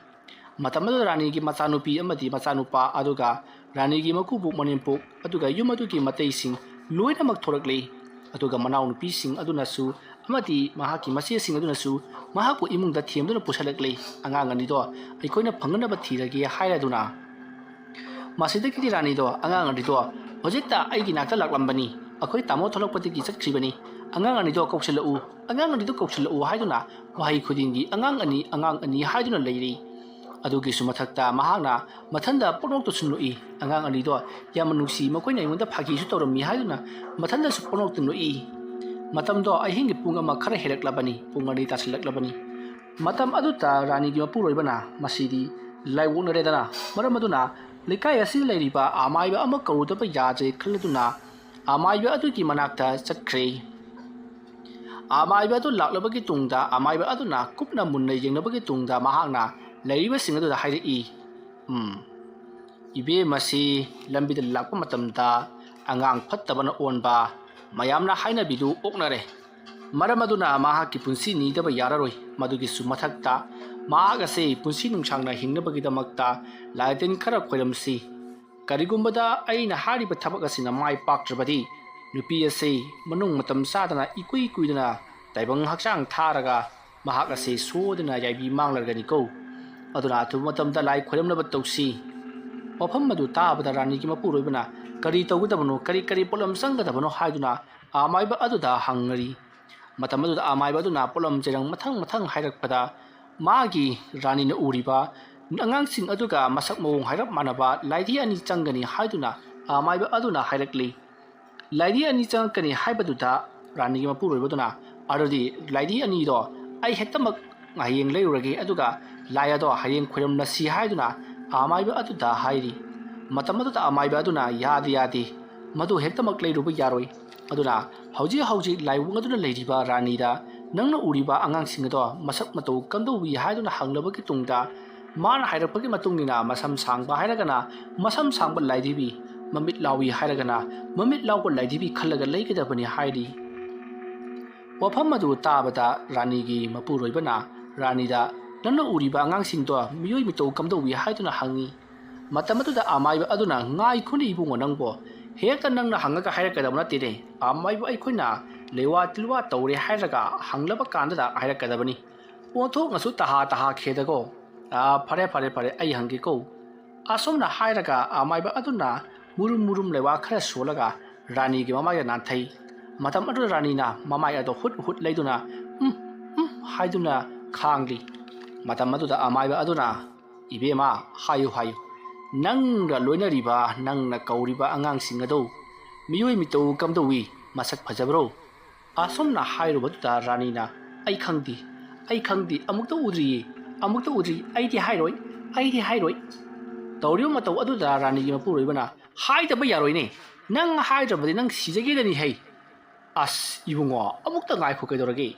ꯃꯇꯝ ꯑꯗꯨꯗ ꯔꯥꯅꯤꯒꯤ ꯃꯆꯥꯅꯨꯄꯤ ꯑꯃꯗꯤ ꯃꯆꯥꯅꯨꯄꯥ ꯑꯗꯨꯒ ꯔꯥꯅꯤꯒꯤ ꯃꯀꯨꯕꯣꯛ ꯃꯅꯦꯝꯄꯣꯛ ꯑꯗꯨꯒ ꯌꯨꯝ ꯑꯗꯨꯒꯤ ꯃꯇꯩꯁꯤꯡ ꯂꯣꯏꯅꯃꯛ ꯊꯣꯔꯛꯂꯤ ꯑꯗꯨꯒ ꯃꯅꯥꯎꯅꯨꯄꯤꯁꯤꯡ ꯑꯗꯨꯅꯁꯨ ꯑꯃꯗꯤ ꯃꯍꯥꯛꯀꯤ ꯃꯆꯦꯁꯤꯡ ꯑꯗꯨꯅꯁꯨ ꯃꯍꯥꯛꯄꯨ ꯏꯃꯨꯡꯗ ꯊꯦꯝꯗꯨꯅ ꯄꯨꯁꯜꯂꯛꯂꯤ ꯑꯉꯥꯡ ꯑꯅꯤꯗꯣ ꯑꯩꯈꯣꯏꯅ ꯐꯪꯅꯅꯕ ꯊꯤꯔꯒꯦ ꯍꯥꯏꯔꯗꯨꯅ ꯃꯁꯤꯗꯒꯤꯗꯤ ꯔꯥꯅꯤꯗꯣ ꯑꯉꯥꯡ ꯑꯅꯤꯗꯣ ꯍꯧꯖꯤꯛꯇ ꯑꯩꯒꯤ ꯅꯥꯛꯇ ꯂꯥꯛꯂꯝꯕꯅꯤ ꯑꯩꯈꯣꯏ ꯇꯥꯃꯣ ꯊꯣꯛꯂꯛꯄꯗꯒꯤ ꯆꯠꯈ꯭ꯔꯤꯕꯅꯤ ꯑꯉꯥꯡ ꯑꯅꯤꯗꯣ ꯀꯧꯁꯤꯜꯂꯛꯎ ꯍꯥꯏꯗꯨꯅ ꯋꯥꯍꯩ ꯈꯨꯗꯤꯡꯒꯤ ꯑꯉꯥꯡ ꯑꯅꯤ ꯍꯥꯏꯗꯨꯅ ꯂꯩꯔꯤ ꯑꯗꯨꯒꯤꯁꯨ ꯃꯊꯛꯇ ꯃꯍꯥꯛꯅ ꯃꯊꯟꯗ ꯄꯣꯛꯅꯣꯛꯇꯁꯨ ꯅꯣꯛꯏ ꯑꯉꯥꯡ ꯑꯅꯤꯗꯣ ꯌꯥꯝꯅ ꯅꯨꯡꯁꯤ ꯃꯈꯣꯏꯅ ꯑꯩꯉꯣꯟꯗ ꯐꯥꯒꯤꯁꯨ ꯇꯧꯔꯝꯃꯤ ꯍꯥꯏꯗꯨꯅ ꯃꯊꯟꯗꯁꯨ ꯄꯣꯛꯅꯣꯛꯇ ꯅꯣꯛꯏ ꯃꯇꯝꯗꯣ ꯑꯍꯤꯡꯒꯤ ꯄꯨꯡ ꯑꯃ ꯈꯔ ꯍꯦꯜꯂꯛꯂꯕꯅꯤ ꯄꯨꯡ 2 ꯇꯥꯁꯤꯜꯂꯛꯂꯕꯅꯤ ꯃꯇꯝ ꯑꯗꯨꯗ ꯔꯥꯅꯤꯒꯤ ꯃꯄꯨꯔꯣꯏꯕꯅ ꯃꯁꯤꯗꯤ ꯂꯥꯏꯑꯣꯛꯅꯔꯦꯗꯅ ꯃꯔꯝ ꯑꯗꯨꯅ ꯂꯩꯀꯥꯏ ꯑꯁꯤꯗ ꯂꯩꯔꯤꯕ ꯑꯃꯥꯏꯕ ꯑꯃ ꯀꯧꯔꯨꯗꯕ ꯌꯥꯗ꯭ꯔꯦ ꯈꯜꯂꯗꯨꯅ ꯑꯃꯥꯏꯕ ꯑꯗꯨꯒꯤ ꯃꯅꯥꯛꯇ ꯆꯠꯈ꯭ꯔꯦ ꯑꯃꯥꯏꯕ ꯑꯗꯨ ꯂꯥꯛꯂꯕꯒꯤ ꯇꯨꯡꯗ ꯑꯃꯥꯏꯕ ꯑꯗꯨꯅ ꯀꯨꯞꯅ ꯃꯨꯟꯅ ꯌꯦꯡꯂꯕꯒꯤ ꯇꯨꯡꯗ ꯃꯍꯥꯛꯅ ꯂꯩꯔꯤꯕꯁꯤꯡ ꯑꯗꯨꯗ ꯍꯥꯏꯔꯛꯏ ꯏꯕꯦꯝꯃꯁꯤ ꯂꯝꯕꯤꯗ ꯂꯥꯛꯄ ꯃꯇꯝꯗ ꯑꯉꯥꯡ ꯐꯠꯇꯕꯅ ꯑꯣꯟꯕ ꯃꯌꯥꯝꯅ ꯍꯥꯏꯅꯕꯤꯗꯨ ꯑꯣꯛꯅꯔꯦ ꯃꯔꯝ ꯑꯗꯨꯅ ꯃꯍꯥꯛꯀꯤ ꯄꯨꯟꯁꯤ ꯅꯤꯗꯕ ꯌꯥꯔꯔꯣꯏ ꯃꯗꯨꯒꯤꯁꯨ ꯃꯊꯛꯇ ꯃꯍꯥꯛ ꯑꯁꯤ ꯄꯨꯟꯁꯤ ꯅꯨꯡꯁꯥꯡꯅ ꯍꯤꯡꯅꯕꯒꯤꯗꯃꯛꯇ ꯂꯥꯏꯇꯤꯟ ꯈꯔ ꯈꯣꯏꯔꯝꯁꯤ ꯀꯔꯤꯒꯨꯝꯕꯗ ꯑꯩꯅ ꯍꯥꯏꯔꯤꯕ ꯊꯕꯛ ꯑꯁꯤꯅ ꯃꯥꯏ ꯄꯥꯛꯇ꯭ꯔꯕꯗꯤ ꯅꯨꯄꯤ ꯑꯁꯤ ꯃꯅꯨꯡ ꯃꯇꯝ ꯆꯥꯗꯅ ꯏꯀꯨꯏ ꯀꯨꯏꯗꯅ ꯇꯥꯏꯕꯪ ꯍꯛꯆꯥꯡ ꯊꯥꯔꯒ ꯃꯍꯥꯛ ꯑꯁꯤ ꯁꯣꯏꯗꯅ ꯌꯥꯏꯕꯤ ꯃꯥꯡꯂꯒꯅꯤꯀꯣ ꯑꯗꯨꯅ ꯑꯊꯨꯕ ꯃꯇꯝꯗ ꯂꯥꯏ ꯈꯣꯏꯔꯝꯅꯕ ꯇꯧꯁꯤ ꯋꯥꯐꯝ ꯑꯗꯨ ꯇꯥꯕꯗ ꯔꯥꯅꯤꯒꯤ ꯃꯄꯨꯔꯣꯏꯕꯅ ꯀꯔꯤ ꯇꯧꯒꯗꯕꯅꯣ ꯀꯔꯤ ꯄꯣꯠꯂꯝ ꯆꯪꯒꯗꯕꯅꯣ ꯍꯥꯏꯗꯨꯅ ꯑꯃꯥꯏꯕ ꯑꯗꯨꯗ ꯍꯪꯉꯔꯤ ꯃꯇꯝ ꯑꯗꯨꯗ ꯑꯃꯥꯏꯕ ꯑꯗꯨꯅ ꯄꯣꯠꯂꯝ ꯆꯩꯔꯪ ꯃꯊꯪ ꯍꯥꯏꯔꯛꯄꯗ ꯃꯥꯒꯤ ꯔꯥꯅꯤꯅ ꯎꯔꯤꯕ ꯑꯉꯥꯡꯁꯤꯡ ꯑꯗꯨꯒ ꯃꯁꯛ ꯃꯑꯣꯡ ꯍꯥꯏꯔꯞ ꯃꯥꯟꯅꯕ ꯂꯥꯏꯙꯤ 2 ꯆꯪꯒꯅꯤ ꯍꯥꯏꯗꯨꯅ ꯑꯃꯥꯏꯕ ꯑꯗꯨꯅ ꯍꯥꯏꯔꯛꯂꯤ ꯂꯥꯏꯙꯤ 2 ꯆꯪꯉꯛꯀꯅꯤ ꯍꯥꯏꯕꯗꯨꯗ ꯔꯥꯅꯤꯒꯤ ꯃꯄꯨꯔꯣꯏꯕꯗꯨꯅ ꯑꯗꯨꯗꯤ ꯂꯥꯏꯙꯤ 2ꯗꯣ ꯑꯩ ꯍꯦꯛꯇꯃꯛ ꯍꯌꯦꯡ ꯂꯩꯔꯨꯔꯒꯦ ꯑꯗꯨꯒ ꯂꯥꯏ ꯑꯗꯣ ꯍꯌꯦꯡ ꯈꯣꯏꯔꯝꯂꯁꯤ ꯍꯥꯏꯗꯨꯅ ꯑꯃꯥꯏꯕ ꯑꯗꯨꯗ ꯍꯥꯏꯔꯤ ꯃꯇꯝ ꯑꯗꯨꯗ ꯑꯃꯥꯏꯕ ꯑꯗꯨꯅ ꯌꯥꯗꯦ ꯃꯗꯨ ꯍꯦꯛꯇꯃꯛ ꯂꯩꯔꯨꯕ ꯌꯥꯔꯣꯏ ꯑꯗꯨꯅ ꯍꯧꯖꯤꯛ ꯂꯥꯏꯑꯣꯡ ꯑꯗꯨꯅ ꯂꯩꯔꯤꯕ ꯔꯥꯅꯤꯗ ꯅꯪꯅ ꯎꯔꯤꯕ ꯑꯉꯥꯡꯁꯤꯡ ꯑꯗꯣ ꯃꯁꯛ ꯃꯇꯧ ꯀꯝꯗꯧꯋꯤ ꯍꯥꯏꯗꯨꯅ ꯍꯪꯂꯕꯒꯤ ꯇꯨꯡꯗ ꯃꯥꯅ ꯍꯥꯏꯔꯛꯄꯒꯤ ꯃꯇꯨꯡꯏꯟꯅ ꯃꯁꯝ 사ꯡꯕ ꯍꯥꯏꯔꯒꯅ ꯃꯁꯝ 사ꯡꯕ ꯂꯥꯏꯙꯤꯕꯤ ꯃꯃꯤꯠ ꯂꯥꯎꯏ ꯍꯥꯏꯔꯒꯅ ꯃꯃꯤꯠ ꯂꯥꯎꯕ ꯂꯥꯏꯙꯤꯕꯤ ꯈꯜꯂꯒ ꯂꯩꯒꯗꯕꯅꯤ ꯍꯥꯏꯔꯤ ꯋꯥꯐꯝ ꯑꯗꯨ ꯇꯥꯕꯗ ꯔꯥꯅꯤꯒꯤ ꯃꯄꯨꯔꯣꯏꯕꯅ ꯔꯥꯅꯤꯗ ꯅꯪꯅ ꯎꯔꯤꯕ ꯑꯉꯥꯡꯁꯤꯡꯗꯣ ꯃꯤꯑꯣꯏ ꯃꯤꯇꯧ ꯀꯝꯗꯧꯋꯤ ꯍꯥꯏꯗꯨꯅ ꯍꯪꯉꯤ ꯃꯇꯝ ꯑꯗꯨꯗ ꯑꯃꯥꯏꯕ ꯑꯗꯨꯅ ꯉꯥꯏꯈꯣꯅꯦ ꯏꯕꯨꯡꯉꯣ ꯅꯪꯕꯣ ꯍꯦꯛꯇ ꯅꯪꯅ ꯍꯪꯉꯒ ꯍꯥꯏꯔꯛꯀꯗꯕ ꯅꯠꯇꯦꯅꯦ ꯑꯃꯥꯏꯕ ꯑꯩꯈꯣꯏꯅ ꯂꯩꯋꯥ ꯇꯤꯜꯋꯥ ꯇꯧꯔꯦ ꯍꯥꯏꯔꯒ ꯍꯪꯂꯕ ꯀꯥꯟꯗꯗ ꯍꯥꯏꯔꯛꯀꯗꯕꯅꯤ ꯑꯣꯟꯊꯣꯛꯅꯁꯨ ꯇꯍꯥ ꯈꯦꯗꯀꯣ ꯐꯔꯦ ꯑꯩ ꯍꯪꯒꯦꯀꯣ ꯑꯁꯣꯝꯅ ꯍꯥꯏꯔꯒ ꯑꯃꯥꯏꯕ ꯑꯗꯨꯅ ꯃꯨꯔꯨꯝ ꯂꯩꯋꯥ ꯈꯔ ꯁꯣꯜꯂꯒ ꯔꯥꯅꯤꯒꯤ ꯃꯃꯥꯏꯗ ꯅꯥꯟꯊꯩ ꯃꯇꯝ ꯑꯗꯨꯗ ꯔꯥꯅꯤꯅ ꯃꯃꯥꯏ ꯑꯗꯣ ꯍꯨꯠ ꯂꯩꯗꯨꯅ ꯍꯥꯏꯗꯨꯅ ꯈꯥꯡꯂꯤ ꯃꯇꯝ ꯑꯗꯨꯗ ꯑꯃꯥꯏꯕ ꯑꯗꯨꯅ ꯏꯕꯦꯝꯃ ꯍꯥꯏꯌꯨ ꯅꯪꯒ ꯂꯣꯏꯅꯔꯤꯕ ꯅꯪꯅ ꯀꯧꯔꯤꯕ ꯑꯉꯥꯡꯁꯤꯡ ꯑꯗꯣ ꯃꯤꯑꯣꯏ ꯃꯤꯇꯧ ꯀꯝꯗꯧꯋꯤ ꯃꯁꯛ ꯐꯖꯕ꯭ꯔꯣ ꯑꯁꯣꯝꯅ ꯍꯥꯏꯔꯨꯕꯗꯨꯗ ꯔꯥꯅꯤꯅ ꯑꯩ ꯈꯪꯗꯦ ꯑꯃꯨꯛꯇ ꯎꯗ꯭ꯔꯤ ꯑꯩꯗꯤ ꯍꯥꯏꯔꯣꯏ ꯇꯧꯔꯤꯕ ꯃꯇꯧ ꯑꯗꯨꯗ ꯔꯥꯅꯤꯒꯤ ꯃꯄꯨꯔꯣꯏꯕꯅ ꯍꯥꯏꯗꯕ ꯌꯥꯔꯣꯏꯅꯦ ꯅꯪ ꯍꯥꯏꯗ꯭ꯔꯕꯗꯤ ꯅꯪ ꯁꯤꯖꯒꯦꯗꯅꯤ ꯍꯩ ꯑꯁ ꯏꯕꯨꯡꯉꯣ ꯑꯃꯨꯛꯇ ꯉꯥꯏꯈꯣ ꯀꯩꯗꯧꯔꯒꯦ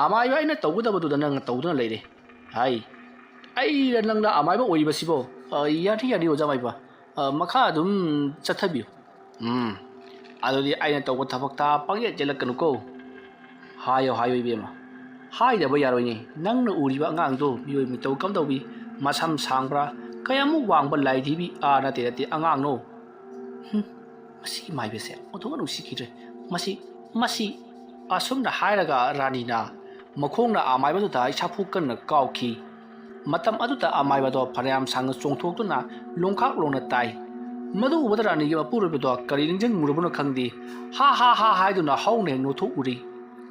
ꯑꯃꯥꯏꯕ ꯑꯩꯅ ꯇꯧꯒꯗꯕꯗꯨꯗ ꯅꯪꯅ ꯇꯧꯗꯨꯅ ꯂꯩꯔꯦ ꯑꯩꯔ ꯅꯪꯅ ꯑꯃꯥꯏꯕ ꯑꯣꯏꯔꯤꯕꯁꯤꯕꯣ ꯌꯥꯅꯤ ꯑꯣꯖꯥ ꯃꯥꯏꯕ ꯃꯈꯥ ꯑꯗꯨꯝ ꯆꯠꯊꯕꯤꯌꯨ ꯑꯗꯨꯗꯤ ꯑꯩꯅ ꯇꯧꯕ ꯊꯕꯛꯇ ꯄꯪꯌꯦꯠ ꯌꯦꯠꯂꯛꯀꯅꯨꯀꯣ ꯍꯥꯏꯌꯣ 이베마 하이데버 야로이니 낭나 우리바 앙앙도 미오이 미토 감도비 마삼 상브라 kaya mo wang balay dibi na tirati ang angno ꯃꯁꯤꯒꯤ ꯃꯥꯏꯕꯁꯦ ꯑꯣꯟꯊꯣꯛꯅ ꯅꯨꯡꯁꯤꯈꯤꯗ꯭ꯔꯦ ꯃꯁꯤ ꯑꯁꯨꯝꯅ ꯍꯥꯏꯔꯒ ꯔꯥꯅꯤꯅ ꯃꯈꯣꯡꯅ ꯑꯃꯥꯏꯕꯗꯨꯗ ꯏꯁꯥꯐꯨ ꯀꯟꯅ ꯀꯥꯎꯈꯤ ꯃꯇꯝ ꯑꯗꯨꯗ ꯑꯃꯥꯏꯕꯗꯣ ꯐꯅꯌꯥꯝ ꯁꯥꯡꯅ ꯆꯣꯡꯊꯣꯛꯇꯨꯅ ꯂꯣꯡꯈꯥꯛꯂꯣꯡꯅ ꯇꯥꯏ ꯃꯗꯨ ꯎꯕꯗ ꯔꯥꯅꯤꯒꯤ ꯃꯄꯨꯔꯣꯏꯕꯗꯣ ꯀꯔꯤ ꯅꯤꯡꯁꯤꯡꯉꯨꯔꯕꯅꯣ ꯈꯪꯗꯦ ꯍꯥ ꯍꯥꯏꯗꯨꯅ ꯍꯧꯅ ꯍꯦꯛ ꯅꯣꯛꯊꯣꯛꯎꯔꯤ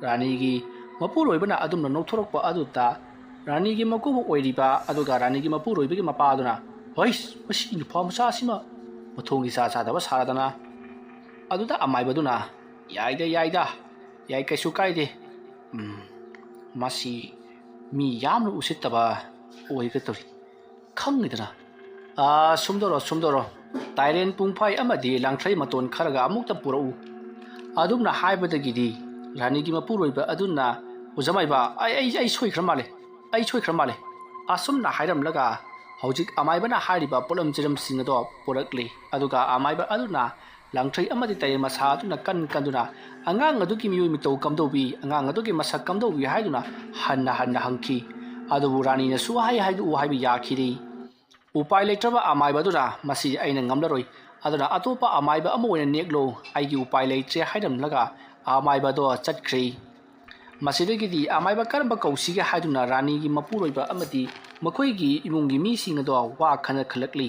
ꯔꯥꯅꯤꯒꯤ ꯃꯄꯨꯔꯣꯏꯕꯅ ꯑꯗꯨꯝꯅ ꯅꯣꯛꯊꯣꯔꯛꯄ ꯑꯗꯨꯗ ꯔꯥꯅꯤꯒꯤ ꯃꯀꯨꯕꯣꯛ ꯑꯣꯏꯔꯤꯕ ꯑꯗꯨꯒ ꯔꯥꯅꯤꯒꯤ ꯃꯄꯨꯔꯣꯏꯕꯒꯤ ꯃꯄꯥꯗꯨꯅ ꯍꯩꯁ ꯃꯁꯤ ꯅꯨꯄꯥ ꯃꯆꯥꯁꯤꯃ ꯃꯊꯣꯡꯒꯤ ꯆꯥꯗꯕ ꯁꯥꯗꯅ ꯑꯗꯨꯗ ꯑꯃꯥꯏꯕꯗꯨꯅ ꯌꯥꯏꯗ ꯌꯥꯏ ꯀꯩꯁꯨ ꯀꯥꯏꯗꯦ ꯃꯁꯤ ꯃꯤ ꯌꯥꯝꯅ ꯎꯁꯤꯠꯇꯕ ꯑꯣꯏꯒꯗꯧꯔꯤ ꯈꯪꯉꯤꯗꯅ ꯁꯨꯝꯗꯧꯔꯣ ꯇꯥꯏꯔꯦꯟ ꯄꯨꯡꯐꯥꯏ ꯑꯃꯗꯤ ꯂꯥꯡꯊ꯭ꯔꯩ ꯃꯇꯣꯟ ꯈꯔꯒ ꯑꯃꯨꯛꯇ ꯄꯨꯔꯛꯎ ꯑꯗꯨꯝꯅ ꯍꯥꯏꯕꯗꯒꯤꯗꯤ ꯔꯥꯅꯤꯒꯤ ꯃꯄꯨꯔꯣꯏꯕ ꯑꯗꯨꯅ ꯑꯣꯖꯥꯃꯥꯏꯕ ꯑꯩ ꯁꯣꯏꯈ꯭ꯔ ꯃꯥꯜꯂꯦ ꯑꯁꯨꯝꯅ ꯍꯥꯏꯔꯝꯂꯒ ꯍꯧꯖꯤꯛ ꯑꯃꯥꯏꯕꯅ ꯍꯥꯏꯔꯤꯕ ꯄꯣꯠꯂꯝ ꯆꯩꯔꯝꯁꯤꯡ ꯑꯗꯣ ꯄꯨꯔꯛꯂꯤ ꯑꯗꯨꯒ ꯑꯃꯥꯏꯕ ꯑꯗꯨꯅ ꯂꯥꯡꯊ꯭ꯔꯩ ꯑꯃꯗꯤ ꯇꯥꯏꯔꯦꯟ ꯃꯁꯥ ꯑꯗꯨꯅ ꯀꯟꯗꯨꯅ ꯑꯉꯥꯡ ꯑꯗꯨꯒꯤ ꯃꯤꯑꯣꯏ ꯃꯤꯇꯧ ꯀꯝꯗꯧꯕꯤ ꯑꯉꯥꯡ ꯑꯗꯨꯒꯤ ꯃꯁꯛ ꯀꯝꯗꯧꯕꯤ ꯍꯥꯏꯗꯨꯅ ꯍꯟꯅ ꯍꯪꯈꯤ ꯑꯗꯨꯕꯨ ꯔꯥꯅꯤꯅ ꯁꯨꯍꯥꯏ ꯍꯥꯏꯗꯣꯛꯎ ꯍꯥꯏꯕ ꯌꯥꯈꯤꯗꯦ ꯎꯄꯥꯏ ꯂꯩꯇ꯭ꯔꯕ ꯑꯃꯥꯏꯕꯗꯨꯅ ꯃꯁꯤ ꯑꯩꯅ ꯉꯝꯂꯔꯣꯏ ꯑꯗꯨꯅ ꯑꯇꯣꯞꯄ ꯑꯃꯥꯏꯕ ꯑꯃ ꯑꯣꯏꯅ नेꯛꯂꯣ ꯑꯩꯒꯤ ꯎꯄꯥꯏ ꯂꯩꯇ꯭ꯔꯦ ꯍꯥꯏꯔꯝꯂꯒ ꯑꯃꯥꯏꯕꯗꯣ ꯆꯠꯈ꯭ꯔꯦ ꯃꯁꯤꯗꯒꯤꯗꯤ ꯑꯃꯥꯏꯕ ꯀꯔꯝꯕ ꯀꯧꯁꯤꯒꯦ ꯍꯥꯏꯗꯨꯅ ꯔꯥꯅꯤꯒꯤ ꯃꯄꯨꯔꯣꯏꯕ ꯑꯃꯗꯤ ꯃꯈꯣꯏꯒꯤ ꯏꯃꯨꯡꯒꯤ ꯃꯤꯁꯤꯡ ꯑꯗꯣ ꯋꯥ ꯈꯜꯂꯛꯂꯤ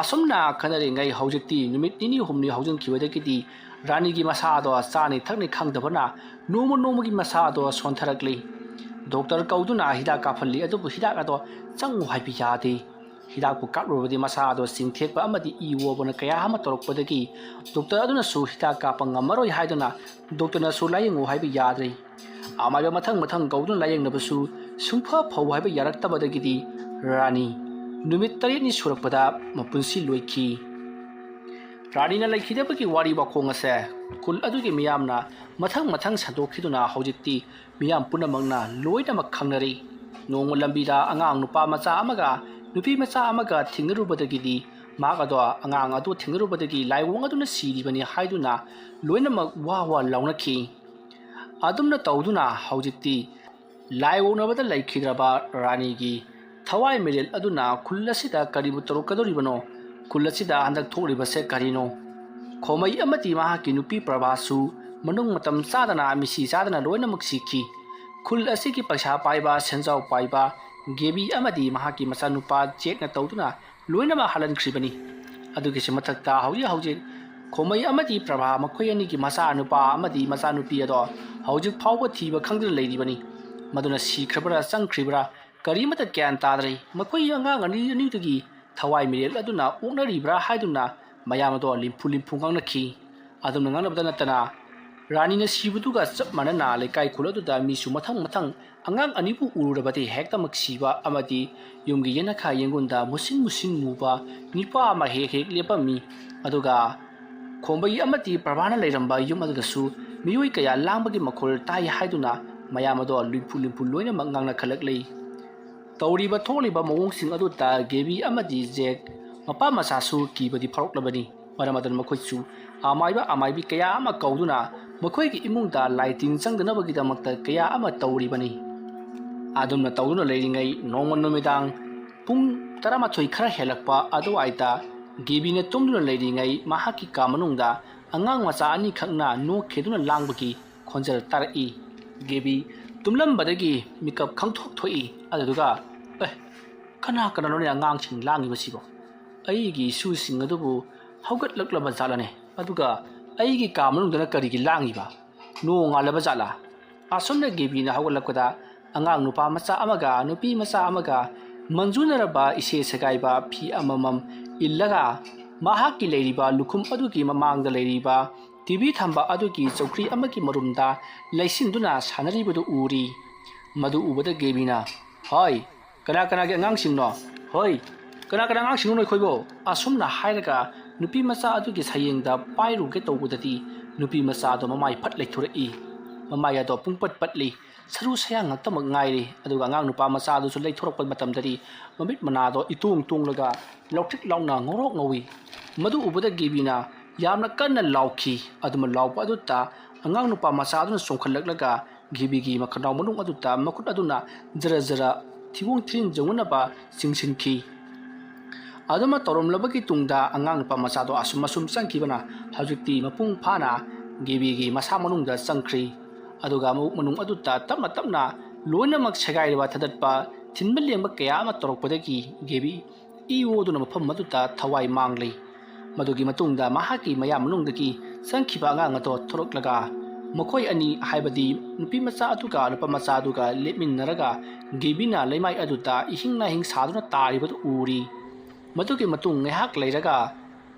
ꯑꯁꯨꯝꯅ ꯈꯟꯅꯔꯤꯉꯩ ꯍꯧꯖꯤꯛꯇꯤ ꯅꯨꯃꯤꯠ ꯅꯤꯅꯤ ꯍꯨꯝꯅꯤ ꯍꯧꯖꯤꯟꯈꯤꯕꯗꯒꯤꯗꯤ ꯔꯥꯅꯤꯒꯤ ꯃꯁꯥꯗꯣ ꯆꯥꯅꯤ ꯊꯛꯅꯤ ꯈꯪꯗꯕꯅ ꯅꯣꯡꯃꯒꯤ ꯃꯁꯥꯗꯣ ꯁꯣꯟꯊꯔꯛꯂꯤ ꯗꯣꯛꯇꯔ ꯀꯧꯗꯨꯅ ꯍꯤꯗꯥꯛ ꯀꯥꯞꯍꯜꯂꯤ ꯑꯗꯨꯕꯨ ꯍꯤꯗꯥꯛ ꯑꯗꯣ ꯆꯪꯉꯨ ꯍꯥꯏꯕ ꯌꯥꯗꯦ ꯍꯤꯗꯥꯛꯄꯨ ꯀꯥꯞꯂꯨꯔꯕꯗꯤ ꯃꯁꯥꯗꯣ ꯆꯤꯡꯊꯦꯛꯄ ꯑꯃꯗꯤ ꯏ ꯑꯣꯕꯅ ꯀꯌꯥ ꯑꯃ ꯇꯧꯔꯛꯄꯗꯒꯤ ꯗꯣꯛꯇꯔ ꯑꯗꯨꯅꯁꯨ ꯍꯤꯗꯥꯛ ꯀꯥꯞꯄ ꯉꯝꯃꯔꯣই ꯍꯥꯏꯗꯨꯅ ꯗꯣꯛꯇꯔꯅꯁꯨ ꯂꯥꯌꯦꯡꯉꯨ ꯍꯥꯏꯕ ꯌꯥꯗ꯭ꯔꯦ ꯑꯃꯥꯏꯕ ꯃꯊꯪ ꯀꯧꯗꯨꯅ ꯂꯥꯌꯦꯡꯅꯕꯁꯨ ꯁꯨꯡꯐ ꯍꯥꯏꯕ ꯌꯥꯔꯛꯇꯕꯗꯒꯤꯗꯤ ꯔꯥꯅꯤ ꯅꯨꯃꯤꯠ 8ꯅꯤ ꯁꯨꯔꯛꯄꯗ ꯃꯄꯨꯟꯁꯤ ꯂꯣꯏꯈꯤ ꯔꯥꯅꯤꯅ ꯂꯩꯈꯤꯗꯕꯒꯤ ꯋꯥꯔꯤ ꯋꯥꯈꯣꯡ ꯑꯁꯦ ꯈꯨꯜ ꯑꯗꯨꯒꯤ ꯃꯤꯌꯥꯝꯅ ꯃꯊꯪ ꯁꯟꯗꯣꯛꯈꯤꯗꯨꯅ ꯍꯧꯖꯤꯛꯇꯤ ꯃꯤꯌꯥꯝ ꯄꯨꯝꯅꯃꯛꯅ ꯂꯣꯏꯅꯃꯛ ꯈꯪꯅꯔꯤ ꯅꯣꯡꯃ ꯂꯝꯕꯤꯗ ꯑꯉꯥꯡ ꯅꯨꯄꯥ ꯃꯆꯥ ꯑꯃꯒ ꯅꯨꯄꯤ ꯃꯆꯥ ꯑꯃꯒ ꯊꯦꯡꯅꯔꯨꯕꯗꯒꯤꯗꯤ ꯃꯍꯥꯛ ꯑꯗꯣ ꯑꯉꯥꯡ ꯑꯗꯨ ꯊꯦꯡꯅꯔꯨꯕꯗꯒꯤ ꯂꯥꯏꯑꯣꯡ ꯑꯗꯨꯅ ꯁꯤꯔꯤꯕꯅꯤ ꯍꯥꯏꯗꯨꯅ ꯂꯣꯏꯅꯃꯛ ꯋꯥ ꯂꯥꯎꯅꯈꯤ ꯑꯗꯨꯝꯅ ꯇꯧꯗꯨꯅ ꯍꯧꯖꯤꯛꯇꯤ ꯂꯥꯏꯑꯣꯡꯅꯕꯗ ꯂꯩꯈꯤꯗ꯭ꯔꯕ ꯔꯥꯅꯤꯒꯤ ꯊꯋꯥꯏ ꯃꯤꯔꯦꯜ ꯑꯗꯨꯅ ꯈꯨꯜ ꯑꯁꯤꯗ ꯀꯔꯤꯕꯨ ꯇꯧꯔꯛꯀꯗꯧꯔꯤꯕꯅꯣ ꯈꯨꯜ ꯑꯁꯤꯗ ꯍꯟꯗꯛ ꯊꯣꯛꯂꯤꯕꯁꯦ ꯀꯔꯤꯅꯣ ꯈꯣꯃꯩ ꯑꯃꯗꯤ ꯃꯍꯥꯛꯀꯤ ꯅꯨꯄꯤ ꯄ꯭ꯔꯚꯥꯁꯨ ꯃꯅꯨꯡ ꯃꯇꯝ ꯆꯥꯗꯅ ꯃꯤꯁꯤ ꯆꯥꯗꯅ ꯂꯣꯏꯅꯃꯛ ꯁꯤꯈꯤ ꯈꯨꯜ ꯑꯁꯤꯒꯤ ꯄꯩꯁꯥ ꯄꯥꯏꯕ ꯁꯦꯟꯖꯥꯎ ꯄꯥꯏꯕ ꯒꯦꯕꯤ ꯑꯃꯗꯤ ꯃꯍꯥꯛꯀꯤ ꯃꯆꯥꯅꯨꯄꯥ ꯖꯦꯛꯅ ꯇꯧꯗꯨꯅ ꯂꯣꯏꯅꯃꯛ ꯍꯜꯍꯟꯈ꯭ꯔꯤꯕꯅꯤ ꯑꯗꯨꯒꯤꯁꯨ ꯃꯊꯛꯇ ꯍꯧꯖꯤꯛ ꯈꯣꯃꯩ ꯑꯃꯗꯤ ꯄ꯭ꯔꯚꯥ ꯃꯈꯣꯏ ꯑꯅꯤꯒꯤ ꯃꯆꯥꯅꯨꯄꯥ ꯑꯃꯗꯤ ꯃꯆꯥꯅꯨꯄꯤ ꯑꯗꯣ ꯍꯧꯖꯤꯛ ꯐꯥꯎꯕ ꯊꯤꯕ ꯈꯪꯗꯅ ꯂꯩꯔꯤꯕꯅꯤ ꯃꯗꯨꯅ ꯁꯤꯈ꯭ꯔꯕ꯭ꯔꯥ ꯆꯪꯈ꯭ꯔꯤꯕ꯭ꯔꯥ ꯀꯔꯤꯃꯠꯇ ꯒ꯭ꯌꯥꯟ ꯇꯥꯗ꯭ꯔꯦ ꯃꯈꯣꯏ ꯑꯉꯥꯡ ꯑꯅꯤꯗꯨꯒꯤ ꯊꯋꯥꯏ ꯃꯤꯔꯦꯜ ꯑꯗꯨꯅ ꯑꯣꯛꯅꯔꯤꯕ꯭ꯔꯥ ꯍꯥꯏꯗꯨꯅ ꯃꯌꯥꯝ ꯑꯗꯣ ꯂꯤꯝꯐꯨ ꯉꯥꯡꯅꯈꯤ ꯑꯗꯨꯝꯅ ꯉꯥꯡꯅꯕꯗ ꯅꯠꯇꯅ ꯔꯥꯅꯤꯅ ꯁꯤꯕꯗꯨꯒ ꯆꯞ ꯃꯥꯟꯅꯅ ꯂꯩꯀꯥꯏ ꯈꯨꯜ ꯑꯗꯨꯗ ꯃꯤꯁꯨ ꯃꯊꯪ ꯑꯉꯥꯡ ꯑꯅꯤꯕꯨ ꯎꯔꯨꯔꯕꯗꯤ ꯍꯦꯛꯇꯃꯛ ꯁꯤꯕ ꯑꯃꯗꯤ ꯌꯨꯝꯒꯤ ꯌꯦꯅꯈꯥ ꯌꯦꯡꯒꯣꯟꯗ ꯃꯨꯁꯤꯟ ꯃꯨꯕ ꯅꯤꯄꯥ ꯑꯃ ꯍꯦꯛ ꯂꯦꯞꯄꯝꯃꯤ ꯑꯗꯨꯒ ꯈꯣꯝꯕꯩ ꯑꯃꯗꯤ ꯄ꯭ꯔꯚꯥꯅ ꯂꯩꯔꯝꯕ ꯌꯨꯝ ꯑꯗꯨꯗꯁꯨ ꯃꯤꯑꯣꯏ ꯀꯌꯥ ꯂꯥꯡꯕꯒꯤ ꯃꯈꯣꯜ ꯇꯥꯏ ꯍꯥꯏꯗꯨꯅ ꯃꯌꯥꯝ ꯑꯗꯣ ꯂꯤꯝꯐꯨ ꯂꯣꯏꯅꯃꯛ ꯉꯥꯡꯅꯈꯠꯂꯛꯂꯤ ꯇꯧꯔꯤꯕ ꯊꯣꯛꯂꯤꯕ ꯃꯑꯣꯡꯁꯤꯡ ꯑꯗꯨꯗ ꯒꯦꯕꯤ ꯑꯃꯗꯤ ꯖꯦꯛ ꯃꯄꯥ ꯃꯆꯥꯁꯨ ꯀꯤꯕꯗꯤ ꯐꯥꯎꯔꯛꯂꯕꯅꯤ ꯃꯔꯝ ꯑꯗꯨꯅ ꯃꯈꯣꯏꯁꯨ ꯑꯃꯥꯏꯕꯤ ꯀꯌా ꯑꯃ ꯀꯧꯗꯨꯅ ꯃꯈꯣꯏꯒꯤ ꯏꯃꯨꯡꯗ ꯂꯥꯏ ꯇꯤꯟ ꯆꯪꯗꯅꯕꯒꯤꯗꯃꯛꯇ ꯀꯌా ꯑꯃ ꯇꯧꯔꯤꯕꯅꯤ ꯑꯗꯨꯝꯅ ꯇꯧꯗꯨꯅ ꯂꯩꯔꯤꯉꯩ ꯅꯣꯡꯃ ꯅꯨꯃꯤꯗꯥꯡ ꯄꯨꯡ 11 ꯈꯔ ꯍꯦꯜꯂꯛꯄ ꯑꯗꯨꯋꯥꯏꯗ ꯒꯦꯕꯤꯅ ꯇꯨꯝꯗꯨꯅ ꯂꯩꯔꯤꯉꯩ ꯃꯍꯥꯛꯀꯤ ꯀꯥ ꯃꯅꯨꯡꯗ ꯑꯉꯥꯡ ꯃꯆꯥ ꯑꯅꯤꯈꯛꯅ ꯅꯣꯛꯈꯦꯗꯨꯅ ꯂꯥꯡꯕꯒꯤ ꯈꯣꯟꯖꯦꯜ ꯇꯥꯔꯛꯏ ꯒꯦꯕꯤ ꯇꯨꯝꯂꯝꯕꯗꯒꯤ ꯃꯤꯀꯞ ꯈꯪꯊꯣꯛ ꯊꯣꯛꯏ ꯑꯗꯨꯗꯨꯒ ꯀꯅꯥꯅꯣꯅꯦ ꯑꯉꯥꯡꯁꯤꯡ ꯂꯥꯡꯉꯤꯕꯁꯤꯕꯣ ꯑꯩꯒꯤ ꯏꯁꯨꯁꯤꯡ ꯑꯗꯨꯕꯨ ꯍꯧꯒꯠꯂꯛꯂꯕ ꯖꯥꯠꯂꯅꯦ ꯑꯗꯨꯒ ꯑꯩꯒꯤ ꯀꯥ ꯃꯅꯨꯡꯗꯅ ꯀꯔꯤꯒꯤ ꯂꯥꯡꯉꯤꯕ ꯅꯣꯡ ꯉꯥꯜꯂꯕ ꯖꯥꯠꯂꯥ ꯑꯁꯨꯝꯅ ꯒꯦꯕꯤꯅ ꯍꯧꯒꯠꯂꯛꯄꯗ ꯑꯉꯥꯡ ꯅꯨꯄꯥ ꯃꯆꯥ ꯑꯃꯒ ꯅꯨꯄꯤ ꯃꯆꯥ ꯑꯃꯒ ꯃꯟꯖꯨꯅꯔꯕ ꯏꯁꯦ ꯁꯦꯒꯥꯏꯕ ꯐꯤ ꯑꯃꯃꯝ ꯏꯜꯂꯒ ꯃꯍꯥꯛꯀꯤ ꯂꯩꯔꯤꯕ ꯂꯨꯈꯨꯝ ꯑꯗꯨꯒꯤ ꯃꯃꯥꯡꯗ ꯂꯩꯔꯤꯕ ꯇꯤꯚꯤ ꯊꯝꯕ ꯑꯗꯨꯒꯤ ꯆꯧꯀ꯭ꯔꯤ ꯑꯃꯒꯤ ꯃꯔꯨꯝꯗ ꯂꯩꯁꯤꯟꯗꯨꯅ ꯁꯥꯟꯅꯔꯤꯕꯗꯨ ꯎꯔꯤ ꯃꯗꯨ ꯎꯕꯗ ꯒꯦꯕꯤꯅ ꯍꯣꯏ ꯀꯅꯥꯒꯤ ꯑꯉꯥꯡꯁꯤꯡꯅꯣ ꯍꯣꯏ ꯀꯅꯥ ꯑꯉꯥꯡꯁꯤꯡꯅꯣ ꯅꯈꯣꯏꯕꯣ ꯑꯁꯨꯝꯅ ꯍꯥꯏꯔꯒ ꯅꯨꯄꯤ ꯃꯆꯥ ꯑꯗꯨꯒꯤ ꯁꯌꯦꯡꯗ ꯄꯥꯏꯔꯨꯒꯦ ꯇꯧꯕꯗꯗꯤ ꯅꯨꯄꯤ ꯃꯆꯥ ꯑꯗꯣ ꯃꯃꯥꯏ ꯐꯠ ꯂꯩꯊꯣꯔꯛꯏ ꯃꯃꯥꯏ ꯑꯗꯣ ꯄꯨꯡꯄꯠ ꯄꯠꯂꯤ ꯁꯔꯨ ꯁꯌꯥꯡ ꯉꯛꯇꯃꯛ ꯉꯥꯏꯔꯤ ꯑꯗꯨꯒ ꯑꯉꯥꯡ ꯅꯨꯄꯥ ꯃꯆꯥ ꯑꯗꯨꯁꯨ ꯂꯩꯊꯣꯔꯛꯄ ꯃꯇꯝꯗꯗꯤ ꯃꯃꯤꯠ ꯃꯅꯥꯗꯣ ꯇꯣꯡꯂꯒ ꯂꯧꯊ꯭ꯔꯤꯛ ꯂꯥꯎꯅ ꯉꯧꯔꯣꯛ ꯉꯧꯏ ꯃꯗꯨ ꯎꯕꯗ ꯒꯦꯕꯤꯅ ꯌꯥꯝꯅ ꯀꯟꯅ ꯂꯥꯎꯈꯤ ꯑꯗꯨꯝ ꯂꯥꯎꯕ ꯑꯗꯨꯗ ꯑꯉꯥꯡ ꯅꯨꯄꯥ ꯃꯆꯥ ꯑꯗꯨꯅ ꯆꯣꯡꯈꯠꯂꯛꯂꯒ ꯒꯦꯕꯤꯒꯤ ꯃꯈꯅꯥꯎ ꯃꯅꯨꯡ ꯑꯗꯨꯗ ꯃꯈꯨꯠ ꯑꯗꯨꯅ ꯖꯔ ꯊꯤꯕꯣꯡ ꯊꯤꯔꯤꯟ ꯌꯧꯅꯅꯕ ꯆꯤꯡꯁꯤꯟꯈꯤ ꯑꯗꯨꯃ ꯇꯧꯔꯝꯂꯕꯒꯤ ꯇꯨꯡꯗ ꯑꯉꯥꯡ ꯅꯨꯄꯥ ꯃꯆꯥꯗꯣ ꯑꯁꯨꯝ ꯆꯪꯈꯤꯕꯅ ꯍꯧꯖꯤꯛꯇꯤ ꯃꯄꯨꯡ ꯐꯥꯅ ꯒꯦꯕꯤꯒꯤ ꯃꯁꯥ ꯃꯅꯨꯡꯗ ꯆꯪꯈ꯭ꯔꯤ ꯑꯗꯨꯒ ꯃꯕꯨꯛ ꯃꯅꯨꯡ ꯑꯗꯨꯗ ꯇꯞꯅ ꯂꯣꯏꯅꯃꯛ ꯁꯦꯒꯥꯏꯔꯕ ꯊꯗꯠꯄ ꯊꯤꯟꯕ ꯂꯦꯡꯕ ꯀꯌꯥ ꯑꯃ ꯇꯧꯔꯛꯄꯗꯒꯤ ꯒꯦꯕꯤ ꯏꯋꯣꯗꯨꯅ ꯃꯐꯝ ꯑꯗꯨꯗ ꯊꯋꯥꯏ ꯃꯥꯡꯂꯤ ꯃꯗꯨꯒꯤ ꯃꯇꯨꯡꯗ ꯃꯍꯥꯛꯀꯤ ꯃꯌꯥꯝ ꯃꯅꯨꯡꯗꯒꯤ ꯆꯪꯈꯤꯕ ꯑꯉꯥꯡ ꯑꯗꯣ ꯊꯣꯔꯛꯂꯒ ꯃꯈꯣꯏ ꯑꯅꯤ ꯍꯥꯏꯕꯗꯤ ꯅꯨꯄꯤ ꯃꯆꯥ ꯑꯗꯨꯒ ꯅꯨꯄꯥ ꯃꯆꯥ ꯑꯗꯨꯒ ꯂꯦꯞꯃꯤꯟꯅꯔꯒ ꯒꯦꯕꯤꯅ ꯂꯩꯃꯥꯏ ꯑꯗꯨꯗꯏꯍꯤꯡ ꯅꯥꯍꯤꯡ ꯁꯥꯗꯨꯅ ꯇꯥꯔꯤꯕꯗꯨ ꯎꯔꯤ ꯃꯗꯨꯒꯤ ꯃꯇꯨꯡ ꯉꯥꯏꯍꯥꯛ ꯂꯩꯔꯒ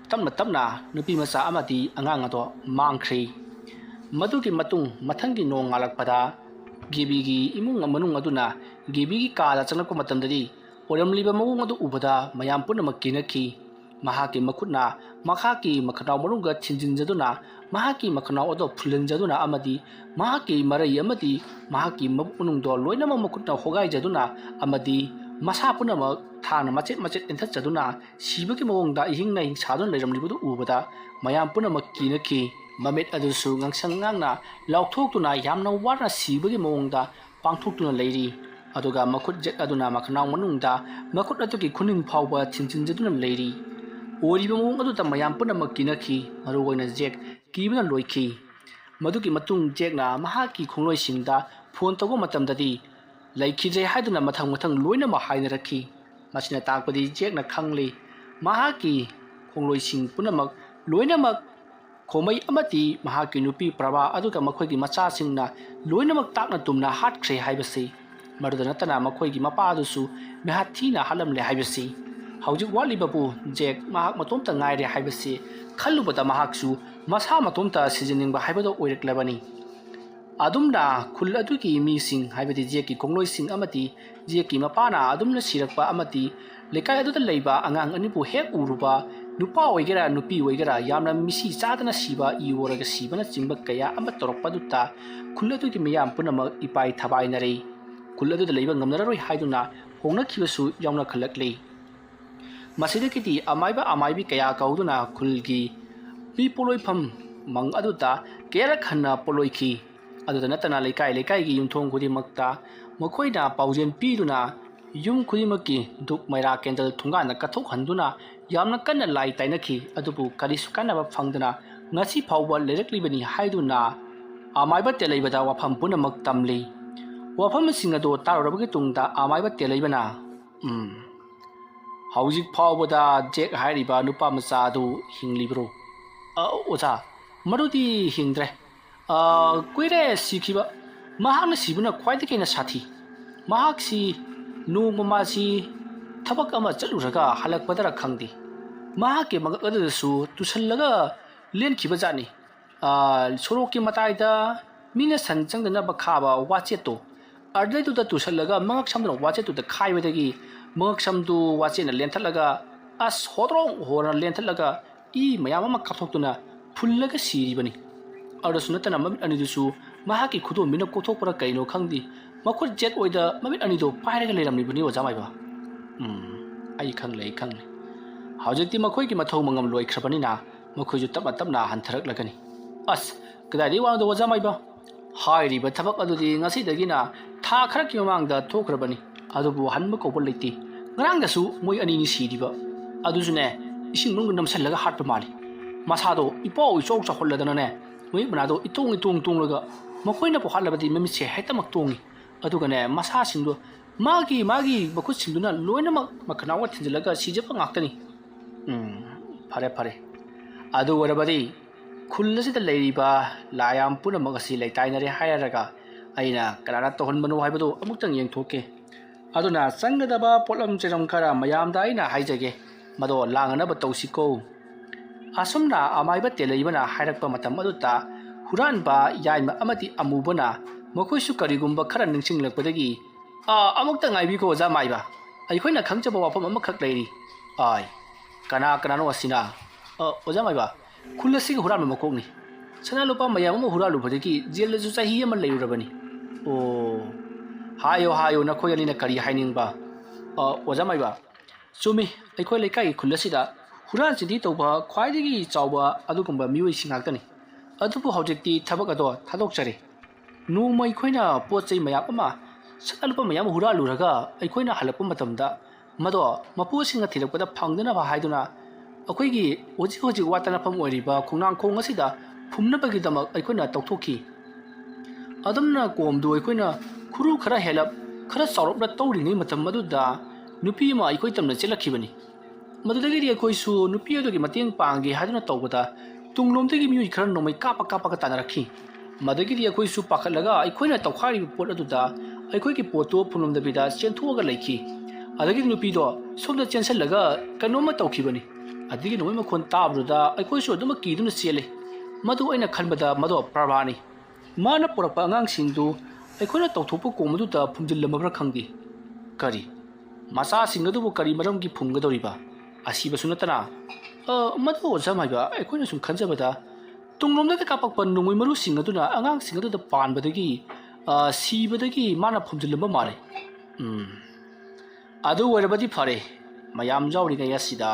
ꯇꯞꯅ ꯅꯨꯄꯤ ꯃꯆꯥ ꯑꯃꯗꯤ ꯑꯉꯥꯡ ꯑꯗꯣ ꯃꯥꯡꯈ꯭ꯔꯤ ꯃꯗꯨꯒꯤ ꯃꯇꯨꯡ ꯃꯊꯪꯒꯤ ꯅꯣꯡ ꯉꯥꯜꯂꯛꯄꯗ ꯒꯦꯕꯤꯒꯤ ꯏꯃꯨꯡ ꯃꯅꯨꯡ ꯑꯗꯨꯅ ꯒꯦꯕꯤꯒꯤ ꯀꯥꯗ ꯆꯪꯂꯛꯄ ꯃꯇꯝꯗꯗꯤ ꯑꯣꯏꯔꯝꯂꯤꯕ ꯃꯑꯣꯡ ꯑꯗꯨ ꯎꯕꯗ ꯃꯌꯥꯝ ꯄꯨꯝꯅꯃꯛ ꯀꯤꯅꯈꯤ ꯃꯍꯥꯛꯀꯤ ꯃꯈꯨꯠꯅ ꯃꯍꯥꯛꯀꯤ ꯃꯈꯅꯥꯎ ꯃꯅꯨꯡꯗ ꯊꯤꯟꯖꯤꯟꯖꯗꯨꯅ ꯃꯍꯥꯛꯀꯤ ꯃꯈꯅꯥꯎ ꯑꯗꯨ ꯐꯨꯜꯍꯟꯖꯗꯨꯅ ꯑꯃꯗꯤ ꯃꯍꯥꯛꯀꯤ ꯃꯔꯩ ꯑꯃꯗꯤ ꯃꯍꯥꯛꯀꯤ ꯃꯕꯨꯛ ꯃꯅꯨꯡꯗꯣ ꯂꯣꯏꯅꯃꯛ ꯃꯈꯨꯠꯅ ꯍꯣꯒꯥꯏꯖꯗꯨꯅ ꯑꯃꯗꯤ ꯃꯁꯥ ꯄꯨꯝꯅꯃꯛ ꯊꯥꯡꯅ ꯃꯆꯦꯠ ꯏꯟꯊꯠꯆꯗꯨꯅ ꯁꯤꯕꯒꯤ ꯃꯑꯣꯡꯗꯏꯍꯤꯡ ꯅꯥꯍꯤꯡ ꯁꯥꯗꯨꯅ ꯂꯩꯔꯝꯂꯤꯕꯗꯨ ꯎꯕꯗ ꯃꯌꯥꯝ ꯄꯨꯝꯅꯃꯛ ꯀꯤꯅꯈꯤ ꯃꯃꯤꯠ ꯑꯗꯨꯁꯨ ꯉꯥꯡꯁꯪ ꯉꯥꯡꯅ ꯂꯥꯎꯊꯣꯛꯇꯨꯅ ꯌꯥꯝꯅ ꯋꯥꯅ ꯁꯤꯕꯒꯤ ꯃꯑꯣꯡꯗ ꯄꯥꯡꯊꯣꯛꯇꯨꯅ ꯂꯩꯔꯤ ꯑꯗꯨꯒ ꯃꯈꯨꯠ ꯖꯦꯛ ꯑꯗꯨꯅ ꯃꯈꯅꯥꯎ ꯃꯅꯨꯡꯗ ꯃꯈꯨꯠ ꯑꯗꯨꯒꯤ ꯈꯨꯅꯤꯡ ꯐꯥꯎꯕ ꯊꯤꯟꯖꯤꯟꯖꯗꯨꯅ ꯂꯩꯔꯤ ꯑꯣꯏꯔꯤꯕ ꯃꯑꯣꯡ ꯑꯗꯨꯗ ꯃꯌꯥꯝ ꯄꯨꯝꯅꯃꯛ ꯀꯤꯅꯈꯤ ꯃꯔꯨꯑꯣꯏꯅ ꯖꯦꯛ ꯀꯤꯕꯅ ꯂꯣꯏꯈꯤ ꯃꯗꯨꯒꯤ ꯃꯇꯨꯡ ꯖꯦꯛꯅ ꯃꯍꯥꯛꯀꯤ ꯈꯣꯡꯂꯣꯏꯁꯤꯡꯗ ꯐꯣꯟ ꯇꯧꯕ ꯃꯇꯝꯗꯗꯤ ꯂꯩꯈꯤꯗ꯭ꯔꯦ ꯍꯥꯏꯗꯨꯅ ꯃꯊꯪ ꯂꯣꯏꯅꯃꯛ ꯍꯥꯏꯅꯔꯛꯈꯤ ꯃꯁꯤꯅ ꯇꯥꯛꯄꯗꯤ ꯖꯦꯛꯅ ꯈꯪꯂꯤ ꯃꯍꯥꯛꯀꯤ ꯈꯣꯡꯂꯣꯏꯁꯤꯡ ꯄꯨꯝꯅꯃꯛ ꯂꯣꯏꯅꯃꯛ ꯈꯣꯃꯩ ꯑꯃꯗꯤ ꯃꯍꯥꯛꯀꯤ ꯅꯨꯄꯤ ꯄ꯭ꯔꯚꯥ ꯑꯗꯨꯒ ꯃꯈꯣꯏꯒꯤ ꯃꯆꯥꯁꯤꯡꯅ ꯂꯣꯏꯅꯃꯛ ꯇꯥꯛꯅ ꯇꯨꯝꯅ ꯍꯥꯠꯈ꯭ꯔꯦ ꯍꯥꯏꯕꯁꯤ ꯃꯗꯨꯗ ꯅꯠꯇꯅ ꯃꯈꯣꯏꯒꯤ ꯃꯄꯥ ꯑꯗꯨꯁꯨ ꯃꯤꯍꯥꯠ ꯊꯤꯅ ꯍꯥꯠꯂꯝꯂꯦ ꯍꯥꯏꯕꯁꯤ ꯍꯧꯖꯤꯛ ꯋꯥꯠꯂꯤꯕꯕꯨ ꯖꯦꯛ ꯃꯍꯥꯛ ꯃꯇꯣꯝꯇ ꯉꯥꯏꯔꯦ ꯍꯥꯏꯕꯁꯤ ꯈꯜꯂꯨꯕꯗ ꯃꯍꯥꯛꯁꯨ ꯃꯁꯥ ꯃꯇꯣꯝꯇ ꯁꯤꯖꯤꯟꯅꯤꯡꯕ ꯍꯥꯏꯕꯗꯣ ꯑꯣꯏꯔꯛꯂꯕꯅꯤ ꯑꯗꯨꯝꯅ ꯈꯨꯜ ꯑꯗꯨꯒꯤ ꯃꯤꯁꯤꯡ ꯍꯥꯏꯕꯗꯤ ꯖꯦꯛꯀꯤ ꯈꯣꯡꯂꯣꯏꯁꯤꯡ ꯑꯃꯗꯤ ꯖꯦꯛꯀꯤ ꯃꯄꯥꯅ ꯑꯗꯨꯝꯅ ꯁꯤꯔꯛꯄ ꯑꯃꯗꯤ ꯂꯩꯀꯥꯏ ꯑꯗꯨꯗ ꯂꯩꯕ ꯑꯉꯥꯡ ꯑꯅꯤꯕꯨ ꯍꯦꯛ ꯎꯔꯨꯕ ꯅꯨꯄꯥ ꯑꯣꯏꯒꯦꯔꯥ ꯅꯨꯄꯤ ꯑꯣꯏꯒꯦꯔꯥ ꯌꯥꯝꯅ ꯃꯤꯁꯤ ꯆꯥꯗꯅ ꯁꯤꯕ ꯏꯋꯣꯔꯒ ꯁꯤꯕꯅꯆꯤꯡꯕ ꯀꯌꯥ ꯑꯃ ꯇꯧꯔꯛꯄꯗꯨꯗ ꯈꯨꯜ ꯑꯗꯨꯒꯤ ꯃꯤꯌꯥꯝ ꯄꯨꯝꯅꯃꯛ ꯏꯄꯥꯏ ꯊꯕꯥꯏꯅꯔꯤ ꯈꯨꯜ ꯑꯗꯨꯗ ꯂꯩꯕ ꯉꯝꯅꯔꯔꯣꯏ ꯍꯥꯏꯗꯨꯅ ꯍꯣꯡꯅꯈꯤꯕꯁꯨ ꯌꯥꯎꯅꯈꯠꯂꯛꯂꯤ ꯃꯁꯤꯗꯒꯤꯗꯤ ꯑꯃꯥꯏꯕꯤ ꯀꯌꯥ ꯀꯧꯗꯨꯅ ꯈꯨꯜꯒꯤ ꯃꯤ ꯄꯣꯠꯂꯣꯏꯐꯝ ꯃꯪ ꯑꯗꯨꯗ ꯀꯌꯥꯔꯛ ꯍꯟꯅ ꯄꯣꯠꯂꯣꯏꯈꯤ ꯑꯗꯨꯗ ꯅꯠꯇꯅ ꯂꯩꯀꯥꯏꯒꯤ ꯌꯨꯝꯊꯣꯡ ꯈꯨꯗꯤꯡꯃꯛꯇ ꯃꯈꯣꯏꯅ ꯄꯥꯎꯖꯦꯜ ꯄꯤꯗꯨꯅ ꯌꯨꯝ ꯈꯨꯗꯤꯡꯃꯛꯀꯤ ꯙꯨꯞ ꯃꯩꯔꯥ ꯀꯦꯟꯗꯜ ꯊꯣꯡꯒꯥꯟꯗ ꯀꯠꯊꯣꯛꯍꯟꯗꯨꯅ ꯌꯥꯝꯅ ꯀꯟꯅ ꯂꯥꯏ ꯇꯥꯏꯅꯈꯤ ꯑꯗꯨꯕꯨ ꯀꯔꯤꯁꯨ ꯀꯥꯟꯅꯕ ꯐꯪꯗꯅ ꯉꯁꯤ ꯐꯥꯎꯕ ꯂꯩꯔꯛꯂꯤꯕꯅꯤ ꯍꯥꯏꯗꯨꯅ ꯑꯃꯥꯏꯕ ꯇꯦꯂꯩꯕꯗ ꯋꯥꯐꯝ ꯄꯨꯝꯅꯃꯛ ꯇꯝꯂꯤ ꯋꯥꯐꯝꯁꯤꯡ ꯑꯗꯨ ꯇꯥꯔꯨꯔꯕꯒꯤ ꯇꯨꯡꯗ ꯑꯃꯥꯏꯕ ꯇꯦꯂꯩꯕꯅ ꯍꯧꯖꯤꯛ ꯐꯥꯎꯕꯗ ꯖꯦꯛ ꯍꯥꯏꯔꯤꯕ ꯅꯨꯄꯥ ꯃꯆꯥ ꯑꯗꯨ ꯍꯤꯡꯂꯤꯕ꯭ꯔꯣ ꯑꯣꯖꯥ ꯃꯗꯨꯗꯤ ꯍꯤꯡꯗ꯭ꯔꯦ ꯀꯨꯏꯔꯦ ꯁꯤꯈꯤꯕ ꯃꯍꯥꯛꯅ ꯁꯤꯕꯅ ꯈ꯭ꯋꯥꯏꯗꯒꯤ ꯍꯦꯟꯅ ꯁꯥꯊꯤ ꯃꯍꯥꯛꯁꯤ ꯅꯣꯡꯃ ꯃꯥꯁꯤ ꯊꯕꯛ ꯑꯃ ꯆꯠꯂꯨꯔꯒ ꯍꯜꯂꯛꯄꯗꯔ ꯈꯪꯗꯦ ꯃꯍꯥꯛꯀꯤ ꯃꯉꯛ ꯑꯗꯨꯗꯁꯨ ꯇꯨꯁꯜꯂꯒ ꯂꯦꯟꯈꯤꯕ ꯖꯥꯠꯅꯤ ꯁꯣꯔꯣꯛꯀꯤ ꯃꯇꯥꯏꯗ ꯃꯤꯅ ꯁꯟ ꯆꯪꯗꯅꯕ ꯈꯥꯕ ꯋꯥꯆꯦꯠꯇꯣ ꯑꯗꯨꯗꯩꯗꯨꯗ ꯇꯨꯁꯜꯂꯒ ꯃꯉꯛ ꯁꯝꯗꯨꯅ ꯋꯥꯆꯦꯠꯇꯨꯗ ꯈꯥꯏꯕꯗꯒꯤ ꯃꯉꯛ ꯁꯝꯗꯨ ꯋꯥꯆꯦꯠꯅ ꯂꯦꯟꯊꯠꯂꯒ ꯑꯁ ꯍꯣꯗ꯭ꯔꯣꯡ ꯍꯣꯔꯅ ꯂꯦꯟꯊꯠꯂꯒ ꯏ ꯃꯌꯥꯝ ꯑꯃ ꯀꯥꯞꯊꯣꯛꯇꯨꯅ ꯐꯨꯜꯂꯒ ꯁꯤꯔꯤꯕꯅꯤ ꯑꯗꯨꯁꯨ ꯅꯠꯇꯅ ꯃꯃꯤꯠ ꯑꯅꯤꯗꯨꯁꯨ ꯃꯍꯥꯛꯀꯤ ꯈꯨꯗꯣꯝꯕꯤꯅ ꯀꯣꯊꯣꯛꯄꯔ ꯀꯩꯅꯣ ꯈꯪꯗꯦ ꯃꯈꯨꯠ ꯖꯦꯠ ꯑꯣꯏꯗ ꯃꯃꯤꯠ ꯑꯅꯤꯗꯣ ꯄꯥꯏꯔꯒ ꯂꯩꯔꯝꯂꯤꯕꯅꯤ ꯑꯣꯖꯥ ꯃꯥꯏꯕ ꯑꯩ ꯈꯪꯂꯦ ꯍꯧꯖꯤꯛꯇꯤ ꯃꯈꯣꯏꯒꯤ ꯃꯊꯧ ꯃꯉꯝ ꯂꯣꯏꯈ꯭ꯔꯕꯅꯤꯅ ꯃꯈꯣꯏꯁꯨ ꯇꯞꯅ ꯍꯟꯊꯔꯛꯂꯒꯅꯤ ꯑꯁ ꯀꯗꯥꯏꯗꯒꯤ ꯋꯥꯅꯣꯗ ꯑꯣꯖꯥ ꯃꯥꯏꯕ ꯍꯥꯏꯔꯤꯕ ꯊꯕꯛ ꯑꯗꯨꯗꯤ ꯉꯁꯤꯗꯒꯤꯅ ꯊꯥ ꯈꯔꯒꯤ ꯃꯃꯥꯡꯗ ꯊꯣꯛꯈ꯭ꯔꯕꯅꯤ ꯑꯗꯨꯕꯨ ꯍꯟꯕ ꯀꯧꯕ ꯂꯩꯇꯦ ꯉꯔꯥꯡꯗꯁꯨ ꯃꯣꯏ ꯑꯅꯤꯅꯤ ꯁꯤꯔꯤꯕ ꯑꯗꯨꯁꯨꯅꯦ ꯏꯁꯤꯡ ꯃꯅꯨꯡꯗ ꯅꯝꯁꯜꯂꯒ ꯍꯥꯠꯄ ꯃꯥꯜꯂꯤ ꯃꯁꯥꯗꯣ ꯏꯄꯥꯎ ꯏꯆꯥꯎ ꯆꯥꯎꯍꯜꯂꯗꯅꯅꯦ ꯃꯃꯤꯠ ꯃꯅꯥꯗꯣ ꯏꯇꯣꯡ ꯇꯣꯡꯂꯒ ꯃꯈꯣꯏꯅꯕꯨ ꯍꯥꯠꯂꯕꯗꯤ ꯃꯃꯤꯠꯁꯦ ꯍꯦꯛꯇꯃꯛ ꯇꯣꯡꯉꯤ ꯑꯗꯨꯒꯅꯦ ꯃꯁꯥꯁꯤꯡꯗꯣ ꯃꯥꯒꯤ ꯃꯈꯨꯠꯁꯤꯡꯗꯨꯅ ꯂꯣꯏꯅꯃꯛ ꯃꯈꯅꯥꯎꯒ ꯊꯤꯟꯖꯤꯜꯂꯒ ꯁꯤꯖꯕ ꯉꯥꯛꯇꯅꯤ ꯐꯔꯦ ꯑꯗꯨ ꯑꯣꯏꯔꯕꯗꯤ ꯈꯨꯜ ꯑꯁꯤꯗ ꯂꯩꯔꯤꯕ ꯂꯥꯌꯥꯝ ꯄꯨꯝꯅꯃꯛ ꯑꯁꯤ ꯂꯩꯇꯥꯏꯅꯔꯦ ꯍꯥꯏꯔꯒ ꯑꯩꯅ ꯀꯅꯥꯅ ꯇꯧꯍꯟꯕꯅꯣ ꯍꯥꯏꯕꯗꯨ ꯑꯃꯨꯛꯇꯪ ꯌꯦꯡꯊꯣꯛꯀꯦ ꯑꯗꯨꯅ ꯆꯪꯒꯗꯕ ꯄꯣꯠꯂꯝ ꯆꯩꯔꯝ ꯈꯔ ꯃꯌꯥꯝꯗ ꯑꯩꯅ ꯍꯥꯏꯖꯒꯦ ꯃꯗꯣ ꯂꯥꯡꯅꯅꯕ ꯇꯧꯁꯤꯀꯣ ꯑꯁꯨꯝꯅ ꯑꯃꯥꯏꯕ ꯇꯦꯂꯩꯕꯅ ꯍꯥꯏꯔꯛꯄ ꯃꯇꯝ ꯑꯗꯨꯗ ꯍꯨꯔꯥꯟꯕ ꯌꯥꯏꯃ ꯑꯃꯗꯤ ꯑꯃꯨꯕꯅ ꯃꯈꯣꯏꯁꯨ ꯀꯔꯤꯒꯨꯝꯕ ꯈꯔ ꯅꯤꯡꯁꯤꯡꯂꯛꯄꯗꯒꯤ ꯑꯃꯨꯛꯇ ꯉꯥꯏꯕꯤꯈꯣ ꯑꯣꯖꯥ ꯃꯥꯏꯕ ꯑꯩꯈꯣꯏꯅ ꯈꯪꯖꯕ ꯋꯥꯐꯝ ꯑꯃꯈꯛ ꯂꯩꯔꯤ ꯀꯅꯥꯅꯣ ꯑꯁꯤꯅ ꯑꯣꯖꯥ ꯃꯥꯏꯕ ꯈꯨꯜ ꯑꯁꯤꯒꯤ ꯍꯨꯔꯥꯟꯕ ꯃꯀꯣꯛꯅꯤ ꯁꯅꯥ ꯂꯨꯄꯥ ꯃꯌꯥꯝ ꯑꯃ ꯍꯨꯔꯥꯜꯂꯨꯕꯗꯒꯤ ꯖꯦꯜꯗꯁꯨ ꯆꯍꯤ ꯑꯃ ꯂꯩꯔꯨꯔꯕꯅꯤ ꯍꯥꯏꯌꯣ ꯅꯈꯣꯏ ꯑꯅꯤꯅ ꯀꯔꯤ ꯍꯥꯏꯅꯤꯡꯕ ꯑꯣꯖꯥ ꯃꯥꯏꯕ ꯆꯨꯝꯃꯤ ꯑꯩꯈꯣꯏ ꯂꯩꯀꯥꯏꯒꯤ ꯈꯨꯜ ꯑꯁꯤꯗ ꯍꯨꯔꯥꯟ ꯆꯤꯟꯊꯤ ꯇꯧꯕ ꯈ꯭ꯋꯥꯏꯗꯒꯤ ꯆꯥꯎꯕ ꯑꯗꯨꯒꯨꯝꯕ ꯃꯤꯑꯣꯏꯁꯤꯡ ꯉꯥꯛꯇꯅꯤ ꯑꯗꯨꯕꯨ ꯍꯧꯖꯤꯛꯇꯤ ꯊꯕꯛ ꯑꯗꯣ ꯊꯥꯗꯣꯛꯆꯔꯦ ꯅꯣꯡꯃ ꯑꯩꯈꯣꯏꯅ ꯄꯣꯠ ꯆꯩ ꯃꯌꯥꯝ ꯑꯃ ꯁꯅꯥ ꯂꯨꯄꯥ ꯃꯌꯥꯝ ꯍꯨꯔꯥꯜꯂꯨꯔꯒ ꯑꯩꯈꯣꯏꯅ ꯍꯜꯂꯛꯄ ꯃꯇꯝꯗ ꯃꯗꯣ ꯃꯄꯨꯁꯤꯡꯅ ꯊꯤꯔꯛꯄꯗ ꯐꯪꯗꯅꯕ ꯍꯥꯏꯗꯨꯅ ꯑꯩꯈꯣꯏꯒꯤ ꯍꯧꯖꯤꯛ ꯋꯥꯇꯅꯐꯝ ꯑꯣꯏꯔꯤꯕ ꯈꯣꯡꯅꯥꯡꯈꯣꯡ ꯑꯁꯤꯗ ꯐꯨꯝꯅꯕꯒꯤꯗꯃꯛ ꯑꯩꯈꯣꯏꯅ ꯇꯧꯊꯣꯛꯈꯤ ꯑꯗꯨꯝꯅ ꯀꯣꯝꯗꯨ ꯑꯩꯈꯣꯏꯅ ꯈꯨꯔꯨ ꯈꯔ ꯍꯦꯜꯂꯞ ꯈꯔ ꯆꯥꯎꯔꯞꯅ ꯇꯧꯔꯤꯉꯩ ꯃꯇꯝ ꯑꯗꯨꯗ ꯅꯨꯄꯤ ꯑꯃ ꯑꯩꯈꯣꯏ ꯇꯝꯅ ꯆꯦꯜꯂꯛꯈꯤꯕꯅꯤ ꯃꯗꯨꯗꯒꯤꯗꯤ ꯑꯩꯈꯣꯏꯁꯨ ꯅꯨꯄꯤ ꯑꯗꯨꯒꯤ ꯃꯇꯦꯡ ꯄꯥꯡꯒꯦ ꯍꯥꯏꯗꯨꯅ ꯇꯧꯕꯗ ꯇꯨꯡꯂꯣꯝꯗꯒꯤ ꯃꯤꯑꯣꯏ ꯈꯔ ꯅꯣꯡꯃꯩ ꯀꯥꯞꯄꯒ ꯇꯥꯟꯅꯔꯛꯈꯤ ꯃꯗꯒꯤꯗꯤ ꯑꯩꯈꯣꯏꯁꯨ ꯄꯥꯈꯠꯂꯒ ꯑꯩꯈꯣꯏꯅ ꯇꯧꯈꯥꯏꯔꯤꯕ ꯄꯣꯠ ꯑꯗꯨꯗ ꯑꯩꯈꯣꯏꯒꯤ ꯄꯣꯠꯇꯨ ꯐꯨꯝꯂꯝꯗꯕꯤꯗ ꯆꯦꯟꯊꯣꯛꯑꯒ ꯂꯩꯈꯤ ꯑꯗꯒꯤꯗꯤ ꯅꯨꯄꯤꯗꯣ ꯁꯣꯝꯗ ꯆꯦꯟꯁꯤꯜꯂꯒ ꯀꯩꯅꯣꯝꯃ ꯇꯧꯈꯤꯕꯅꯤ ꯑꯗꯒꯤ ꯅꯣꯡꯃꯩ ꯃꯈꯣꯟ ꯇꯥꯕꯗꯨꯗ ꯑꯩꯈꯣꯏꯁꯨ ꯑꯗꯨꯃꯛ ꯀꯤꯗꯨꯅ ꯆꯦꯜꯂꯤ ꯃꯗꯨ ꯑꯩꯅ ꯈꯟꯕꯗ ꯃꯗꯣ ꯄ꯭ꯔꯚꯥꯅꯤ ꯃꯥꯅ ꯄꯨꯔꯛꯄ ꯑꯉꯥꯡꯁꯤꯡꯗꯨ ꯑꯩꯈꯣꯏꯅ ꯇꯧꯊꯣꯛꯄ ꯀꯣꯝꯕꯗꯨꯗ ꯐꯨꯝꯖꯤꯜꯂꯝꯃꯕ꯭ꯔꯥ ꯈꯪꯗꯦ ꯀꯔꯤ ꯃꯆꯥꯁꯤꯡ ꯑꯗꯨꯕꯨ ꯀꯔꯤ ꯃꯔꯝꯒꯤ ꯐꯨꯝꯒꯗꯧꯔꯤꯕ ꯑꯁꯤꯕꯁꯨ ꯅꯠꯇꯅ ꯃꯗꯨ ꯑꯣꯖꯥ ꯃꯥꯏꯕ ꯑꯩꯈꯣꯏꯅ ꯁꯨꯝ ꯈꯟꯖꯕꯗ ꯇꯨꯡꯂꯣꯝꯗꯒꯤ ꯀꯥꯞꯄꯛꯄ ꯅꯣꯡꯃꯩ ꯃꯔꯨꯁꯤꯡ ꯑꯗꯨꯅ ꯑꯉꯥꯡꯁꯤꯡ ꯑꯗꯨꯗ ꯄꯥꯟꯕꯗꯒꯤ ꯁꯤꯕꯗꯒꯤ ꯃꯥꯅ ꯐꯨꯝꯖꯤꯜꯂꯝꯕ ꯃꯥꯜꯂꯤ ꯑꯗꯨ ꯑꯣꯏꯔꯕꯗꯤ ꯐꯔꯦ ꯃꯌꯥꯝ ꯌꯥꯎꯔꯤꯉꯩ ꯑꯁꯤꯗ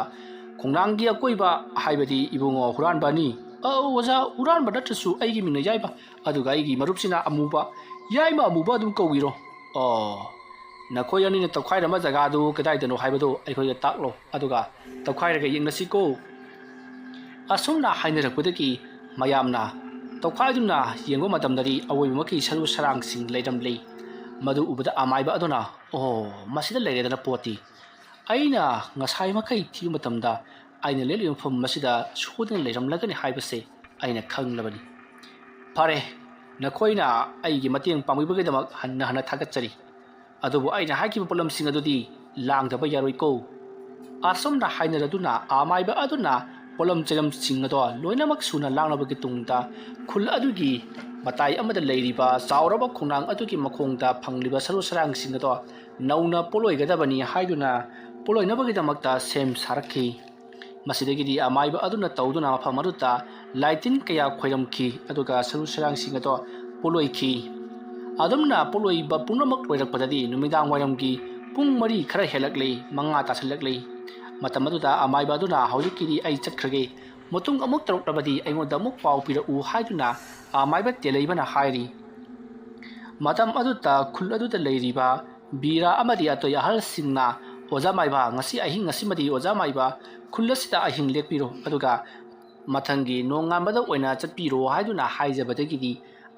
ꯈꯣꯡꯅꯥꯡꯒꯤ ꯑꯀꯣꯏꯕ ꯍꯥꯏꯕꯗꯤ ꯏꯕꯨꯡꯉꯣ ꯍꯨꯔꯥꯟꯕ ꯑꯅꯤ ꯑꯣꯖꯥ ꯍꯨꯔꯥꯟꯕ ꯅꯠꯇ꯭ꯔꯁꯨ ꯑꯩꯒꯤ ꯃꯤꯡꯅ ꯌꯥꯏꯕ ꯑꯗꯨꯒ ꯑꯩꯒꯤ ꯃꯔꯨꯞꯁꯤꯅ ꯑꯃꯨꯕ ꯌꯥꯏꯃ ꯑꯃꯨꯕ ꯑꯗꯨꯝ ꯀꯧꯕꯤꯔꯣ ꯅꯈꯣꯏ ꯑꯅꯤꯅ ꯇꯧꯈꯥꯏꯔꯝꯕ ꯖꯒꯥꯗꯨ ꯀꯗꯥꯏꯗꯅꯣ ꯍꯥꯏꯕꯗꯨ ꯑꯩꯈꯣꯏꯗ ꯇꯥꯛꯂꯣ ꯑꯗꯨꯒ ꯇꯧꯈꯥꯏꯔꯒ ꯌꯦꯡꯅꯁꯤꯀꯣ ꯑꯁꯨꯝꯅ ꯍꯥꯏꯅꯔꯛꯄꯗꯒꯤ ꯃꯌꯥꯝꯅ ꯇꯧꯈꯥꯏꯗꯨꯅ ꯌꯦꯡꯕ ꯃꯇꯝꯗꯗꯤ ꯑꯋꯣꯏꯕꯃꯛꯀꯤ ꯁꯔꯨ ꯁꯔꯥꯡꯁꯤꯡ ꯂꯩꯔꯝꯂꯤ ꯃꯗꯨ ꯎꯕꯗ ꯑꯃꯥꯏꯕ ꯑꯗꯨꯅ ꯃꯁꯤꯗ ꯂꯩꯔꯦꯗꯅ ꯄꯣꯠꯇꯤ ꯑꯩꯅ ꯉꯁꯥꯏ ꯃꯈꯩ ꯊꯤꯕ ꯃꯇꯝꯗ ꯑꯩꯅ ꯂꯦꯞꯂꯤꯕ ꯃꯐꯝ ꯑꯁꯤꯗ ꯁꯣꯏꯗꯅ ꯂꯩꯔꯝꯂꯒꯅꯤ ꯍꯥꯏꯕꯁꯦ ꯑꯩꯅ ꯈꯪꯂꯕꯅꯤ ꯐꯔꯦ ꯅꯈꯣꯏꯅ ꯑꯩꯒꯤ ꯃꯇꯦꯡ ꯄꯥꯡꯕꯤꯕꯒꯤꯗꯃꯛ ꯍꯟꯅ ꯊꯥꯒꯠꯆꯔꯤ ꯑꯗꯨꯕꯨ ꯑꯩꯅ ꯍꯥꯏꯈꯤꯕ ꯄꯣꯠꯂꯝꯁꯤꯡ ꯑꯗꯨꯗꯤ ꯂꯥꯡꯗꯕ ꯌꯥꯔꯣꯏꯀꯣ ꯑꯁꯨꯝꯅ ꯍꯥꯏꯅꯔꯗꯨꯅ ꯑꯃꯥꯏꯕ ꯑꯗꯨꯅ ꯄꯣꯠꯂꯝ ꯆꯩꯂꯝꯁꯤꯡ ꯑꯗꯣ ꯂꯣꯏꯅꯃꯛ ꯁꯨꯅ ꯂꯥꯡꯂꯕꯒꯤ ꯇꯨꯡꯗ ꯈꯨꯜ ꯑꯗꯨꯒꯤ ꯃꯇꯥꯏ ꯑꯃꯗ ꯂꯩꯔꯤꯕ ꯆꯥꯎꯔꯕ ꯈꯣꯡꯅꯥꯡ ꯑꯗꯨꯒꯤ ꯃꯈꯣꯡꯗ ꯐꯪꯂꯤꯕ ꯁꯔꯨ ꯁꯔꯥꯡꯁꯤꯡ ꯑꯗꯣ ꯅꯧꯅ ꯄꯣꯠꯂꯣꯏꯒꯗꯕꯅꯤ ꯍꯥꯏꯗꯨꯅ ꯄꯣꯠꯂꯣꯏꯅꯕꯒꯤꯗꯃꯛꯇ ꯁꯦꯝ ꯁꯥꯔꯛꯈꯤ ꯃꯁꯤꯗꯒꯤꯗꯤ ꯑꯃꯥꯏꯕ ꯑꯗꯨꯅ ꯇꯧꯗꯨꯅ ꯃꯐꯝ ꯑꯗꯨꯗ ꯂꯥꯏꯇꯤꯟ ꯀꯌꯥ ꯈꯣꯏꯔꯝꯈꯤ ꯑꯗꯨꯒ ꯁꯔꯨ ꯁꯔꯥꯡꯁꯤꯡ ꯑꯗꯣ ꯄꯣꯠꯂꯣꯏꯈꯤ ꯑꯗꯨꯝꯅ ꯄꯣꯠꯂꯣꯏꯕ ꯄꯨꯝꯅꯃꯛ ꯂꯣꯏꯔꯛꯄꯗꯗꯤ ꯅꯨꯃꯤꯗꯥꯡ ꯋꯥꯏꯔꯝꯒꯤ ꯄꯨꯡ 4 ꯈꯔ ꯍꯦꯜꯂꯛꯂꯤ 5 ꯇꯥꯁꯤꯜꯂꯛꯂꯤ ꯃꯇꯝ ꯑꯗꯨꯗ ꯑꯃꯥꯏꯕ ꯑꯗꯨꯅ ꯍꯧꯖꯤꯛꯀꯤꯗꯤ ꯑꯩ ꯆꯠꯈ꯭ꯔꯒꯦ ꯃꯇꯨꯡ ꯑꯃꯨꯛ ꯇꯧꯔꯛꯂꯕꯗꯤ ꯑꯩꯉꯣꯟꯗ ꯑꯃꯨꯛ ꯄꯥꯎ ꯄꯤꯔꯛꯎ ꯍꯥꯏꯗꯨꯅ ꯑꯃꯥꯏꯕ ꯇꯦꯂꯩꯕꯅ ꯍꯥꯏꯔꯤ ꯃꯇꯝ ꯑꯗꯨꯗ ꯈꯨꯜ ꯑꯗꯨꯗ ꯂꯩꯔꯤꯕ ꯕꯤꯔꯥ ꯑꯃꯗꯤ ꯑꯇꯩ ꯑꯍꯜꯁꯤꯡꯅ ꯑꯣꯖꯥ ꯃꯥꯏꯕ ꯉꯁꯤ ꯑꯍꯤꯡ ꯑꯁꯤꯃꯗꯤ ꯑꯣꯖꯥ ꯃꯥꯏꯕ ꯈꯨꯜ ꯑꯁꯤꯗ ꯑꯍꯤꯡ ꯂꯦꯛꯄꯤꯔꯣ ꯑꯗꯨꯒ ꯃꯊꯪꯒꯤ ꯅꯣꯡꯉꯥꯟꯕꯗ ꯑꯣꯏꯅ ꯆꯠꯄꯤꯔꯣ ꯍꯥꯏꯗꯨꯅ ꯍꯥꯏꯖꯕꯗꯒꯤꯗꯤ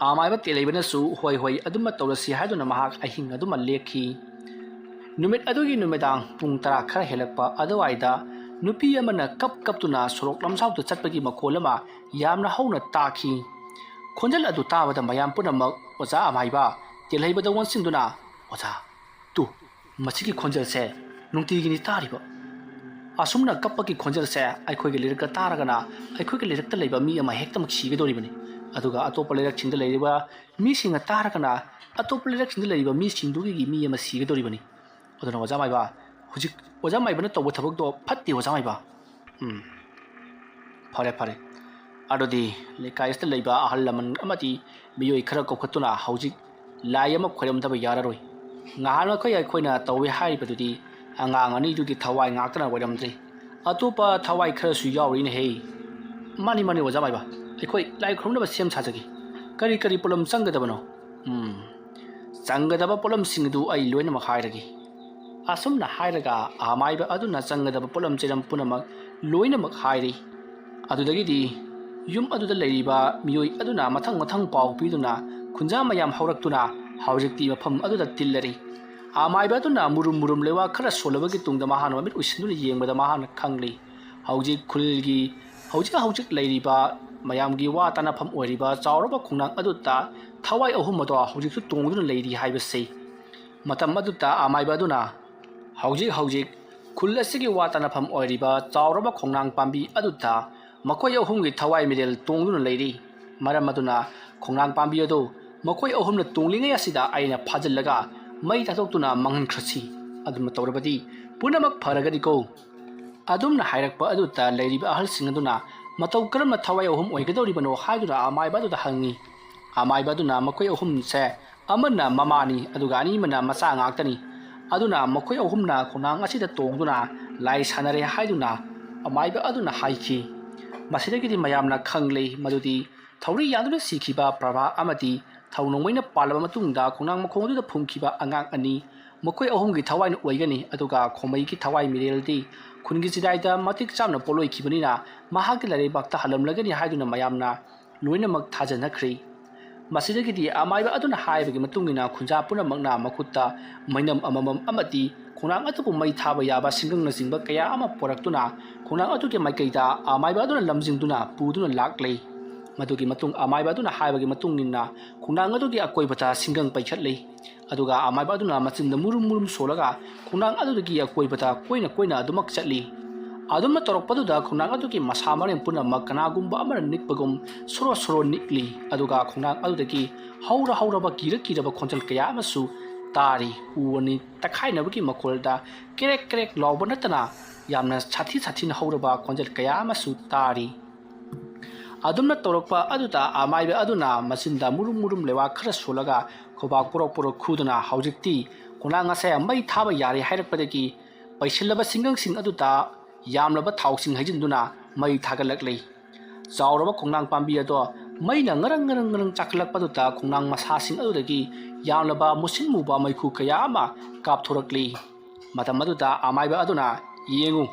ꯑꯃꯥꯏꯕ ꯇꯦꯂꯩꯕꯅꯁꯨ ꯍꯣꯏ ꯑꯗꯨꯝꯃ ꯇꯧꯔꯁꯤ ꯍꯥꯏꯗꯨꯅ ꯃꯍꯥꯛ ꯑꯍꯤꯡ ꯑꯗꯨꯃ ꯂꯦꯛꯈꯤ ꯅꯨꯃꯤꯠ ꯑꯗꯨꯒꯤ ꯅꯨꯃꯤꯗꯥꯡ ꯄꯨꯡ 10 ꯈꯔ ꯍꯦꯜꯂꯛꯄ ꯑꯗꯨꯋꯥꯏꯗ ꯅꯨꯄꯤ ꯑꯃꯅ ꯀꯞꯇꯨꯅ ꯁꯣꯔꯣꯛ ꯂꯝꯖꯥꯎꯗ ꯆꯠꯄꯒꯤ ꯃꯈꯣꯜ ꯑꯃ ꯌꯥꯝꯅ ꯍꯧꯅ ꯇꯥꯈꯤ ꯈꯣꯟꯖꯦꯜ ꯑꯗꯨ ꯇꯥꯕꯗ ꯃꯌꯥꯝ ꯄꯨꯝꯅꯃꯛ ꯑꯣꯖꯥ ꯑꯃꯥꯏꯕ ꯇꯦꯂꯩꯕꯗ ꯑꯣꯟꯁꯤꯟꯗꯨꯅ ꯑꯣꯖꯥ ꯇꯨ ꯃꯁꯤꯒꯤ ꯈꯣꯟꯖꯦꯜꯁꯦ ꯅꯨꯡꯇꯤꯒꯤꯅꯤ ꯇꯥꯔꯤꯕ ꯑꯁꯨꯝꯅ ꯀꯞꯄꯒꯤ ꯈꯣꯟꯖꯦꯜꯁꯦ ꯑꯩꯈꯣꯏꯒꯤ ꯂꯩꯔꯛꯇ ꯇꯥꯔꯒꯅ ꯑꯩꯈꯣꯏꯒꯤ ꯂꯩꯔꯛꯇ ꯂꯩꯕ ꯃꯤ ꯑꯃ ꯍꯦꯛꯇꯃꯛ ꯁꯤꯒꯗꯧꯔꯤꯕꯅꯤ ꯑꯗꯨꯒ ꯑꯇꯣꯞꯄ ꯂꯩꯔꯛꯁꯤꯡꯗ ꯂꯩꯔꯤꯕ ꯃꯤꯁꯤꯡꯅ ꯇꯥꯔꯒꯅ ꯑꯇꯣꯞꯄ ꯂꯩꯔꯛꯁꯤꯡꯗ ꯂꯩꯔꯤꯕ ꯃꯤꯁꯤꯡꯗꯨꯒꯤ ꯃꯤ ꯑꯃ ꯁꯤꯒꯗꯧꯔꯤꯕꯅꯤ ꯑꯗꯨꯅ ꯑꯣꯖꯥ ꯃꯥꯏꯕ ꯍꯧꯖꯤꯛ ꯑꯣꯖꯥ ꯃꯥꯏꯕꯅ ꯇꯧꯕ ꯊꯕꯛꯇꯣ ꯐꯠꯇꯦ ꯑꯣꯖꯥ ꯃꯥꯏꯕ ꯐꯔꯦ ꯑꯗꯨꯗꯤ ꯂꯩꯀꯥꯏ ꯑꯁꯤꯗ ꯂꯩꯕ ꯑꯍꯜ ꯂꯃꯟ ꯑꯃꯗꯤ ꯃꯤꯑꯣꯏ ꯈꯔ ꯀꯧꯈꯠꯇꯨꯅ ꯍꯧꯖꯤꯛ ꯂꯥꯏ ꯑꯃ ꯈꯣꯏꯔꯝꯗꯕ ꯌꯥꯔꯔꯣꯏ ꯉꯍꯥꯟꯃꯈꯩ ꯑꯩꯈꯣꯏꯅ ꯇꯧꯋꯦ ꯍꯥꯏꯔꯤꯕꯗꯨꯗꯤ ꯑꯉꯥꯡ ꯑꯅꯤꯗꯨꯒꯤ ꯊꯋꯥꯏ ꯉꯥꯛꯇꯅ ꯑꯣꯏꯔꯝꯗ꯭ꯔꯦ ꯑꯇꯣꯞꯄ ꯊꯋꯥꯏ ꯈꯔꯁꯨ ꯌꯥꯎꯔꯤꯅꯦꯍꯦ ꯃꯥꯅꯤ ꯑꯣꯖꯥ ꯃꯥꯏꯕ ꯑꯩꯈꯣꯏ ꯂꯥꯏ ꯈꯨꯔꯨꯝꯅꯕ ꯁꯦꯝ ꯁꯥꯖꯒꯦ ꯀꯔꯤ ꯄꯣꯠꯂꯝ ꯆꯪꯒꯗꯕꯅꯣ ꯆꯪꯒꯗꯕ ꯄꯣꯠꯂꯝꯁꯤꯡ ꯑꯗꯨ ꯑꯩ ꯂꯣꯏꯅꯃꯛ ꯍꯥꯏꯔꯒꯦ ꯑꯁꯨꯝꯅ ꯍꯥꯏꯔꯒ ꯑꯃꯥꯏꯕ ꯑꯗꯨꯅ ꯆꯪꯒꯗꯕ ꯄꯣꯠꯂꯝ ꯆꯩꯂꯝ ꯄꯨꯝꯅꯃꯛ ꯂꯣꯏꯅꯃꯛ ꯍꯥꯏꯔꯤ ꯑꯗꯨꯗꯒꯤꯗꯤ ꯌꯨꯝ ꯑꯗꯨꯗ ꯂꯩꯔꯤꯕ ꯃꯤꯑꯣꯏ ꯑꯗꯨꯅ ꯃꯊꯪ ꯄꯥꯎ ꯄꯤꯗꯨꯅ ꯈꯨꯟꯖꯥ ꯃꯌꯥꯝ ꯍꯧꯔꯛꯇꯨꯅ ꯍꯧꯖꯤꯛꯇꯤ ꯃꯐꯝ ꯑꯗꯨꯗ ꯇꯤꯜꯂꯔꯤ ꯑꯃꯥꯏꯕ ꯑꯗꯨꯅ ꯃꯨꯔꯨꯝ ꯂꯩꯋꯥ ꯈꯔ ꯁꯣꯜꯂꯕꯒꯤ ꯇꯨꯡꯗ ꯃꯍꯥꯛꯅ ꯃꯃꯤꯠ ꯎꯏꯁꯤꯟꯗꯨꯅ ꯌꯦꯡꯕꯗ ꯃꯍꯥꯛꯅ ꯈꯪꯂꯤ ꯍꯧꯖꯤꯛ ꯈꯨꯜꯒꯤ ꯍꯧꯖꯤꯛ ꯂꯩꯔꯤꯕ ꯃꯌꯥꯝꯒꯤ ꯋꯥ ꯇꯥꯟꯅꯐꯝ ꯑꯣꯏꯔꯤꯕ ꯆꯥꯎꯔꯕ ꯈꯣꯡꯅꯥꯡ ꯑꯗꯨꯗ ꯊꯋꯥꯏ 3 ꯑꯗꯣ ꯍꯧꯖꯤꯛꯁꯨ ꯇꯣꯡꯗꯨꯅ ꯂꯩꯔꯤ ꯍꯥꯏꯕꯁꯤ ꯃꯇꯝ ꯑꯗꯨꯗ ꯑꯃꯥꯏꯕ ꯑꯗꯨꯅ ꯍꯧꯖꯤꯛ ꯈꯨꯜ ꯑꯁꯤꯒꯤ ꯋꯥ ꯇꯥꯟꯅꯐꯝ ꯑꯣꯏꯔꯤꯕ ꯆꯥꯎꯔꯕ ꯈꯣꯡꯅꯥꯡ ꯄꯥꯝꯕꯤ ꯑꯗꯨꯗ ꯃꯈꯣꯏ 3ꯒꯤ ꯊꯋꯥꯏ ꯃꯤꯔꯦꯜ ꯇꯣꯡꯗꯨꯅ ꯂꯩꯔꯤ ꯃꯔꯝ ꯑꯗꯨꯅ ꯈꯣꯡꯅꯥꯡ ꯄꯥꯝꯕꯤ ꯑꯗꯨ ꯃꯈꯣꯏ 3ꯅ ꯇꯣꯡꯂꯤꯉꯩ ꯑꯁꯤꯗ ꯑꯩꯅ ꯐꯥꯖꯤꯜꯂꯒ ꯃꯩ ꯊꯥꯗꯣꯛꯇꯨꯅ ꯃꯥꯡꯍꯟꯈ꯭ꯔꯁꯤ ꯑꯗꯨꯝ ꯇꯧꯔꯕꯗꯤ ꯄꯨꯝꯅꯃꯛ ꯐꯔꯒꯅꯤꯀꯣ ꯑꯗꯨꯝꯅ ꯍꯥꯏꯔꯛꯄ ꯑꯗꯨꯗ ꯂꯩꯔꯤꯕ ꯑꯍꯜꯁꯤꯡ ꯑꯗꯨꯅ ꯃꯇꯧ ꯀꯔꯝꯅ ꯊꯋꯥꯏ 3 ꯑꯣꯏꯒꯗꯧꯔꯤꯕꯅꯣ ꯍꯥꯏꯗꯨꯅ ꯑꯃꯥꯏꯕ ꯑꯗꯨꯗ ꯍꯪꯉꯤ ꯑꯃꯥꯏꯕ ꯑꯗꯨꯅ ꯃꯈꯣꯏ 3ꯁꯦ ꯑꯃꯅ ꯃꯃꯥꯅꯤ ꯑꯗꯨꯒ ꯑꯅꯤꯃꯅ ꯃꯆꯥ ꯉꯥꯛꯇꯅꯤ ꯑꯗꯨꯅ ꯃꯈꯣꯏ 3ꯅ ꯈꯣꯡꯅꯥꯡ ꯑꯁꯤꯗ ꯇꯣꯡꯗꯨꯅ ꯂꯥꯏ ꯁꯥꯟꯅꯔꯦ ꯍꯥꯏꯗꯨꯅ ꯑꯃꯥꯏꯕ ꯑꯗꯨꯅ ꯍꯥꯏꯈꯤ ꯃꯁꯤꯗꯒꯤꯗꯤ ꯃꯌꯥꯝꯅ ꯈꯪꯂꯦ ꯃꯗꯨꯗꯤ ꯊꯧꯔꯤ ꯌꯥꯟꯗꯨꯅ ꯁꯤꯈꯤꯕ ꯄ꯭ꯔꯚꯥ ꯑꯃꯗꯤ ꯊꯧ ꯅꯣꯡꯃꯩꯅ ꯄꯥꯜꯂꯕ ꯃꯇꯨꯡꯗ ꯈꯣꯡꯅꯥꯡ ꯃꯈꯣꯡ ꯑꯗꯨꯗ ꯐꯨꯝꯈꯤꯕ ꯑꯉꯥꯡ 2 ꯃꯈꯣꯏ ꯑꯍꯨꯝꯒꯤ ꯊꯋꯥꯏꯅ ꯑꯣꯏꯒꯅꯤ ꯑꯗꯨꯒ ꯈꯣꯡꯃꯩꯒꯤ ꯊꯋꯥꯏ ꯃꯤꯔꯦꯜꯗꯤ ꯈꯨꯟꯒꯤ ꯆꯤꯗꯥꯏꯗ ꯃꯇꯤꯛ ꯆꯥꯅ ꯄꯣꯠꯂꯣꯏꯈꯤꯕꯅꯤꯅ ꯃꯍꯥꯛꯀꯤ ꯂꯩꯕꯥꯛꯇ ꯍꯜꯂꯝꯂꯒꯅꯤ ꯍꯥꯏꯗꯨꯅ ꯃꯌꯥꯝꯅ ꯂꯣꯏꯅꯃꯛ ꯊꯥꯖꯅꯈ꯭ꯔꯤ ꯃꯁꯤꯗꯒꯤꯗꯤ ꯑꯃꯥꯏꯕ ꯑꯗꯨꯅ ꯍꯥꯏꯕꯒꯤ ꯃꯇꯨꯡꯏꯟꯅ ꯈꯨꯟꯖꯥ ꯄꯨꯝꯅꯃꯛꯅ ꯃꯈꯨꯠꯇ ꯃꯩꯅꯝ ꯑꯃꯃꯝ ꯑꯃꯗꯤ ꯈꯣꯡꯅꯥꯡ ꯑꯗꯨꯕꯨ ꯃꯩ ꯊꯥꯕ ꯌꯥꯕ ꯁꯤꯡꯒꯪꯅꯆꯤꯡꯕ ꯀꯌꯥ ꯑꯃ ꯄꯣꯔꯛꯇꯨꯅ ꯈꯣꯡꯅꯥꯡ ꯑꯗꯨꯒꯤ ꯃꯥꯏꯀꯩꯗ ꯑꯃꯥꯏꯕ ꯑꯗꯨꯅ ꯂꯝꯖꯤꯡꯗꯨꯅ ꯄꯨꯗꯨꯅ ꯂꯥꯛꯂꯤ ꯃꯗꯨꯒꯤ ꯃꯇꯨꯡ ꯑꯃꯥꯏꯕ ꯑꯗꯨꯅ ꯍꯥꯏꯕꯒꯤ ꯃꯇꯨꯡꯏꯟꯅ ꯈꯣꯡꯅꯥꯡ ꯑꯗꯨꯒꯤ ꯑꯀꯣꯏꯕꯗ ꯁꯤꯡꯒꯪ ꯄꯩꯈꯠꯂꯤ ꯑꯗꯨꯒ ꯑꯃꯥꯏꯕ ꯑꯗꯨꯅ ꯃꯆꯤꯟꯗ ꯃꯨꯔꯨꯝ ꯃꯨꯔꯨꯝ ꯁꯣꯜꯂꯒ ꯈꯣꯡꯅꯥꯡ ꯑꯗꯨꯒꯤ ꯑꯀꯣꯏꯕꯗ ꯀꯣꯏꯅ ꯀꯣꯏꯅ ꯑꯗꯨꯃꯛ ꯆꯠꯂꯤ ꯑꯗꯨꯝꯅ ꯇꯧꯔꯛꯄꯗꯨꯗ ꯈꯣꯡꯅꯥꯡ ꯑꯗꯨꯒꯤ ꯃꯁꯥ ꯃꯔꯦꯟ ꯄꯨꯝꯅꯃꯛ ꯀꯅꯥꯒꯨꯝꯕ ꯑꯃꯅ ꯅꯤꯛꯄꯒꯨꯝ ꯁꯣꯔꯣ ꯁꯣꯔꯣ ꯅꯤꯛꯂꯤ ꯑꯗꯨꯒ ꯈꯣꯡꯅꯥꯡ ꯑꯗꯨꯗꯒꯤ ꯍꯧꯔꯕ ꯀꯤꯔꯕ ꯈꯣꯟꯖꯦꯜ ꯀꯌా ꯑꯃꯁꯨ ꯇꯥꯔꯤ ꯎ ꯑꯅꯤ ꯇꯛꯈꯥꯏꯅꯕꯒꯤ ꯃꯈꯣꯜꯗ ꯀꯦꯔꯦꯛ ꯀꯦꯔꯦꯛ ꯂꯥꯎꯕ ꯅꯠꯇꯅ ꯌꯥꯝꯅ ꯁꯥꯊꯤꯅ ꯍꯧꯔꯕ ꯈꯣꯟꯖꯦꯜ ꯀꯌꯥ ꯑꯃꯁꯨ ꯇꯥꯔꯤ ꯑꯗꯨꯝꯅ ꯇꯧꯔꯛꯄ ꯑꯗꯨꯗ ꯑꯃꯥꯏꯕ ꯑꯗꯨꯅ ꯃꯆꯤꯟꯗ ꯃꯨꯔꯨꯝ ꯃꯨꯔꯨꯝ ꯂꯩꯋꯥ ꯈꯔ ꯁꯣꯜꯂꯒ ꯈꯨꯕꯥꯛ ꯄꯣꯔꯣꯛ ꯈꯨꯗꯨꯅ ꯍꯧꯖꯤꯛꯇꯤ ꯈꯣꯡꯅꯥꯡ ꯑꯁꯦ ꯃꯩ ꯊꯥꯕ ꯌꯥꯔꯦ ꯍꯥꯏꯔꯛꯄꯗꯒꯤ ꯄꯩꯁꯤꯜꯂꯕ ꯁꯤꯡꯒꯪꯁꯤꯡ ꯑꯗꯨꯗ ꯌꯥꯝꯂꯕ ꯊꯥꯎꯁꯤꯡ ꯍꯩꯖꯤꯟꯗꯨꯅ ꯃꯩ ꯊꯥꯒꯠꯂꯛꯂꯤ ꯆꯥꯎꯔꯕ ꯈꯣꯡꯅꯥꯡ ꯄꯥꯝꯕꯤ ꯑꯗꯣ ꯃꯩꯅ ꯉꯔꯪ ꯆꯥꯛꯈꯠꯂꯛꯄꯗꯨꯗ ꯈꯣꯡꯅꯥꯡ ꯃꯁꯥꯁꯤꯡ ꯑꯗꯨꯗꯒꯤ ꯌꯥꯝꯂꯕ ꯃꯨꯁꯤꯟ ꯃꯨꯕ ꯃꯩꯈꯨ ꯀꯌా ꯑꯃ ꯀꯥꯞꯊꯣꯔꯛꯂꯤ ꯃꯇꯝ ꯑꯗꯨꯗ ꯑꯃꯥꯏꯕ ꯑꯗꯨꯅ ꯌꯦꯡꯉꯨ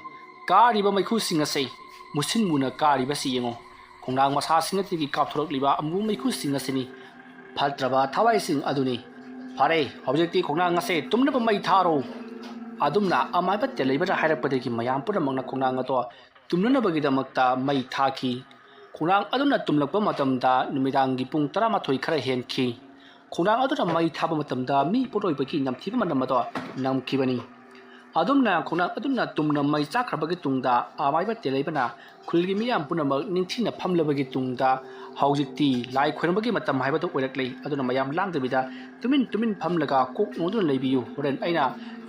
ꯀꯥꯔꯤꯕ ꯃꯩꯈꯨꯁꯤꯡ ꯑꯁꯤ ꯃꯨꯁꯤꯟ ꯃꯨꯅ ꯀꯥꯔꯤꯕꯁꯤ ꯌꯦꯡꯉꯨ ꯈꯣꯡꯅꯥꯡ ꯃꯁꯥꯁꯤꯡ ꯑꯗꯨꯗꯒꯤ ꯀꯥꯞꯊꯣꯔꯛꯂꯤꯕ ꯑꯃꯨꯕ ꯃꯩꯈꯨꯁꯤꯡ ꯑꯁꯤꯅꯤ ꯐꯠꯇ꯭ꯔꯕ ꯊꯋꯥꯏꯁꯤꯡ ꯑꯗꯨꯅꯤ ꯐꯔꯦ ꯍꯧꯖꯤꯛꯇꯤ ꯈꯣꯡꯅꯥꯡ ꯑꯁꯦ ꯇꯨꯝꯅꯕ ꯃꯩ ꯊꯥꯔꯣ ꯑꯗꯨꯝꯅ ꯑꯃꯥꯏꯕ ꯇꯦꯂꯩꯕꯅ ꯍꯥꯏꯔꯛꯄꯗꯒꯤ ꯃꯌꯥꯝ ꯄꯨꯝꯅꯃꯛꯅ ꯈꯣꯡꯅꯥꯡ ꯑꯗꯣ ꯇꯨꯝꯅꯅꯕꯒꯤꯗꯃꯛꯇ ꯃꯩ ꯊꯥꯈꯤ ꯈꯣꯡꯅꯥꯡ ꯑꯗꯨꯅ ꯇꯨꯝꯂꯛꯄ ꯃꯇꯝꯗ ꯅꯨꯃꯤꯗꯥꯡꯒꯤ ꯄꯨꯡ 12 ꯈꯔ ꯍꯦꯟꯈꯤ ꯈꯣꯡꯅꯥꯡ ꯑꯗꯨꯅ ꯃꯩ ꯊꯥꯕ ꯃꯇꯝꯗ ꯃꯤ ꯄꯣꯠꯂꯣꯏꯕꯒꯤ ꯅꯝꯊꯤꯕ ꯃꯅꯝ ꯑꯗꯣ ꯅꯝꯈꯤꯕꯅꯤ ꯑꯗꯨꯝꯅ ꯈꯣꯡꯅꯥꯡ ꯑꯗꯨꯅ ꯇꯨꯝꯅ ꯃꯩ ꯆꯥꯛꯈ꯭ꯔꯕꯒꯤ ꯇꯨꯡꯗ ꯑꯃꯥꯏꯕ ꯇꯦꯂꯩꯕꯅ ꯈꯨꯜꯒꯤ ꯃꯤꯌꯥꯝ ꯄꯨꯝꯅꯃꯛ ꯅꯤꯡꯊꯤꯅ ꯐꯝꯂꯕꯒꯤ ꯇꯨꯡꯗ ꯍꯧꯖꯤꯛꯇꯤ ꯂꯥꯏ ꯈꯣꯏꯔꯝꯕꯒꯤ ꯃꯇꯝ ꯍꯥꯏꯕꯗꯨ ꯑꯣꯏꯔꯛꯂꯤ ꯑꯗꯨꯅ ꯃꯌꯥꯝ ꯂꯥꯡꯗꯕꯤꯗ ꯇꯨꯃꯤꯟ ꯐꯝꯂꯒ ꯀꯣꯛ ꯅꯣꯡꯗꯨꯅ ꯂꯩꯕꯤꯌꯨ ꯍꯣꯔꯦꯟ ꯑꯩꯅ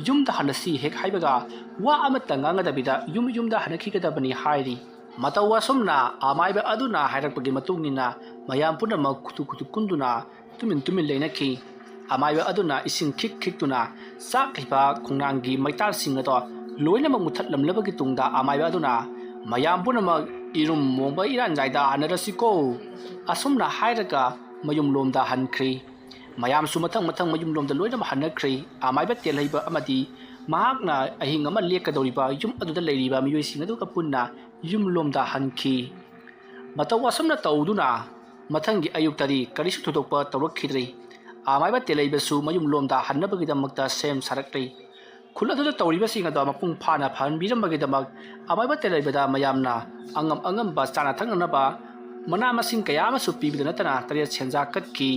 ꯌꯨꯝꯗ ꯍꯜꯂꯁꯤ ꯍꯦꯛ ꯍꯥꯏꯕꯒ ꯋꯥ ꯑꯃꯠꯇ ꯉꯥꯡꯒꯗꯕꯤꯗ ꯌꯨꯝꯗ ꯍꯟꯅꯈꯤꯒꯗꯕꯅꯤ ꯍꯥꯏꯔꯤ ꯃꯇꯧ ꯑꯁꯨꯝꯅ ꯑꯃꯥꯏꯕ ꯑꯗꯨꯅ ꯍꯥꯏꯔꯛꯄꯒꯤ ꯃꯇꯨꯡꯏꯟꯅ ꯃꯌꯥꯝ ꯄꯨꯝꯅꯃꯛ ꯈꯨꯇꯨ ꯀꯨꯟꯗꯨꯅ ꯇꯨꯃꯤꯟ ꯂꯩꯅꯈꯤ ꯑꯃꯥꯏꯕ ꯑꯗꯨꯅ ꯏꯁꯤꯡ ꯈꯤꯛꯇꯨꯅ ꯆꯥꯛꯂꯤꯕ ꯈꯣꯡꯅꯥꯡꯒꯤ ꯃꯩꯇꯥꯜꯁꯤꯡ ꯑꯗꯣ ꯂꯣꯏꯅꯃꯛ ꯃꯨꯊꯠꯂꯝꯂꯕꯒꯤ ꯇꯨꯡꯗ ꯑꯃꯥꯏꯕ ꯑꯗꯨꯅ ꯃꯌꯥꯝ ꯄꯨꯝꯅꯃꯛ ꯏꯔꯨꯝ ꯃꯣꯡꯕ ꯏꯔꯥꯟꯖꯥꯏꯗ ꯍꯟꯅꯔꯁꯤꯀꯣ ꯑꯁꯨꯝꯅ ꯍꯥꯏꯔꯒ ꯃꯌꯨꯝꯂꯣꯝꯗ ꯍꯟꯈ꯭ꯔꯤ ꯃꯌꯥꯝꯁꯨ ꯃꯊꯪ ꯃꯌꯨꯝꯂꯣꯝꯗ ꯂꯣꯏꯅꯃꯛ ꯍꯟꯅꯈ꯭ꯔꯤ ꯑꯃꯥꯏꯕ ꯇꯦꯜꯍꯩꯕ ꯑꯃꯗꯤ ꯃꯍꯥꯛꯅ ꯑꯍꯤꯡ ꯑꯃ ꯂꯦꯛꯀꯗꯧꯔꯤꯕ ꯌꯨꯝ ꯑꯗꯨꯗ ꯂꯩꯔꯤꯕ ꯃꯤꯑꯣꯏꯁꯤꯡ ꯑꯗꯨꯒ ꯄꯨꯟꯅ ꯌꯨꯝꯂꯣꯝꯗ ꯍꯟꯈꯤ ꯃꯇꯧ ꯑꯁꯨꯝꯅ ꯇꯧꯗꯨꯅ ꯃꯊꯪꯒꯤ ꯑꯌꯨꯛꯇꯗꯤ ꯀꯔꯤꯁꯨ ꯊꯣꯏꯗꯣꯛꯄ ꯇꯧꯔꯛꯈꯤꯗ꯭ꯔꯤ ꯑꯃꯥꯏꯕ ꯇꯦꯜꯍꯩꯕꯁꯨ ꯃꯌꯨꯝꯂꯣꯝꯗ ꯍꯟꯅꯕꯒꯤꯗꯃꯛꯇ ꯁꯦꯝ ꯁꯥꯔꯛꯂꯤ ꯈꯨꯜ ꯑꯗꯨꯗ ꯇꯧꯔꯤꯕꯁꯤꯡ ꯑꯗꯣ ꯃꯄꯨꯡ ꯐꯥꯅ ꯐꯍꯟꯕꯤꯔꯝꯕꯒꯤꯗꯃꯛ ꯑꯃꯥꯏꯕ ꯇꯦꯜꯍꯩꯕꯗ ꯃꯌꯥꯝꯅ ꯑꯉꯝꯕ ꯆꯥꯅ ꯊꯛꯅꯅꯕ ꯃꯅꯥ ꯃꯁꯤꯡ ꯀꯌꯥ ꯑꯃꯁꯨ ꯄꯤꯕꯗ ꯅꯠꯇꯅ ꯇꯔꯦꯠ ꯁꯦꯟꯖꯥ ꯀꯠꯈꯤ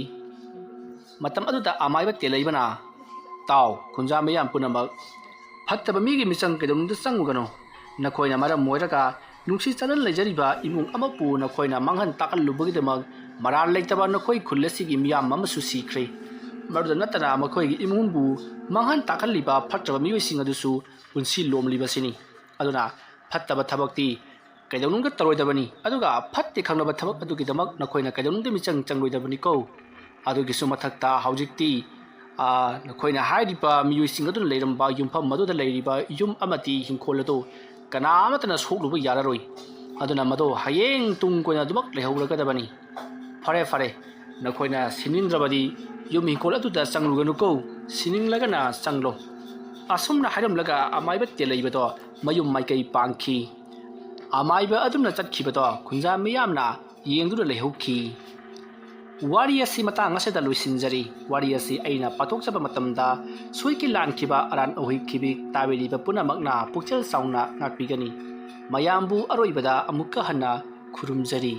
ꯃꯇꯝ ꯑꯗꯨꯗ ꯑꯃꯥꯏꯕ ꯇꯦꯜꯍꯩꯕꯅ ꯇꯥꯎ ꯈꯨꯟꯖꯥ ꯃꯌꯥꯝ ꯄꯨꯝꯅꯃꯛ ꯐꯠꯇꯕ ꯃꯤꯒꯤ ꯃꯤꯆꯪ ꯀꯩꯗꯧꯅꯨꯡꯗ ꯆꯪꯉꯨꯒꯅꯨ ꯅꯈꯣꯏꯅ ꯃꯔꯝ ꯑꯣꯏꯔꯒ ꯅꯨꯡꯁꯤ ꯆꯥꯟꯅꯅ ꯂꯩꯖꯔꯤꯕ ꯏꯃꯨꯡ ꯑꯃꯕꯨ ꯅꯈꯣꯏꯅ ꯃꯥꯡꯍꯟ ꯇꯥꯛꯍꯜꯂꯨꯕꯒꯤꯗꯃꯛ ꯃꯔꯥꯜ ꯂꯩꯇꯕ ꯅꯈꯣꯏ ꯈꯨꯜ ꯑꯁꯤꯒꯤ ꯃꯤꯌꯥꯝ ꯑꯃꯁꯨ ꯁꯤꯈ꯭ꯔꯦ ꯃꯗꯨꯗ ꯅꯠꯇꯅ ꯃꯈꯣꯏꯒꯤ ꯏꯃꯨꯡꯕꯨ ꯃꯥꯡꯍꯟ ꯇꯥꯛꯍꯜꯂꯤꯕ ꯐꯠꯇ꯭ꯔꯕ ꯃꯤꯑꯣꯏꯁꯤꯡ ꯑꯗꯨꯁꯨ ꯄꯨꯟꯁꯤ ꯂꯣꯝꯂꯤꯕꯁꯤꯅꯤ ꯑꯗꯨꯅ ꯐꯠꯇꯕ ꯊꯕꯛꯇꯤ ꯀꯩꯗꯧꯅꯨꯡꯗ ꯇꯧꯔꯣꯏꯗꯕꯅꯤ ꯑꯗꯨꯒ ꯐꯠꯇꯦ ꯈꯪꯂꯕ ꯊꯕꯛ ꯑꯗꯨꯒꯤꯗꯃꯛ ꯅꯈꯣꯏꯅ ꯀꯩꯗꯧꯅꯨꯡꯗ ꯃꯤꯆꯪ ꯆꯪꯂꯣꯏꯗꯕꯅꯤꯀꯣ ꯑꯗꯨꯒꯤꯁꯨ ꯃꯊꯛꯇ ꯍꯧꯖꯤꯛꯇꯤ ꯅꯈꯣꯏꯅ ꯍꯥꯏꯔꯤꯕ ꯃꯤꯑꯣꯏꯁꯤꯡ ꯑꯗꯨꯅ ꯂꯩꯔꯝꯕ ꯌꯨꯝꯐꯝ ꯑꯗꯨꯗ ꯂꯩꯔꯤꯕ ꯌꯨꯝ ꯑꯃꯗꯤ ꯍꯤꯡꯈꯣꯜ ꯑꯗꯨ ꯀꯅꯥꯃꯠꯇꯅ ꯁꯣꯛꯂꯨꯕ ꯌꯥꯔꯔꯣꯏ ꯑꯗꯨꯅ ꯃꯗꯨ ꯍꯌꯦꯡ ꯇꯨꯡ ꯀꯣꯏꯅ ꯑꯗꯨꯃꯛ ꯂꯩꯍꯧꯔꯒꯗꯕꯅꯤ ꯐꯔꯦ ꯅꯈꯣꯏꯅ ꯁꯤꯅꯤꯡꯗ꯭ꯔꯕꯗꯤ ꯌꯨꯝ ꯍꯤꯡꯈꯣꯜ ꯑꯗꯨꯗ ꯆꯪꯂꯨꯒꯅꯨꯀꯣ ꯁꯤꯅꯤꯡꯂꯒꯅ ꯆꯪꯂꯣ ꯑꯁꯨꯝꯅ ꯍꯥꯏꯔꯝꯂꯒ ꯑꯃꯥꯏꯕ ꯇꯦꯜꯍꯩꯕꯗꯣ ꯃꯌꯨꯝ ꯃꯥꯏꯀꯩ ꯄꯥꯡꯈꯤ ꯑꯃꯥꯏꯕ ꯑꯗꯨꯝꯅ ꯆꯠꯈꯤꯕꯗꯣ ꯈꯨꯟꯖꯥ ꯃꯤꯌꯥꯝꯅ ꯌꯦꯡꯗꯨꯅ ꯂꯩꯍꯧꯈꯤ ꯋꯥꯔꯤ ꯑꯁꯤ ꯃꯇꯥꯡ ꯑꯁꯤꯗ ꯂꯣꯏꯁꯤꯟꯖꯔꯤ ꯋꯥꯔꯤ ꯑꯁꯤ ꯑꯩꯅ ꯄꯥꯊꯣꯛꯆꯕ ꯃꯇꯝꯗ ꯁꯣꯏꯈꯤ ꯂꯥꯟꯈꯤꯕ ꯑꯔꯥꯟ ꯑꯍꯣꯏꯈꯤꯕꯤ ꯇꯥꯕꯤꯔꯤꯕ ꯄꯨꯝꯅꯃꯛꯅ ꯄꯨꯛꯆꯦꯜ ꯆꯥꯎꯅ ꯉꯥꯛꯄꯤꯒꯅꯤ ꯃꯌꯥꯝꯕꯨ ꯑꯔꯣꯏꯕꯗ ꯑꯃꯨꯛꯀ ꯍꯟꯅ ꯈꯨꯔꯨꯝꯖꯔꯤ